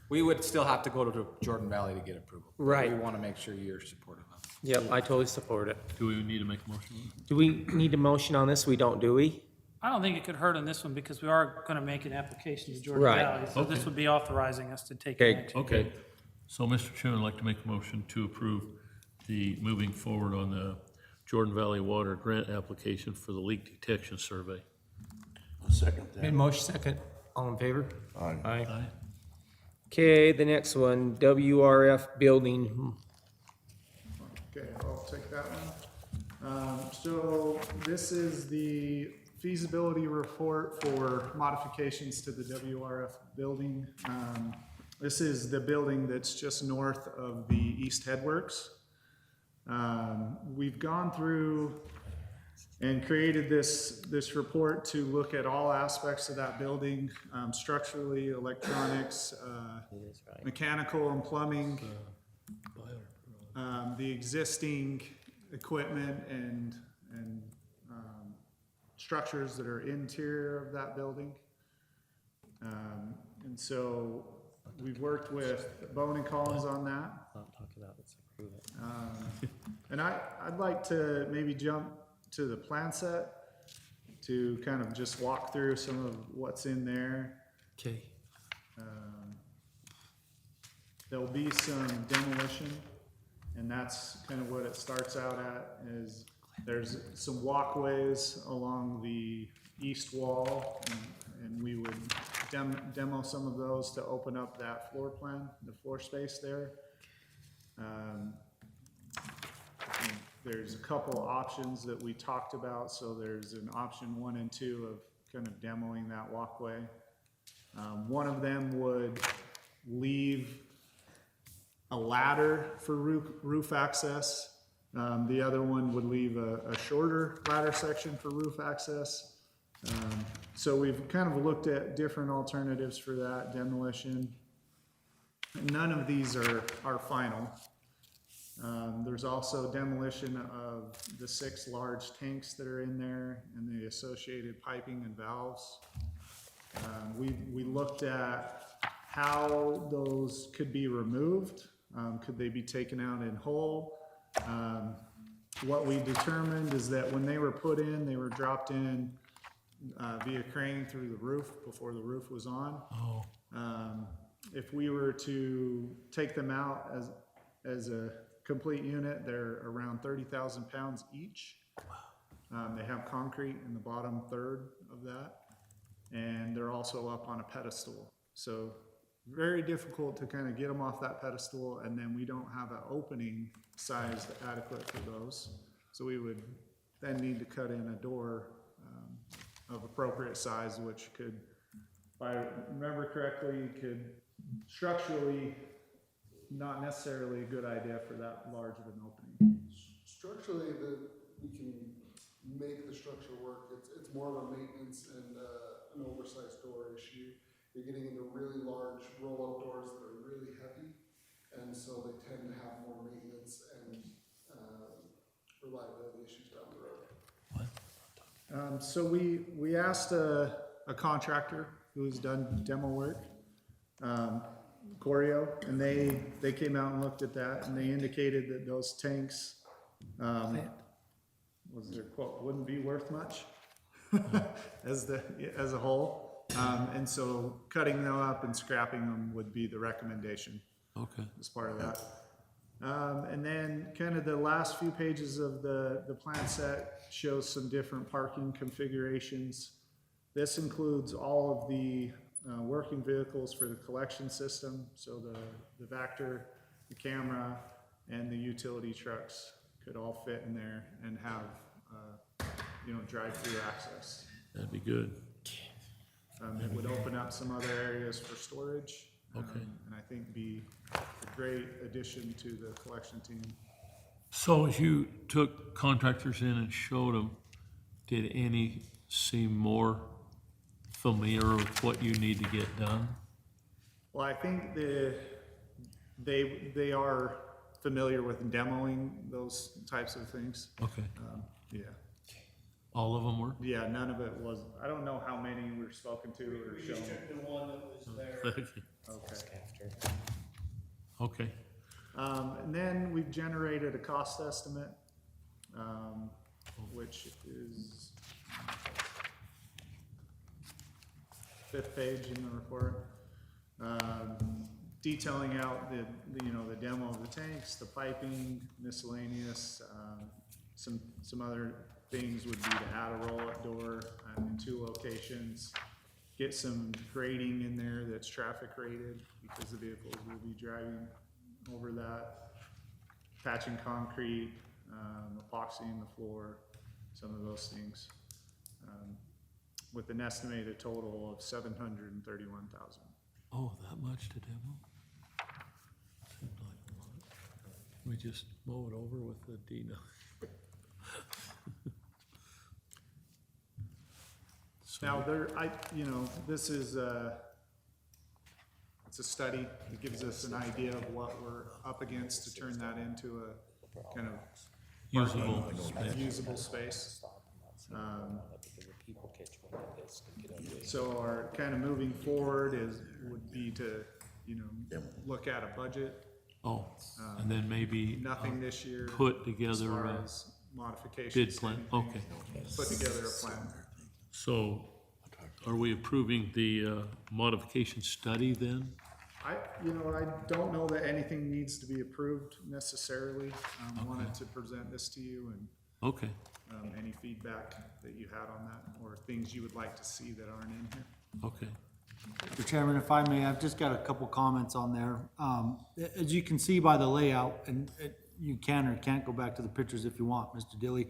Speaker 6: We would still have to go to Jordan Valley to get approval.
Speaker 1: Right.
Speaker 6: We want to make sure you're supportive of it.
Speaker 1: yep, I totally support it.
Speaker 5: Do we need to make a motion?
Speaker 1: Do we need a motion on this? We don't, do we?
Speaker 7: I don't think it could hurt on this one, because we are gonna make an application to Jordan
Speaker 1: Right.
Speaker 7: Valley. So this
Speaker 5: Okay.
Speaker 7: would be authorizing us to take
Speaker 1: Okay.
Speaker 7: action.
Speaker 5: Okay, so Mr. Chairman, I'd like to make a motion to approve the moving forward on the Jordan Valley Water Grant application for the leak detection survey.
Speaker 10: Second
Speaker 1: Okay,
Speaker 10: that.
Speaker 1: motion second. All in favor?
Speaker 10: Aye.
Speaker 1: Aye.
Speaker 5: Aye.
Speaker 1: Okay, the next one, WRF building.
Speaker 8: Okay, I'll take that one. So this is the feasibility report for modifications to the WRF building. This is the building that's just north of the East Headworks. We've gone through and created this report to look at all aspects of that building, structurally, electronics, mechanical and plumbing, the existing equipment and structures that are interior of that building. And so we've worked with Bone and Collins on that. And I'd like to maybe jump to the plan set to kind of just walk through some of what's in there.
Speaker 5: Okay.
Speaker 8: There'll be some demolition, and that's kind of what it starts out at, is there's some walkways along the east wall, and we would demo some of those to open up that floor plan, the floor space there. There's a couple options that we talked about. So there's an option 1 and 2 of kind of demoing that walkway. One of them would leave a ladder for roof access. The other one would leave a shorter ladder section for roof access. So we've kind of looked at different alternatives for that demolition. None of these are final. There's also demolition of the 6 large tanks that are in there and the associated piping and valves. We looked at how those could be removed. Could they be taken out in whole? What we determined is that when they were put in, they were dropped in via crane through the roof before the roof was on.
Speaker 5: Oh.
Speaker 8: If we were to take them out as a complete unit, they're around 30,000 pounds each. They have concrete in the bottom third of that, and they're also up on a pedestal. So very difficult to kind of get them off that pedestal, and then we don't have an opening sized adequate for those. So we would then need to cut in a door of appropriate size, which could, if I remember correctly, could structurally not necessarily a good idea for that large of an opening.
Speaker 15: Structurally, we can make the structure work. It's more of a maintenance and an oversized door issue. You're getting into really large roll-out doors that are really heavy, and so they tend to have more maintenance and reliability issues down the road.
Speaker 8: So we asked a contractor who's done demo work, Corio, and they came out and looked at that, and they indicated that those tanks, was their quote, wouldn't be worth much as a whole. And so cutting them up and scrapping them would be the recommendation.
Speaker 5: Okay.
Speaker 8: As part of that. And then kind of the last few pages of the plan set shows some different parking configurations. This includes all of the working vehicles for the collection system. So the Vector, the camera, and the utility trucks could all fit in there and have, drive-through access.
Speaker 5: That'd be good.
Speaker 8: It would open up some other areas for storage.
Speaker 5: Okay.
Speaker 8: And I think be a great addition to the collection team.
Speaker 5: So as you took contractors in and showed them, did any seem more familiar with what you need to get done?
Speaker 8: Well, I think they are familiar with demoing those types of things.
Speaker 5: Okay.
Speaker 8: Yeah.
Speaker 5: All of them were?
Speaker 8: Yeah, none of it was, I don't know how many were spoken to or
Speaker 4: We
Speaker 8: shown.
Speaker 4: just took the one that was there.
Speaker 5: Okay.
Speaker 8: Okay.
Speaker 5: Okay.
Speaker 8: And then we've generated a cost estimate, which is 5th page in the report, detailing out the demo of the tanks, the piping, miscellaneous, some other things would be to add a roll-up door in 2 locations, get some grading in there that's traffic rated because the vehicles will be driving over that. patching concrete, epoxying the floor, some of those things. With an estimated total of $731,000.
Speaker 5: Oh, that much to demo? Seems like a lot. We just mow it over with the Dino.
Speaker 8: Now, this is it's a study. It gives us an idea of what we're up against to turn that into a kind of usable space. So our kind of moving forward would be to, look at a budget.
Speaker 5: Oh, and then maybe.
Speaker 8: Nothing this year.
Speaker 5: Put together
Speaker 8: as far
Speaker 5: a
Speaker 8: as modifications.
Speaker 5: bid plan, okay.
Speaker 8: Put together a plan.
Speaker 5: So are we approving the modification study then?
Speaker 8: I don't know that anything needs to be approved necessarily. Wanted to present this to you and
Speaker 5: Okay,
Speaker 8: any feedback that you had on that or things you would like to see that aren't in here.
Speaker 5: okay.
Speaker 9: Mr. Chairman, if I may, I've just got a couple comments on there. As you can see by the layout, and you can or can't go back to the pictures if you want, Mr. Dilly.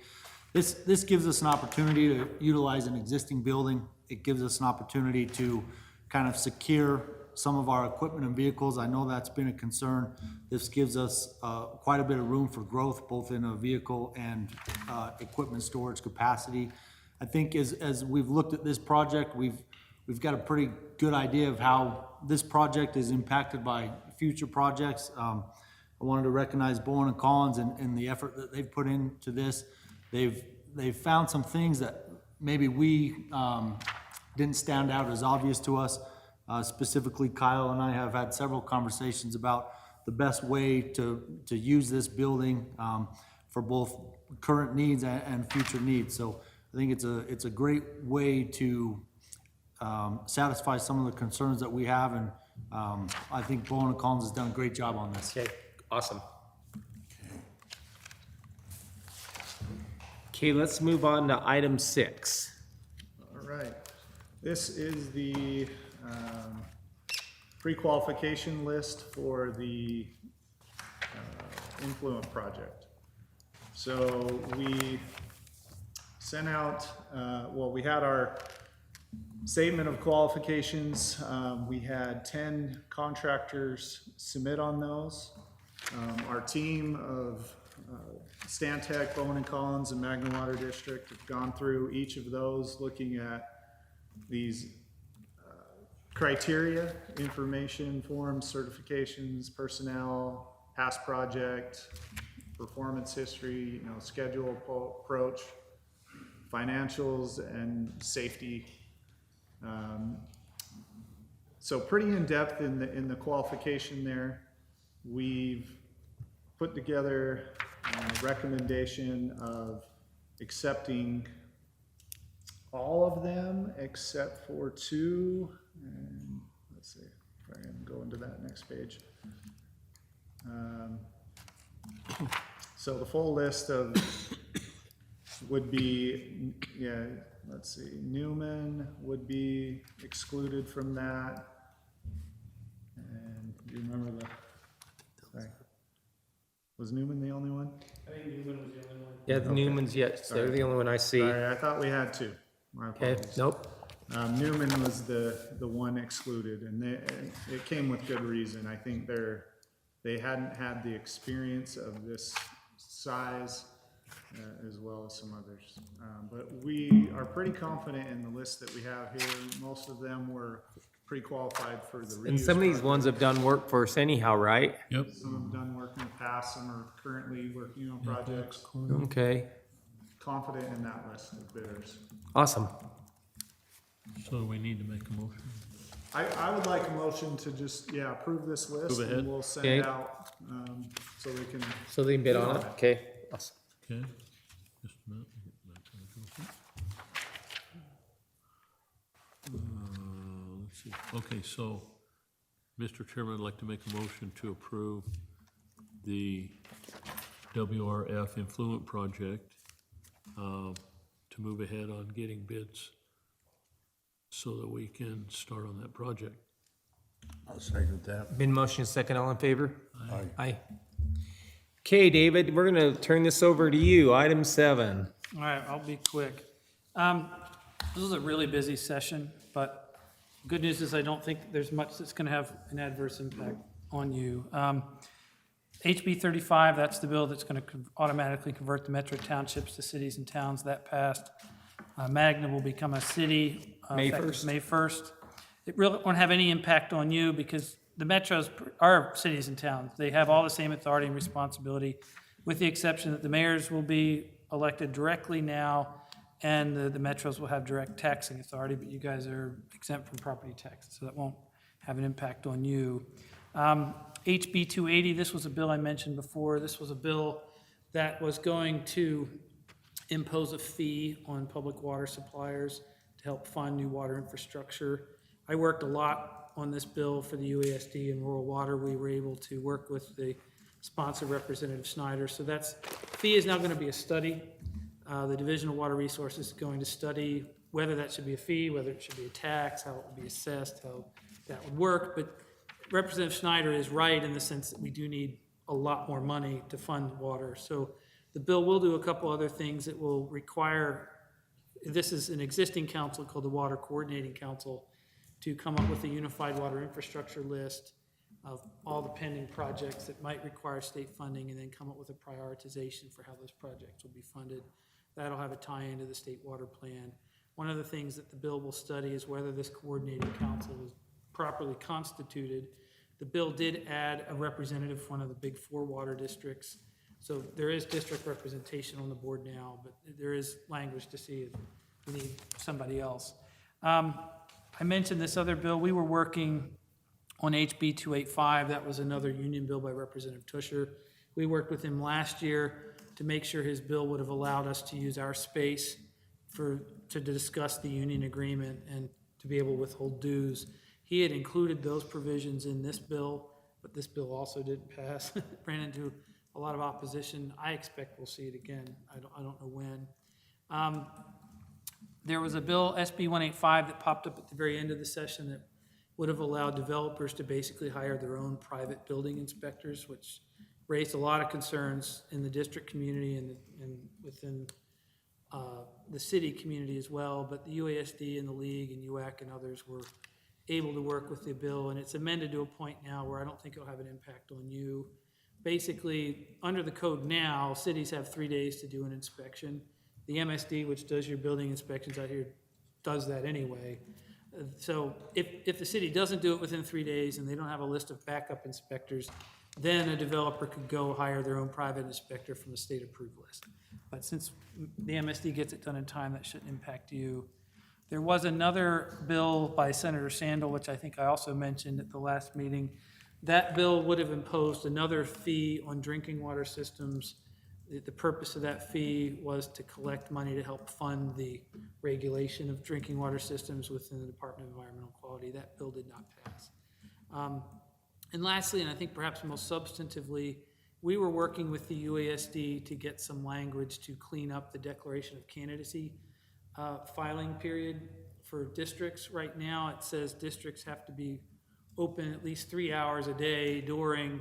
Speaker 9: This gives us an opportunity to utilize an existing building. It gives us an opportunity to kind of secure some of our equipment and vehicles. I know that's been a concern. This gives us quite a bit of room for growth, both in a vehicle and equipment storage capacity. I think as we've looked at this project, we've got a pretty good idea of how this project is impacted by future projects. I wanted to recognize Bowen and Collins and the effort that they've put into this. They've found some things that maybe we didn't stand out as obvious to us. Specifically, Kyle and I have had several conversations about the best way to use this building for both current needs and future needs. So I think it's a great way to satisfy some of the concerns that we have, and I think Bowen and Collins has done a great job on this.
Speaker 1: Okay, awesome. Okay, let's move on to item 6.
Speaker 8: All right. This is the pre-qualification list for the Influent project. So we sent out, we had our statement of qualifications. We had 10 contractors submit on those. Our team of Stantec, Bowen and Collins, and Magna Water District have gone through each of those, looking at these criteria, information, forms, certifications, personnel, past project, performance history, schedule approach, financials, and safety. So pretty in depth in the qualification there. We've put together a recommendation of accepting all of them except for 2. And let's see if I can go into that next page. So the full list of would be, let's see, Newman would be excluded from that. And do you remember was Newman the only one?
Speaker 7: I think Newman was the only one.
Speaker 1: Yeah, the Newmans, yes, they're the only one I see.
Speaker 8: Sorry, I thought we had 2. My
Speaker 1: Okay,
Speaker 8: apologies.
Speaker 1: nope.
Speaker 8: Newman was the one excluded, and it came with good reason. I think they hadn't had the experience of this size as well as some others. But we are pretty confident in the list that we have here. Most of them were pre-qualified for the reuse.
Speaker 1: And some of these
Speaker 8: project.
Speaker 1: ones have done work for us anyhow, right?
Speaker 5: Yep.
Speaker 8: Some have done work in the past, some are currently working on projects.
Speaker 1: Okay,
Speaker 8: Confident in that list of bidders.
Speaker 1: awesome.
Speaker 5: So we need to make a motion.
Speaker 8: I would like a motion to just, approve this list,
Speaker 5: Move ahead.
Speaker 8: and we'll send
Speaker 1: Okay.
Speaker 8: it out, so we can.
Speaker 1: So they can bid on it? Okay, awesome.
Speaker 5: Okay, just a minute. Get back to the document. Let's see, okay, so, Mr. Chairman, I'd like to make a motion to approve the WRF Influent project, to move ahead on getting bids so that we can start on that project.
Speaker 10: I'll second that.
Speaker 1: Been motion second, all in favor?
Speaker 10: Aye.
Speaker 1: Aye. Okay, David, we're gonna turn this over to you. Item 7.
Speaker 7: All right, I'll be quick. This is a really busy session, but good news is I don't think there's much that's gonna have an adverse impact on you. HB 35, that's the bill that's gonna automatically convert the metro townships to cities and towns. That passed. Magna will become a city.
Speaker 1: May
Speaker 7: effective
Speaker 1: 1st.
Speaker 7: May 1st. It really won't have any impact on you because the metros are cities and towns. They have all the same authority and responsibility, with the exception that the mayors will be elected directly now, and the metros will have direct taxing authority, but you guys are exempt from property tax, so that won't have an impact on you. HB 280, this was a bill I mentioned before. This was a bill that was going to impose a fee on public water suppliers to help fund new water infrastructure. I worked a lot on this bill for the UASD and rural water. We were able to work with the sponsor, Representative Snyder. So that's, fee is now going to be a study. The Division of Water Resources is going to study whether that should be a fee, whether it should be a tax, how it would be assessed, how that would work. But Representative Snyder is right in the sense that we do need a lot more money to fund water. So the bill will do a couple other things. It will require, this is an existing council called the Water Coordinating Council, to come up with a unified water infrastructure list of all the pending projects that might require state funding, and then come up with a prioritization for how those projects will be funded. That'll have a tie-in to the state water plan. One of the things that the bill will study is whether this coordinating council is properly constituted. The bill did add a representative from one of the big 4 water districts. So there is district representation on the board now, but there is language to see if we need somebody else. I mentioned this other bill. We were working on HB 285. That was another union bill by Representative Tusher. We worked with him last year to make sure his bill would have allowed us to use our space to discuss the union agreement and to be able to withhold dues. He had included those provisions in this bill, but this bill also didn't pass. It ran into a lot of opposition. I expect we'll see it again. I don't know when. There was a bill, SB 185, that popped up at the very end of the session that would have allowed developers to basically hire their own private building inspectors, which raised a lot of concerns in the district community and within the city community as well. But the UASD and the League and UAC and others were able to work with the bill, and it's amended to a point now where I don't think it'll have an impact on you. Basically, under the code now, cities have 3 days to do an inspection. The MSD, which does your building inspections out here, does that anyway. So if the city doesn't do it within 3 days and they don't have a list of backup inspectors, then a developer could go hire their own private inspector from the state approved list. But since the MSD gets it done in time, that shouldn't impact you. There was another bill by Senator Sandel, which I think I also mentioned at the last meeting. That bill would have imposed another fee on drinking water systems. The purpose of that fee was to collect money to help fund the regulation of drinking water systems within the Department of Environmental Quality. That bill did not pass. And lastly, and I think perhaps most substantively, we were working with the UASD to get some language to clean up the declaration of candidacy filing period for districts. Right now, it says districts have to be open at least 3 hours a day during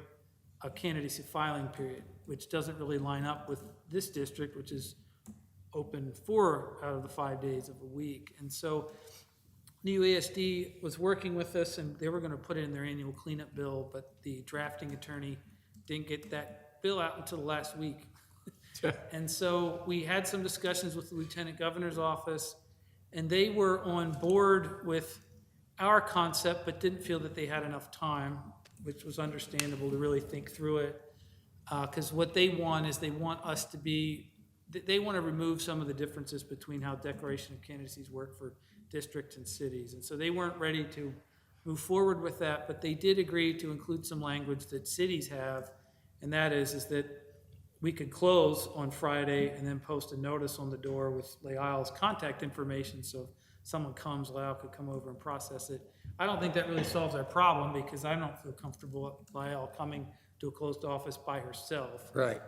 Speaker 7: a candidacy filing period, which doesn't really line up with this district, which is open 4 out of the 5 days of a week. And so the UASD was working with us, and they were going to put it in their annual cleanup bill, but the drafting attorney didn't get that bill out until last week. And so we had some discussions with the Lieutenant Governor's office, and they were on board with our concept, but didn't feel that they had enough time, which was understandable, to really think through it. Because what they want is they want us to be, they want to remove some of the differences between how declaration of candidacies work for districts and cities. And so they weren't ready to move forward with that, but they did agree to include some language that cities have, and that is that we could close on Friday and then post a notice on the door with Lael's contact information, so if someone comes, Lael could come over and process it. I don't think that really solves our problem, because I don't feel comfortable with Lael coming to a closed office by herself.
Speaker 1: Right.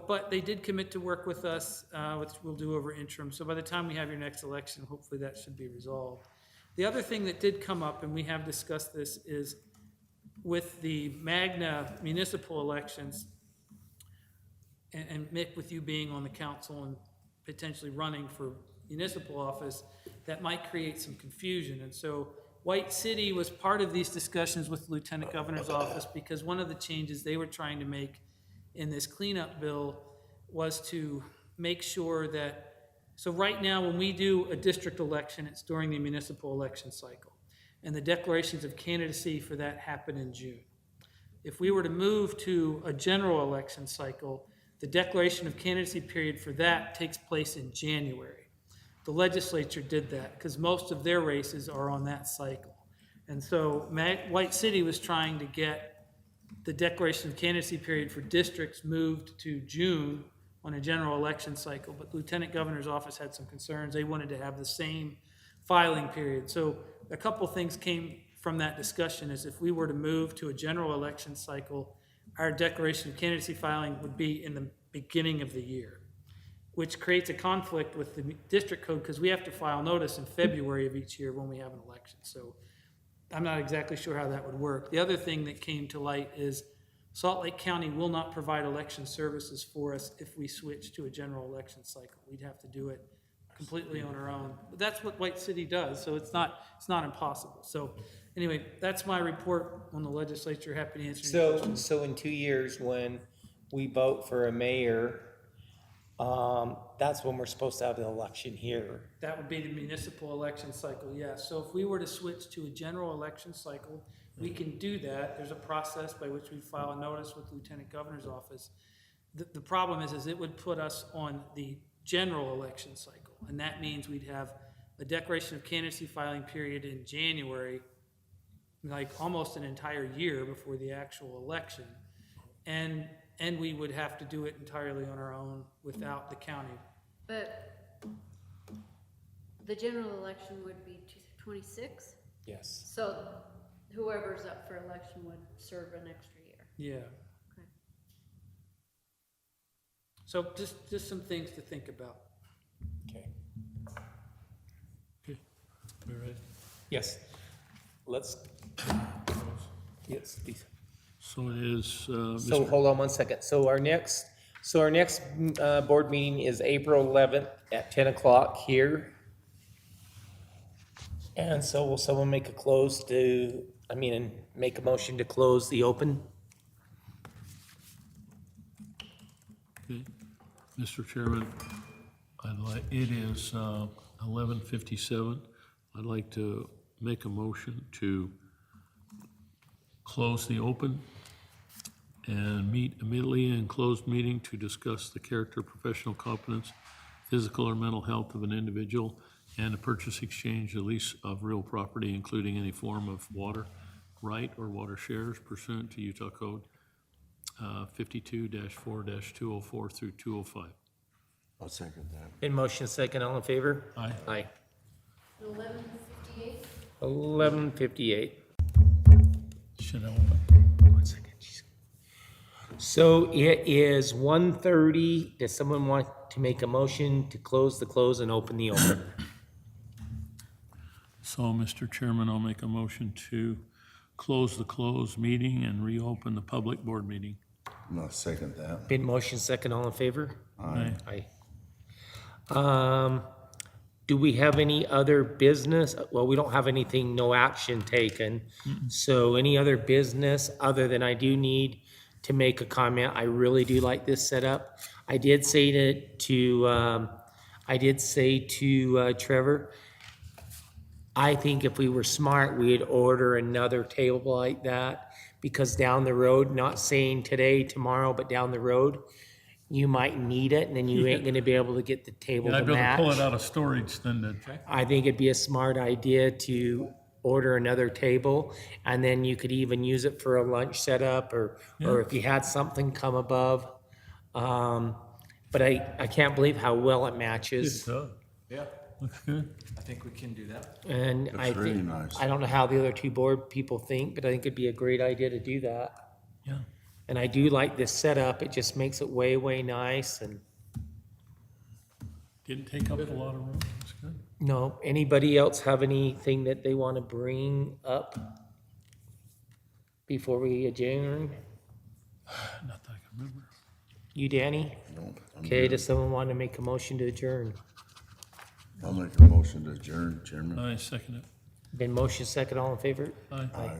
Speaker 7: But they did commit to work with us, which we'll do over interim. So by the time we have your next election, hopefully that should be resolved. The other thing that did come up, and we have discussed this, is with the Magna municipal elections, and Mick, with you being on the council and potentially running for municipal office, that might create some confusion. And so White City was part of these discussions with the Lieutenant Governor's office, because one of the changes they were trying to make in this cleanup bill was to make sure that, so right now, when we do a district election, it's during the municipal election cycle. And the declarations of candidacy for that happen in June. If we were to move to a general election cycle, the declaration of candidacy period for that takes place in January. The legislature did that because most of their races are on that cycle. And so White City was trying to get the declaration of candidacy period for districts moved to June on a general election cycle, but the Lieutenant Governor's office had some concerns. They wanted to have the same filing period. So a couple things came from that discussion. Is if we were to move to a general election cycle, our declaration of candidacy filing would be in the beginning of the year, which creates a conflict with the district code because we have to file notice in February of each year when we have an election. So I'm not exactly sure how that would work. The other thing that came to light is Salt Lake County will not provide election services for us if we switch to a general election cycle. We'd have to do it completely on our own. But that's what White City does, so it's not impossible. So anyway, that's my report on the legislature. Happy to answer any questions.
Speaker 1: So in 2 years, when we vote for a mayor, that's when we're supposed to have the election here.
Speaker 7: That would be the municipal election cycle, yes. So if we were to switch to a general election cycle, we can do that. There's a process by which we file a notice with the Lieutenant Governor's office. The problem is it would put us on the general election cycle. And that means we'd have a declaration of candidacy filing period in January, like almost an entire year before the actual election. And we would have to do it entirely on our own without the county.
Speaker 3: But the general election would be 26?
Speaker 1: Yes.
Speaker 3: So whoever's up for election would serve an extra year.
Speaker 7: Yeah.
Speaker 3: Okay.
Speaker 7: So just some things to think about.
Speaker 1: Okay.
Speaker 5: Okay, all right.
Speaker 1: Yes. Yes, please.
Speaker 5: So it is,
Speaker 1: So hold on one second. So our next board meeting is April 11th at 10 o'clock here. And so will someone make make a motion to close the open?
Speaker 5: okay. Mr. Chairman, it is 11:57. I'd like to make a motion to close the open and meet immediately in closed meeting to discuss the character, professional competence, physical or mental health of an individual, and a purchase, exchange, or lease of real property, including any form of water right or water shares pursuant to Utah Code 52-4-204 through 205.
Speaker 10: I'll second that.
Speaker 1: In motion second, all in favor?
Speaker 5: Aye.
Speaker 1: Aye.
Speaker 3: 11:58?
Speaker 1: 11:58.
Speaker 5: Should I open?
Speaker 1: 1 second. So it is 1:30. Does someone want to make a motion to close the close and open the open?
Speaker 5: So, Mr. Chairman, I'll make a motion to close the closed meeting and reopen the public board meeting.
Speaker 10: No, second that.
Speaker 1: Been motion second, all in favor?
Speaker 5: Aye.
Speaker 1: Aye. Do we have any other business? Well, we don't have anything, no action taken. So any other business other than I do need to make a comment? I really do like this setup. I did say to Trevor, I think if we were smart, we'd order another table like that, because down the road, not saying today, tomorrow, but down the road, you might need it, and then you ain't gonna be able to get the table
Speaker 5: Yeah,
Speaker 1: to
Speaker 5: I'd rather pull it
Speaker 1: match.
Speaker 5: out of storage than to.
Speaker 1: I think it'd be a smart idea to order another table, and then you could even use it for a lunch setup, or if you had something come above. But I can't believe how well it matches.
Speaker 6: Yeah,
Speaker 5: Looks good.
Speaker 6: I think we can do that.
Speaker 1: And
Speaker 10: Looks
Speaker 1: I
Speaker 10: really
Speaker 1: think,
Speaker 10: nice.
Speaker 1: I don't know how the other two board people think, but I think it'd be a great idea to do that.
Speaker 5: Yeah.
Speaker 1: And I do like this setup. It just makes it way, way nice. And
Speaker 5: Didn't take up a lot of room. That's good.
Speaker 1: no, anybody else have anything that they want to bring up before we adjourn?
Speaker 5: Not that I can remember.
Speaker 1: You, Danny?
Speaker 10: No, I'm
Speaker 1: Okay,
Speaker 10: good.
Speaker 1: does someone want to make a motion to adjourn?
Speaker 10: I'll make a motion to adjourn, Chairman.
Speaker 5: I second it.
Speaker 1: Been motion second, all in favor?
Speaker 5: Aye.
Speaker 10: Aye.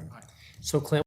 Speaker 1: So Clint,